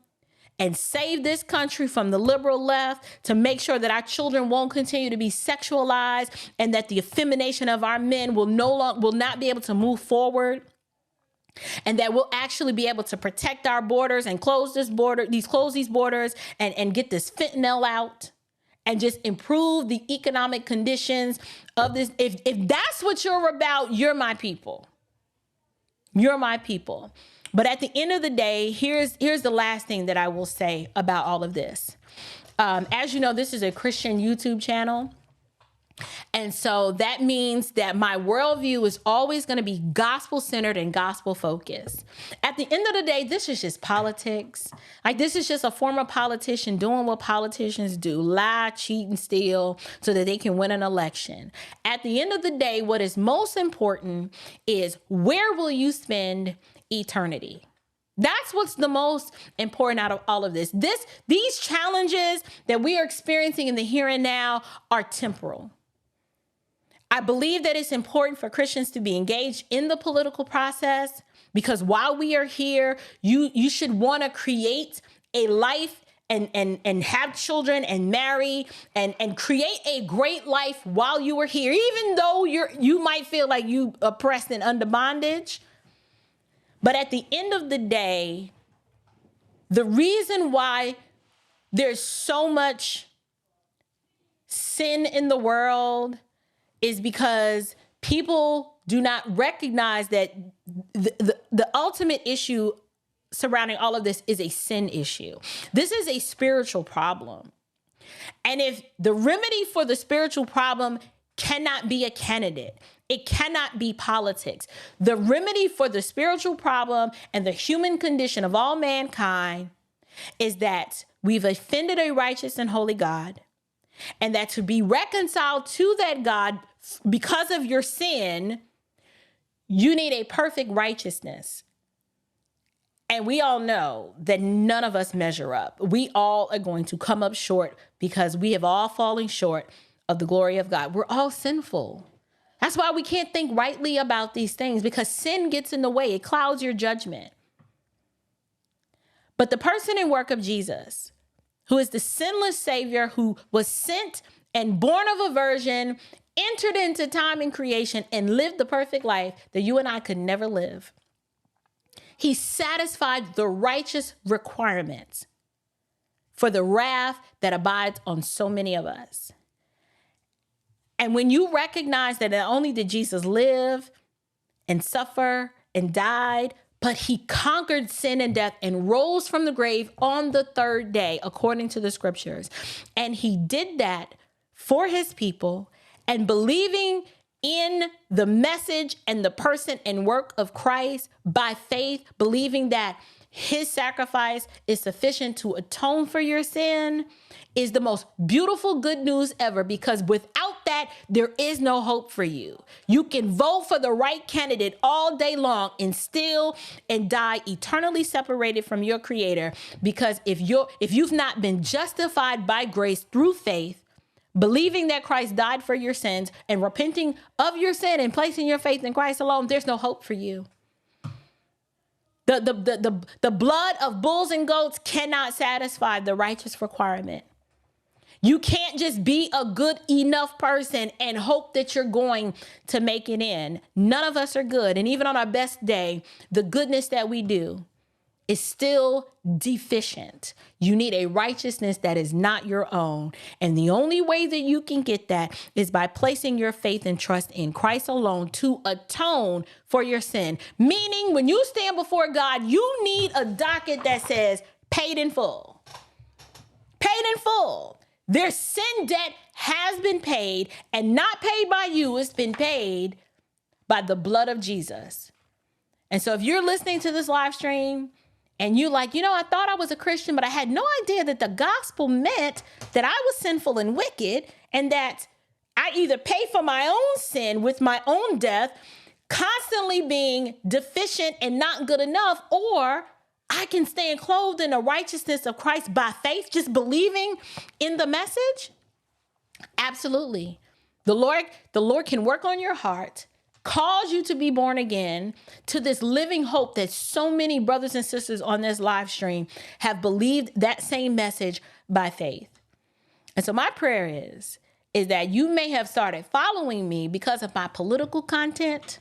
and save this country from the liberal left to make sure that our children won't continue to be sexualized and that the effemination of our men will not be able to move forward, And that we'll actually be able to protect our borders and close these borders and get this fentanyl out and just improve the economic conditions of this. If that's what you're about, you're my people. You're my people. But at the end of the day, here's the last thing that I will say about all of this. As you know, this is a Christian YouTube channel. And so that means that my worldview is always going to be gospel-centered and gospel-focused. At the end of the day, this is just politics. Like, this is just a former politician doing what politicians do: lie, cheat, and steal so that they can win an election. At the end of the day, what is most important is, where will you spend eternity? That's what's the most important out of all of this. These challenges that we are experiencing in the here and now are temporal. I believe that it's important for Christians to be engaged in the political process, because while we are here, you should want to create a life and have children and marry and create a great life while you are here, even though you might feel like you oppressed and under bondage. But at the end of the day, the reason why there's so much sin in the world is because people do not recognize that the ultimate issue surrounding all of this is a sin issue. This is a spiritual problem. And if the remedy for the spiritual problem cannot be a candidate, it cannot be politics. The remedy for the spiritual problem and the human condition of all mankind is that we've offended a righteous and holy God, and that to be reconciled to that God because of your sin, you need a perfect righteousness. And we all know that none of us measure up. We all are going to come up short, because we have all fallen short of the glory of God. We're all sinful. That's why we can't think rightly about these things, because sin gets in the way. It clouds your judgment. But the person and work of Jesus, who is the sinless Savior, who was sent and born of a virgin, entered into time and creation, and lived the perfect life that you and I could never live. He satisfied the righteous requirements for the wrath that abides on so many of us. And when you recognize that not only did Jesus live and suffer and died, but he conquered sin and death and rose from the grave on the third day, according to the scriptures. And he did that for his people, and believing in the message and the person and work of Christ by faith, believing that his sacrifice is sufficient to atone for your sin, is the most beautiful good news ever, because without that, there is no hope for you. You can vote for the right candidate all day long and still and die eternally separated from your Creator, because if you've not been justified by grace through faith, believing that Christ died for your sins and repenting of your sin and placing your faith in Christ alone, there's no hope for you. The blood of bulls and goats cannot satisfy the righteous requirement. You can't just be a good enough person and hope that you're going to make it in. None of us are good. And even on our best day, the goodness that we do is still deficient. You need a righteousness that is not your own. And the only way that you can get that is by placing your faith and trust in Christ alone to atone for your sin. Meaning, when you stand before God, you need a docket that says paid in full. Paid in full. Their sin debt has been paid, and not paid by you. It's been paid by the blood of Jesus. And so if you're listening to this live stream and you like, I thought I was a Christian, but I had no idea that the gospel meant that I was sinful and wicked, and that I either pay for my own sin with my own death, constantly being deficient and not good enough, or I can stand clothed in the righteousness of Christ by faith, just believing in the message. Absolutely. The Lord can work on your heart, cause you to be born again to this living hope that so many brothers and sisters on this live stream have believed that same message by faith. And so my prayer is that you may have started following me because of my political content,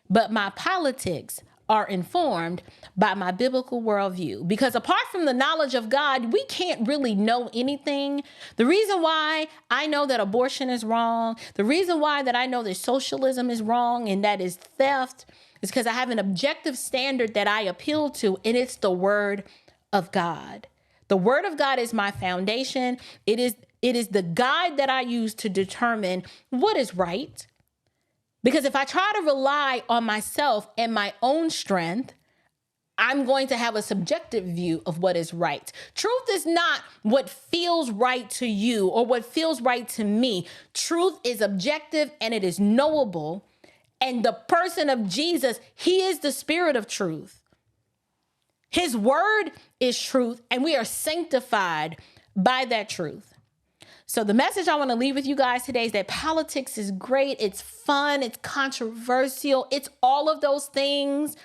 but my politics are informed by my biblical worldview. Because apart from the knowledge of God, we can't really know anything. The reason why I know that abortion is wrong, the reason why that I know that socialism is wrong and that is theft, is because I have an objective standard that I appeal to, and it's the word of God. The word of God is my foundation. It is the guide that I use to determine what is right. Because if I try to rely on myself and my own strength, I'm going to have a subjective view of what is right. Truth is not what feels right to you or what feels right to me. Truth is objective and it is knowable. And the person of Jesus, he is the spirit of truth. His word is truth, and we are sanctified by that truth. So the message I want to leave with you guys today is that politics is great. It's fun. It's controversial. It's all of those things.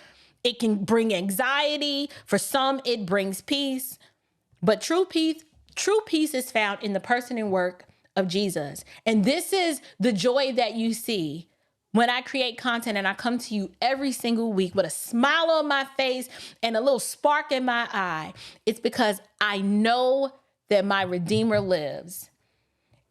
It can bring anxiety. For some, it brings peace. But true peace is found in the person and work of Jesus. And this is the joy that you see when I create content and I come to you every single week with a smile on my face and a little spark in my eye. It's because I know that my Redeemer lives.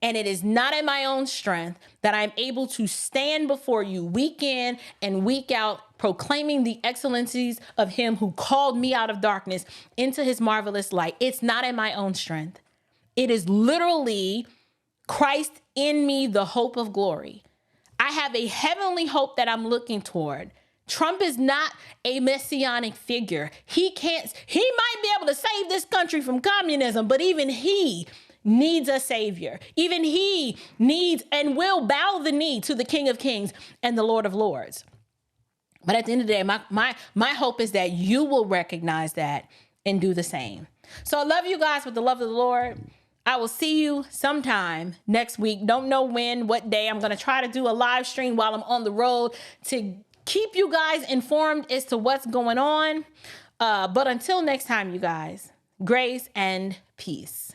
And it is not in my own strength that I'm able to stand before you week in and week out, proclaiming the excellencies of him who called me out of darkness into his marvelous light. It's not in my own strength. It is literally Christ in me, the hope of glory. I have a heavenly hope that I'm looking toward. Trump is not a messianic figure. He might be able to save this country from communism, but even he needs a savior. Even he needs and will bow the knee to the King of Kings and the Lord of Lords. But at the end of the day, my hope is that you will recognize that and do the same. So I love you guys with the love of the Lord. I will see you sometime next week. Don't know when, what day. I'm going to try to do a live stream while I'm on the road to keep you guys informed as to what's going on. But until next time, you guys, grace and peace.